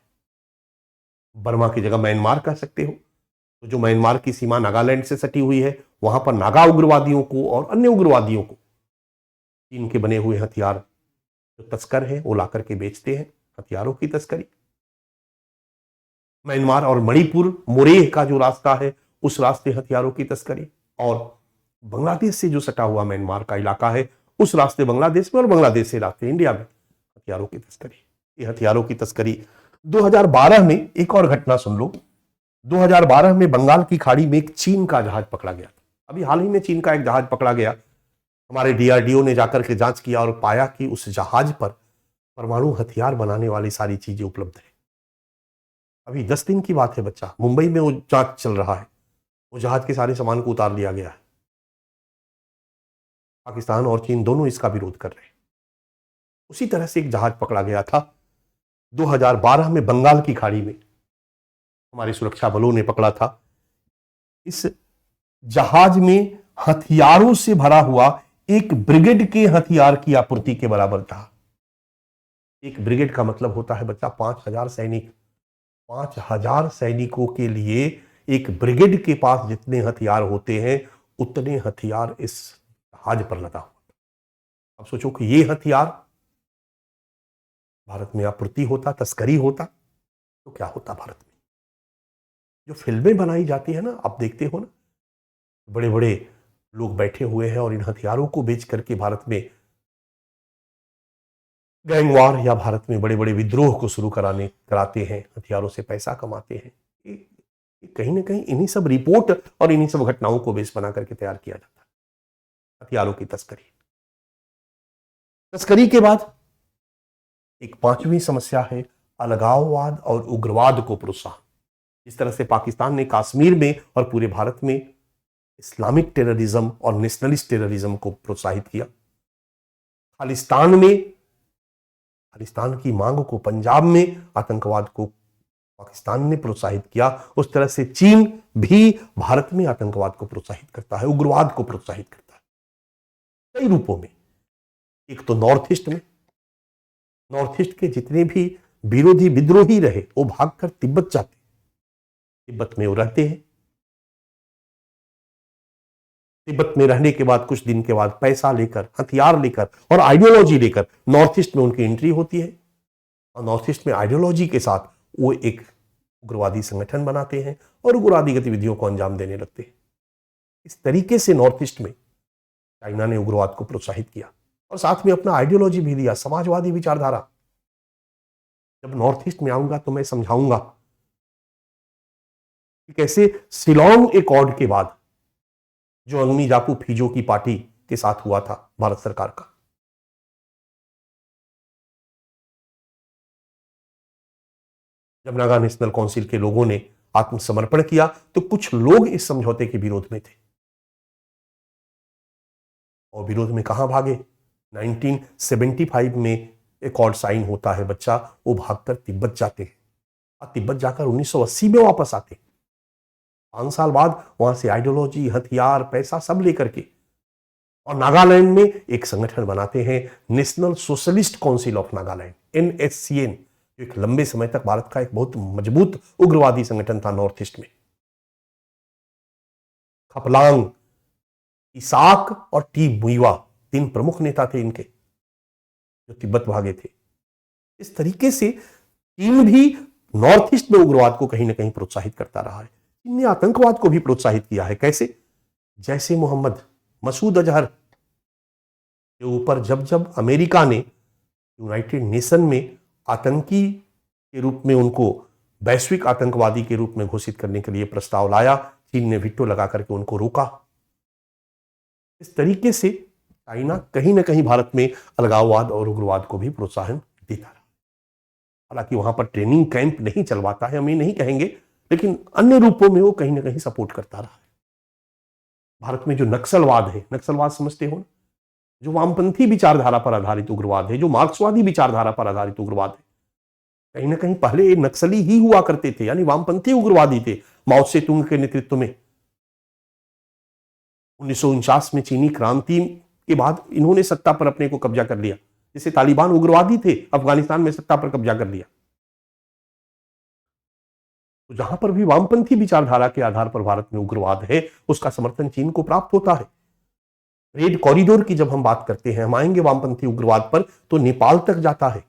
बर्मा की जगह म्यांमार कह सकते हो। तो जो म्यांमार की सीमा नागालैंड से सटी हुई है, वहां पर नागा उग्रवादियों को और अन्य उग्रवादियों को चीन के बने हुए हथियार जो तस्कर हैं वो लाकर के बेचते हैं, हथियारों की तस्करी। म्यांमार और मणिपुर, मोरेह का जो रास्ता है, उस रास्ते हथियारों की तस्करी। और बांग्लादेश से जो सटा हुआ म्यांमार का इलाका है, उस रास्ते बांग्लादेश में और बांग्लादेश से रास्ते इंडिया में हथियारों की तस्करी। ये हथियारों की तस्करी 2012 में एक और घटना सुन लो। 2012 में बंगाल की खाड़ी में एक चीन का जहाज पकड़ा गया था। अभी हाल ही में चीन का एक जहाज पकड़ा गया। हमारे DRDO ने जाकर के जांच किया और पाया कि उस जहाज पर परमाणु हथियार बनाने वाली सारी चीजें उपलब्ध है। अभी 10 दिन की बात है बच्चा, मुंबई में वो जांच चल रहा है। वो जहाज के सारे सामान को उतार लिया गया है। पाकिस्तान और चीन दोनों इसका विरोध कर रहे हैं। उसी तरह से एक जहाज पकड़ा गया था 2012 में बंगाल की खाड़ी में, हमारे सुरक्षा बलों ने पकड़ा था। इस जहाज में हथियारों से भरा हुआ एक ब्रिगेड के हथियार की आपूर्ति के बराबर था। एक ब्रिगेड का मतलब होता है बच्चा 5000 सैनिक। 5000 सैनिकों के लिए एक ब्रिगेड के पास जितने हथियार होते हैं उतने हथियार इस जहाज पर लदा हुआ। अब सोचो कि ये हथियार भारत में आपूर्ति होता, तस्करी होता, तो क्या होता भारत में। जो फिल्में बनाई जाती है ना, आप देखते हो ना, बड़े बड़े लोग बैठे हुए हैं और इन हथियारों को बेच करके भारत में गैंगवार या भारत में बड़े बड़े विद्रोह को शुरू कराते हैं, हथियारों से पैसा कमाते हैं। ये कहीं ना कहीं इन्हीं सब रिपोर्ट और इन्हीं सब घटनाओं को बेस बना करके तैयार किया जाता है। हथियारों की तस्करी के बाद एक 5वीं समस्या है अलगाववाद और उग्रवाद को प्रोत्साहन। जिस तरह से पाकिस्तान ने कश्मीर में और पूरे भारत में इस्लामिक टेररिज्म और नेशनलिस्ट टेररिज्म को प्रोत्साहित किया, खालिस्तान की मांग को पंजाब में आतंकवाद को पाकिस्तान ने प्रोत्साहित किया, उस तरह से चीन भी भारत में आतंकवाद को प्रोत्साहित करता है, उग्रवाद को प्रोत्साहित करता है कई रूपों में। एक तो नॉर्थ ईस्ट के जितने भी विरोधी विद्रोही रहे वो भागकर तिब्बत जाते, तिब्बत में वो रहते हैं। तिब्बत में रहने के बाद कुछ दिन के बाद पैसा लेकर, हथियार लेकर और आइडियोलॉजी लेकर नॉर्थ ईस्ट में उनकी एंट्री होती है और नॉर्थ ईस्ट में आइडियोलॉजी के साथ वो एक उग्रवादी संगठन बनाते हैं और उग्रवादी गतिविधियों को अंजाम देने लगते हैं। इस तरीके से नॉर्थ ईस्ट में चाइना ने उग्रवाद को प्रोत्साहित किया और साथ में अपना आइडियोलॉजी भी दिया, समाजवादी विचारधारा। जब नॉर्थ ईस्ट में आऊंगा तो मैं समझाऊंगा कि कैसे शिलोंग एकॉर्ड के बाद जो अंगमी जाकू फिजो की पार्टी के साथ हुआ था भारत सरकार का, जब नागा नेशनल काउंसिल के लोगों ने आत्मसमर्पण किया तो कुछ लोग इस समझौते के विरोध में थे और विरोध में कहां भागे। 1975 में एकॉर्ड साइन होता है बच्चा, वो भागकर तिब्बत जाते हैं और तिब्बत जाकर 1980 में वापस आते हैं। 5 साल बाद वहां से आइडियोलॉजी, हथियार, पैसा सब लेकर के और नागालैंड में एक संगठन बनाते हैं, national Socialist Council of Nagaland, NSCN, जो एक लंबे समय तक भारत का एक बहुत मजबूत उग्रवादी संगठन था नॉर्थ ईस्ट में। खपलांग, इसाक और टी मुइवा 3 प्रमुख नेता थे इनके, जो तिब्बत भागे थे। इस तरीके से चीन भी नॉर्थ ईस्ट में उग्रवाद को कहीं ना कहीं प्रोत्साहित करता रहा है। चीन ने आतंकवाद को भी प्रोत्साहित किया है। कैसे? जैसे मोहम्मद, मसूद अजहर के ऊपर जब अमेरिका ने यूनाइटेड नेशन में आतंकी के रूप में उनको वैश्विक आतंकवादी के रूप में घोषित करने के लिए प्रस्ताव लाया, चीन ने वीटो लगा करके उनको रोका। इस तरीके से चाइना कहीं ना कहीं भारत में अलगाववाद और उग्रवाद को भी प्रोत्साहन देता रहा। हालांकि वहां पर ट्रेनिंग कैंप नहीं चलवाता है, हम ये नहीं कहेंगे, लेकिन अन्य रूपों में वो कहीं ना कहीं सपोर्ट करता रहा है। भारत में जो नक्सलवाद है, नक्सलवाद समझते हो ना, जो वामपंथी विचारधारा पर आधारित उग्रवाद है, जो मार्क्सवादी विचारधारा पर आधारित उग्रवाद है, कहीं ना कहीं पहले ये नक्सली ही हुआ करते थे, यानी वामपंथी उग्रवादी थे माओ से तुंग के नेतृत्व में। 1949 में चीनी क्रांति के बाद इन्होंने सत्ता पर अपने को कब्जा कर लिया। जैसे तालिबान उग्रवादी थे, अफगानिस्तान में सत्ता पर कब्जा कर लिया। तो जहां पर भी वामपंथी विचारधारा के आधार पर भारत में उग्रवाद है, उसका समर्थन चीन को प्राप्त होता है। रेड कॉरिडोर की जब हम बात करते हैं, हम आएंगे वामपंथी उग्रवाद पर, तो नेपाल तक जाता है।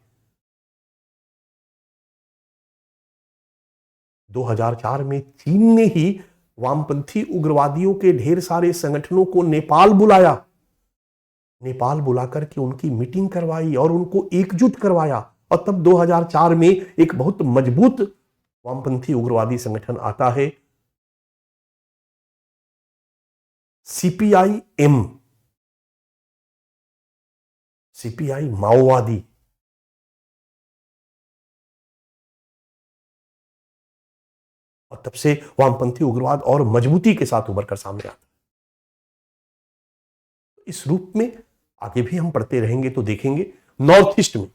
2004 में चीन ने ही वामपंथी उग्रवादियों के ढेर सारे संगठनों को नेपाल बुलाया, नेपाल बुलाकर के उनकी मीटिंग करवाई और उनको एकजुट करवाया, और तब 2004 में एक बहुत मजबूत वामपंथी उग्रवादी संगठन आता है, सीपीआई-एम, सीपीआई माओवादी। और तब से वामपंथी उग्रवाद और मजबूती के साथ उभर कर सामने आता। इस रूप में आगे भी हम पढ़ते रहेंगे तो देखेंगे नॉर्थ ईस्ट में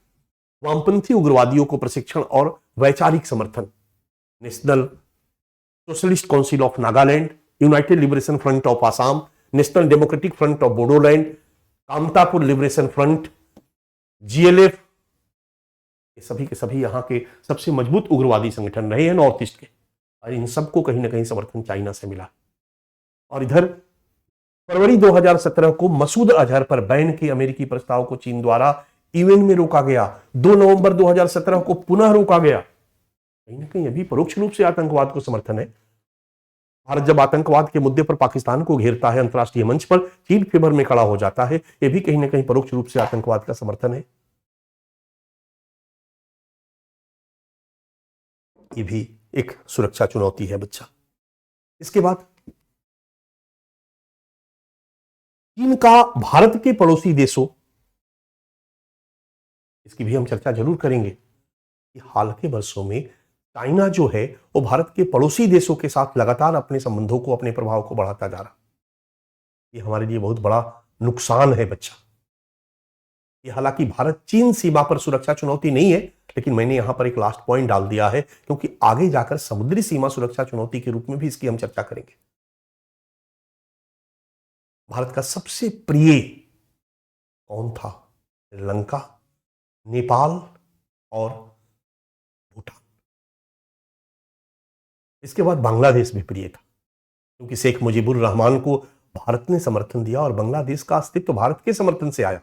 वामपंथी उग्रवादियों को प्रशिक्षण और वैचारिक समर्थन National Socialist Council of Nagaland, United Liberation Front of Assam, National Democratic Front of Bodoland, Kamtapur Liberation Front, GLF, ये सभी के सभी यहां के सबसे मजबूत उग्रवादी संगठन रहे हैं नॉर्थ ईस्ट के, और इन सबको कहीं ना कहीं समर्थन चाइना से मिला। और इधर फरवरी 2017 को मसूद अजहर पर बैन के अमेरिकी प्रस्ताव को चीन द्वारा यूएन में रोका गया। 2 नवंबर 2017 को पुनः रोका गया। कहीं ना कहीं अभी परोक्ष रूप से आतंकवाद को समर्थन है। भारत जब आतंकवाद के मुद्दे पर पाकिस्तान को घेरता है अंतर्राष्ट्रीय मंच पर, चीन फेवर में खड़ा हो जाता है, यह भी कहीं ना कहीं परोक्ष रूप से आतंकवाद का समर्थन है। ये भी एक सुरक्षा चुनौती है बच्चा। इसके बाद चीन का भारत के पड़ोसी देशों, इसकी भी हम चर्चा जरूर करेंगे कि हाल के वर्षों में चाइना जो है वो भारत के पड़ोसी देशों के साथ लगातार अपने संबंधों को, अपने प्रभाव को बढ़ाता जा रहा। ये हमारे लिए बहुत बड़ा नुकसान है बच्चा। ये हालांकि भारत चीन सीमा पर सुरक्षा चुनौती नहीं है, लेकिन मैंने यहां पर एक लास्ट पॉइंट डाल दिया है क्योंकि आगे जाकर समुद्री सीमा सुरक्षा चुनौती के रूप में भी इसकी हम चर्चा करेंगे। भारत का सबसे प्रिय कौन था? श्रीलंका, नेपाल और भूटान। इसके बाद बांग्लादेश भी प्रिय था क्योंकि शेख मुजीबुर रहमान को भारत ने समर्थन दिया और बांग्लादेश का अस्तित्व भारत के समर्थन से आया।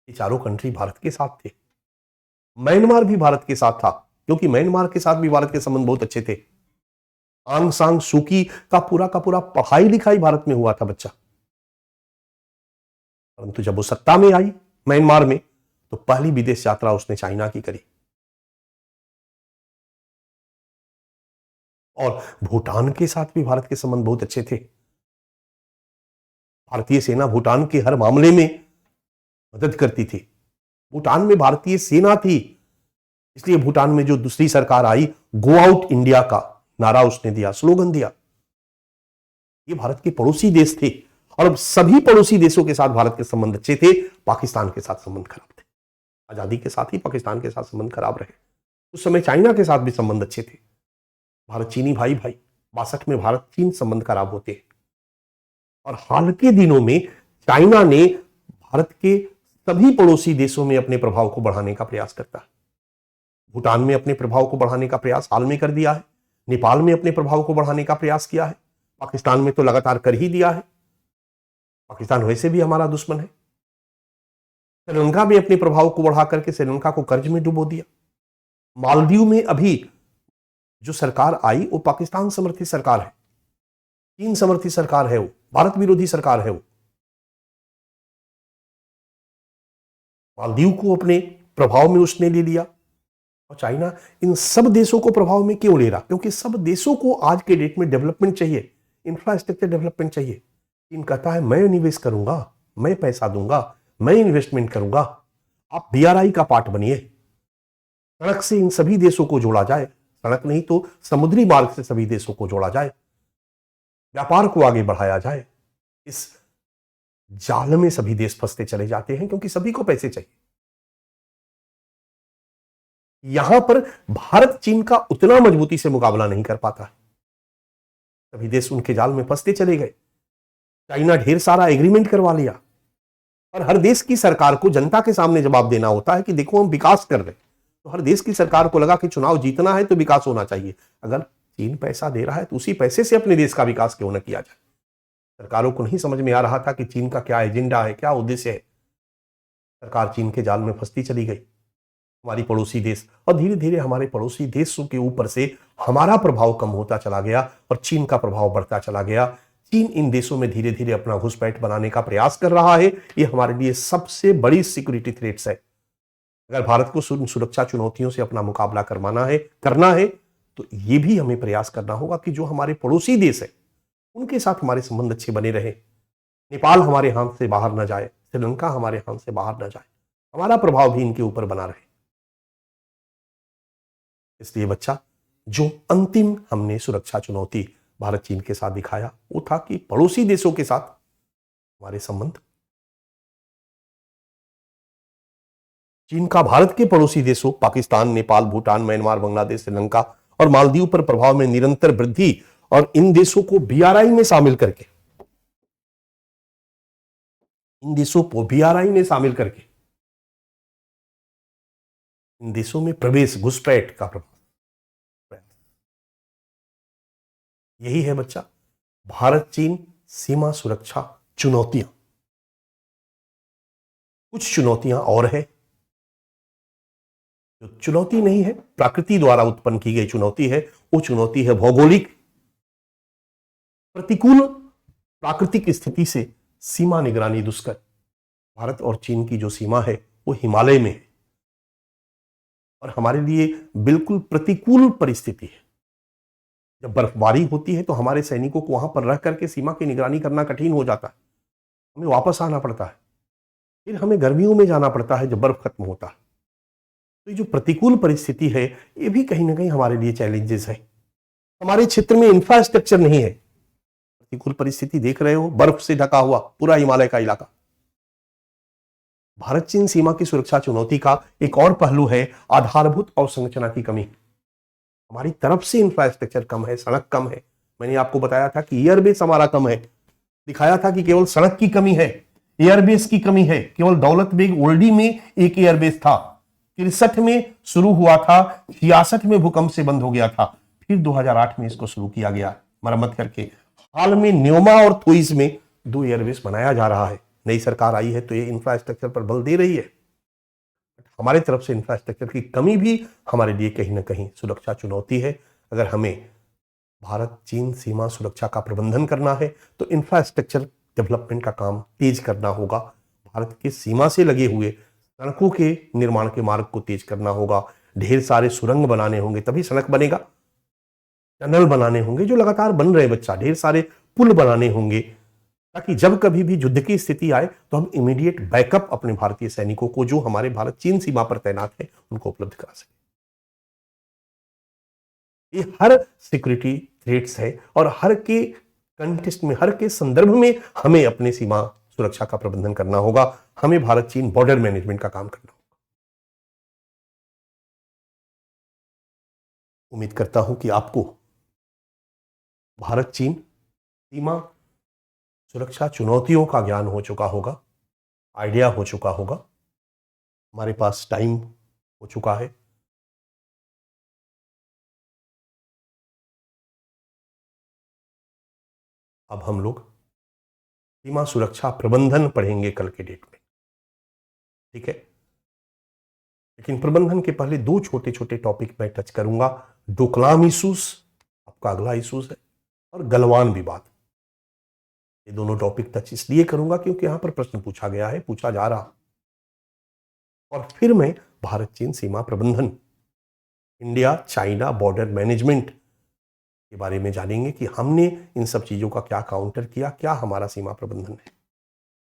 ये चारों कंट्री भारत के साथ थे। म्यांमार भी भारत के साथ था क्योंकि म्यांमार के साथ भी भारत के संबंध बहुत अच्छे थे। आंग सांग सूकी का पूरा पढ़ाई लिखाई भारत में हुआ था बच्चा। परंतु जब वो सत्ता में आई म्यांमार में, तो पहली विदेश यात्रा उसने चाइना की करी। और भूटान के साथ भी भारत के संबंध बहुत अच्छे थे। भारतीय सेना भूटान के हर मामले में मदद करती थी। भूटान में भारतीय सेना थी, इसलिए भूटान में जो दूसरी सरकार आई, गो आउट इंडिया का नारा उसने दिया, स्लोगन दिया। ये भारत के पड़ोसी देश थे और अब सभी पड़ोसी देशों के साथ भारत के संबंध अच्छे थे। पाकिस्तान के साथ संबंध खराब थे। आजादी के साथ ही पाकिस्तान के साथ संबंध खराब रहे। उस समय चाइना के साथ भी संबंध अच्छे थे। भारत चीनी भाई भाई। 62 में भारत चीन संबंध खराब होते हैं। और हाल के दिनों में चाइना ने भारत के सभी पड़ोसी देशों में अपने प्रभाव को बढ़ाने का प्रयास करता है। भूटान में अपने प्रभाव को बढ़ाने का प्रयास हाल में कर दिया है। नेपाल में अपने प्रभाव को बढ़ाने का प्रयास किया है। पाकिस्तान में तो लगातार कर ही दिया है। पाकिस्तान वैसे भी हमारा दुश्मन है। श्रीलंका में अपने प्रभाव को बढ़ा करके श्रीलंका को कर्ज में डुबो दिया। मालदीव में अभी जो सरकार आई वो पाकिस्तान समर्थित सरकार है, चीन समर्थित सरकार है, वो भारत विरोधी सरकार है। वो मालदीव को अपने प्रभाव में उसने ले लिया। और चाइना इन सब देशों को प्रभाव में क्यों ले रहा? क्योंकि सब देशों को आज के डेट में डेवलपमेंट चाहिए, इंफ्रास्ट्रक्चर डेवलपमेंट चाहिए। चीन कहता है मैं निवेश करूंगा, मैं पैसा दूंगा, मैं इन्वेस्टमेंट करूंगा, आप बीआरआई का पार्ट बनिए। सड़क से इन सभी देशों को जोड़ा जाए, सड़क नहीं तो समुद्री मार्ग से सभी देशों को जोड़ा जाए, व्यापार को आगे बढ़ाया जाए। इस जाल में सभी देश फंसते चले जाते हैं क्योंकि सभी को पैसे चाहिए। यहां पर भारत चीन का उतना मजबूती से मुकाबला नहीं कर पाता है। सभी देश उनके जाल में फंसते चले गए। चाइना ढेर सारा एग्रीमेंट करवा लिया और हर देश की सरकार को जनता के सामने जवाब देना होता है कि देखो हम विकास कर रहे हैं। तो हर देश की सरकार को लगा कि चुनाव जीतना है तो विकास होना चाहिए। अगर चीन पैसा दे रहा है तो उसी पैसे से अपने देश का विकास क्यों न किया जाए। सरकारों को नहीं समझ में आ रहा था कि चीन का क्या एजेंडा है, क्या उद्देश्य है। सरकार चीन के जाल में फंसती चली गई हमारी पड़ोसी देश, और धीरे धीरे हमारे पड़ोसी देशों के ऊपर से हमारा प्रभाव कम होता चला गया और चीन का प्रभाव बढ़ता चला गया। चीन इन देशों में धीरे धीरे अपना घुसपैठ बनाने का प्रयास कर रहा है। ये हमारे लिए सबसे बड़ी सिक्योरिटी थ्रेट्स है। अगर भारत को सुरक्षा चुनौतियों से अपना मुकाबला करना है तो ये भी हमें प्रयास करना होगा कि जो हमारे पड़ोसी देश है उनके साथ हमारे संबंध अच्छे बने रहे। नेपाल हमारे हाथ से बाहर न जाए, श्रीलंका हमारे हाथ से बाहर न जाए, हमारा प्रभाव भी इनके ऊपर बना रहे। इसलिए बच्चा, जो अंतिम हमने सुरक्षा चुनौती भारत चीन के साथ दिखाया वो था कि पड़ोसी देशों के साथ हमारे संबंध, चीन का भारत के पड़ोसी देशों पाकिस्तान, नेपाल, भूटान, म्यांमार, बांग्लादेश, श्रीलंका और मालदीव पर प्रभाव में निरंतर वृद्धि और इन देशों को बीआरआई में शामिल करके इन देशों में प्रवेश, घुसपैठ का प्रभाव, यही है बच्चा भारत चीन सीमा सुरक्षा चुनौतियां। कुछ चुनौतियां और है जो चुनौती नहीं है, प्रकृति द्वारा उत्पन्न की गई चुनौती है। वो चुनौती है भौगोलिक, प्रतिकूल प्राकृतिक स्थिति से सीमा निगरानी दुष्कर। भारत और चीन की जो सीमा है वो हिमालय में है और हमारे लिए बिल्कुल प्रतिकूल परिस्थिति है। जब बर्फबारी होती है तो हमारे सैनिकों को वहां पर रह करके सीमा की निगरानी करना कठिन हो जाता है, हमें वापस आना पड़ता है, फिर हमें गर्मियों में जाना पड़ता है जब बर्फ खत्म होता है। तो ये जो प्रतिकूल परिस्थिति है ये भी कहीं ना कहीं हमारे लिए चैलेंजेस है। हमारे क्षेत्र में इंफ्रास्ट्रक्चर नहीं है, प्रतिकूल परिस्थिति देख रहे हो, बर्फ से ढका हुआ पूरा हिमालय का इलाका। भारत चीन सीमा की सुरक्षा चुनौती का एक और पहलू है आधारभूत अवसंरचना की कमी। हमारी तरफ से इंफ्रास्ट्रक्चर कम है, सड़क कम है। मैंने आपको बताया था कि एयरबेस हमारा कम है, दिखाया था कि केवल सड़क की कमी है, एयरबेस की कमी है। केवल दौलत बेग ओल्डी में एक एयरबेस था, 63 में शुरू हुआ था, 66 में भूकंप से बंद हो गया था, फिर 2008 में इसको शुरू किया गया मरम्मत करके। हाल में न्योमा और थोइस में 2 एयरबेस बनाया जा रहा है। नई सरकार आई है तो ये इंफ्रास्ट्रक्चर पर बल दे रही है। हमारे तरफ से इंफ्रास्ट्रक्चर की कमी भी हमारे लिए कहीं ना कहीं सुरक्षा चुनौती है। अगर हमें भारत चीन सीमा सुरक्षा का प्रबंधन करना है तो इंफ्रास्ट्रक्चर डेवलपमेंट का काम तेज करना होगा। भारत के सीमा से लगे हुए सड़कों के निर्माण के मार्ग को तेज करना होगा। ढेर सारे सुरंग बनाने होंगे तभी सड़क बनेगा, टनल बनाने होंगे जो लगातार बन रहे बच्चा, ढेर सारे पुल बनाने होंगे ताकि जब कभी भी युद्ध की स्थिति आए तो हम इमीडिएट बैकअप अपने भारतीय सैनिकों को जो हमारे भारत चीन सीमा पर तैनात है उनको उपलब्ध करा सके। ये हर सिक्योरिटी थ्रेट्स है और हर के कंटेक्स्ट में, हर के संदर्भ में हमें अपने सीमा सुरक्षा का प्रबंधन करना होगा। हमें भारत चीन बॉर्डर मैनेजमेंट का काम करना होगा। उम्मीद करता हूं कि आपको भारत चीन सीमा सुरक्षा चुनौतियों का ज्ञान हो चुका होगा, आइडिया हो चुका होगा, हमारे पास टाइम हो चुका है। अब हम लोग सीमा सुरक्षा प्रबंधन पढ़ेंगे कल के डेट में, ठीक है। लेकिन प्रबंधन के पहले 2 छोटे छोटे टॉपिक मैं टच करूंगा। डोकलाम इशूज आपका अगला इशूज है और गलवान विवाद। ये दोनों टॉपिक टच इसलिए करूंगा क्योंकि यहां पर प्रश्न पूछा गया है, पूछा जा रहा। और फिर मैं भारत चीन सीमा प्रबंधन, इंडिया चाइना बॉर्डर मैनेजमेंट के बारे में जानेंगे कि हमने इन सब चीजों का क्या काउंटर किया, क्या हमारा सीमा प्रबंधन है,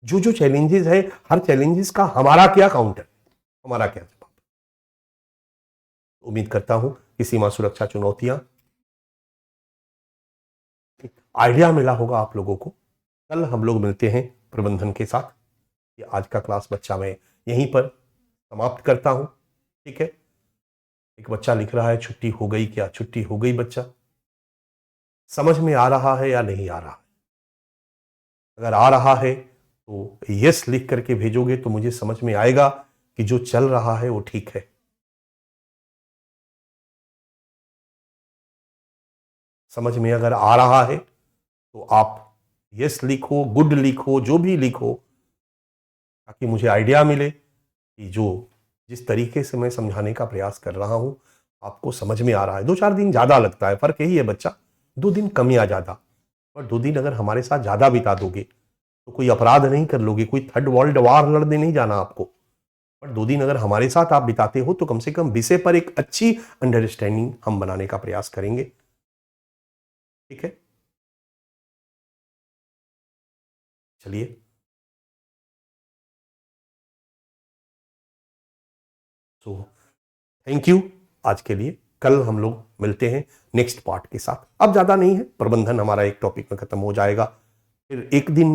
जो जो चैलेंजेस है हर चैलेंजेस का हमारा क्या काउंटर, हमारा क्या जवाब। उम्मीद करता हूं कि सीमा सुरक्षा चुनौतियां आइडिया मिला होगा आप लोगों को। कल हम लोग मिलते हैं प्रबंधन के साथ। ये आज का क्लास बच्चा मैं यहीं पर समाप्त करता हूं, ठीक है। एक बच्चा लिख रहा है छुट्टी हो गई क्या? छुट्टी हो गई बच्चा। समझ में आ रहा है या नहीं आ रहा है? अगर आ रहा है तो यस लिख करके भेजोगे तो मुझे समझ में आएगा कि जो चल रहा है वो ठीक है। समझ में अगर आ रहा है तो आप यस लिखो, गुड लिखो, जो भी लिखो, ताकि मुझे आइडिया मिले कि जो जिस तरीके से मैं समझाने का प्रयास कर रहा हूं आपको समझ में आ रहा है। 2-4 दिन ज़्यादा लगता है, फर्क यही है बच्चा, 2 दिन कम या ज़्यादा, और 2 दिन अगर हमारे साथ ज़्यादा बिता दोगे तो कोई अपराध नहीं कर लोगे, कोई थर्ड वर्ल्ड वार लड़ने नहीं जाना आपको। पर 2 दिन अगर हमारे साथ आप बिताते हो तो कम से कम विषय पर एक अच्छी अंडरस्टैंडिंग हम बनाने का प्रयास करेंगे। ठीक है, चलिए। तो थैंक यू आज के लिए। कल हम लोग मिलते हैं नेक्स्ट पार्ट के साथ। अब ज़्यादा नहीं है, प्रबंधन हमारा एक टॉपिक में खत्म हो जाएगा। फिर एक दिन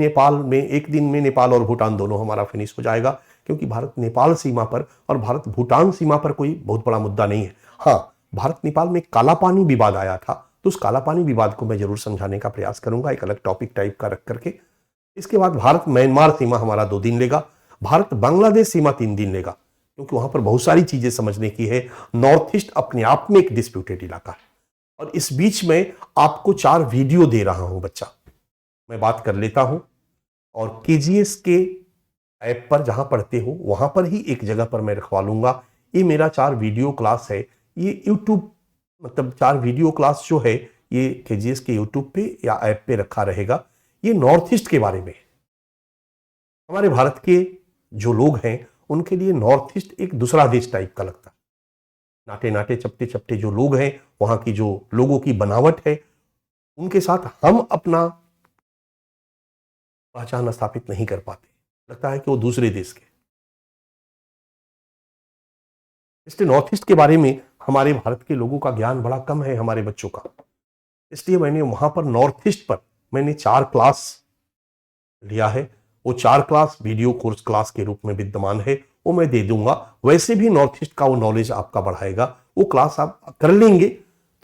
में नेपाल और भूटान दोनों हमारा फिनिश हो जाएगा, क्योंकि भारत नेपाल सीमा पर और भारत भूटान सीमा पर कोई बहुत बड़ा मुद्दा नहीं है। हाँ, भारत नेपाल में काला पानी विवाद आया था, तो उस काला पानी विवाद को मैं जरूर समझाने का प्रयास करूंगा, एक अलग टॉपिक टाइप का रख करके। इसके बाद भारत म्यांमार सीमा हमारा 2 दिन लेगा, भारत बांग्लादेश सीमा 3 दिन लेगा, क्योंकि वहां पर बहुत सारी चीजें समझने की है। नॉर्थ ईस्ट अपने आप में एक डिस्प्यूटेड इलाका है, और इस बीच में आपको 4 वीडियो दे रहा हूं बच्चा, मैं बात कर लेता हूं। और केजीएस के ऐप पर जहां पढ़ते हो वहां पर ही एक जगह पर मैं रखवा लूंगा। ये मेरा 4 वीडियो क्लास है, ये यूट्यूब मतलब 4 वीडियो क्लास जो है ये केजीएस के यूट्यूब पे या ऐप पे रखा रहेगा। ये नॉर्थ ईस्ट के बारे में, हमारे भारत के जो लोग हैं उनके लिए नॉर्थ ईस्ट एक दूसरा देश टाइप का लगता है। नाटे नाटे चपटे चपटे जो लोग हैं, वहां की जो लोगों की बनावट है, उनके साथ हम अपना पहचान स्थापित नहीं कर पाते, लगता है कि वो दूसरे देश के। इसलिए नॉर्थ ईस्ट के बारे में हमारे भारत के लोगों का ज्ञान बड़ा कम है, हमारे बच्चों का। इसलिए मैंने वहां पर नॉर्थ ईस्ट पर मैंने 4 क्लास लिया है। वो 4 क्लास वीडियो कोर्स क्लास के रूप में विद्यमान है, वो मैं दे दूंगा। वैसे भी नॉर्थ ईस्ट का वो नॉलेज आपका बढ़ाएगा। वो क्लास आप कर लेंगे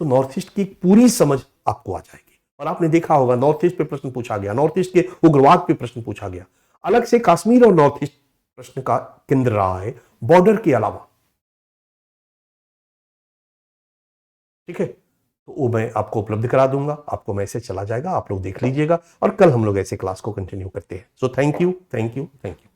तो नॉर्थ ईस्ट की पूरी समझ आपको आ जाएगी। और आपने देखा होगा नॉर्थ ईस्ट पे प्रश्न पूछा गया, नॉर्थ ईस्ट के उग्रवाद पे प्रश्न पूछा गया, अलग से कश्मीर और नॉर्थ ईस्ट प्रश्न का केंद्र रहा है, बॉर्डर के अलावा। ठीक है, तो वो मैं आपको उपलब्ध करा दूंगा, आपको मैसेज चला जाएगा, आप लोग देख लीजिएगा, और कल हम लोग ऐसे क्लास को कंटिन्यू करते हैं। So thank you, thank you, thank you.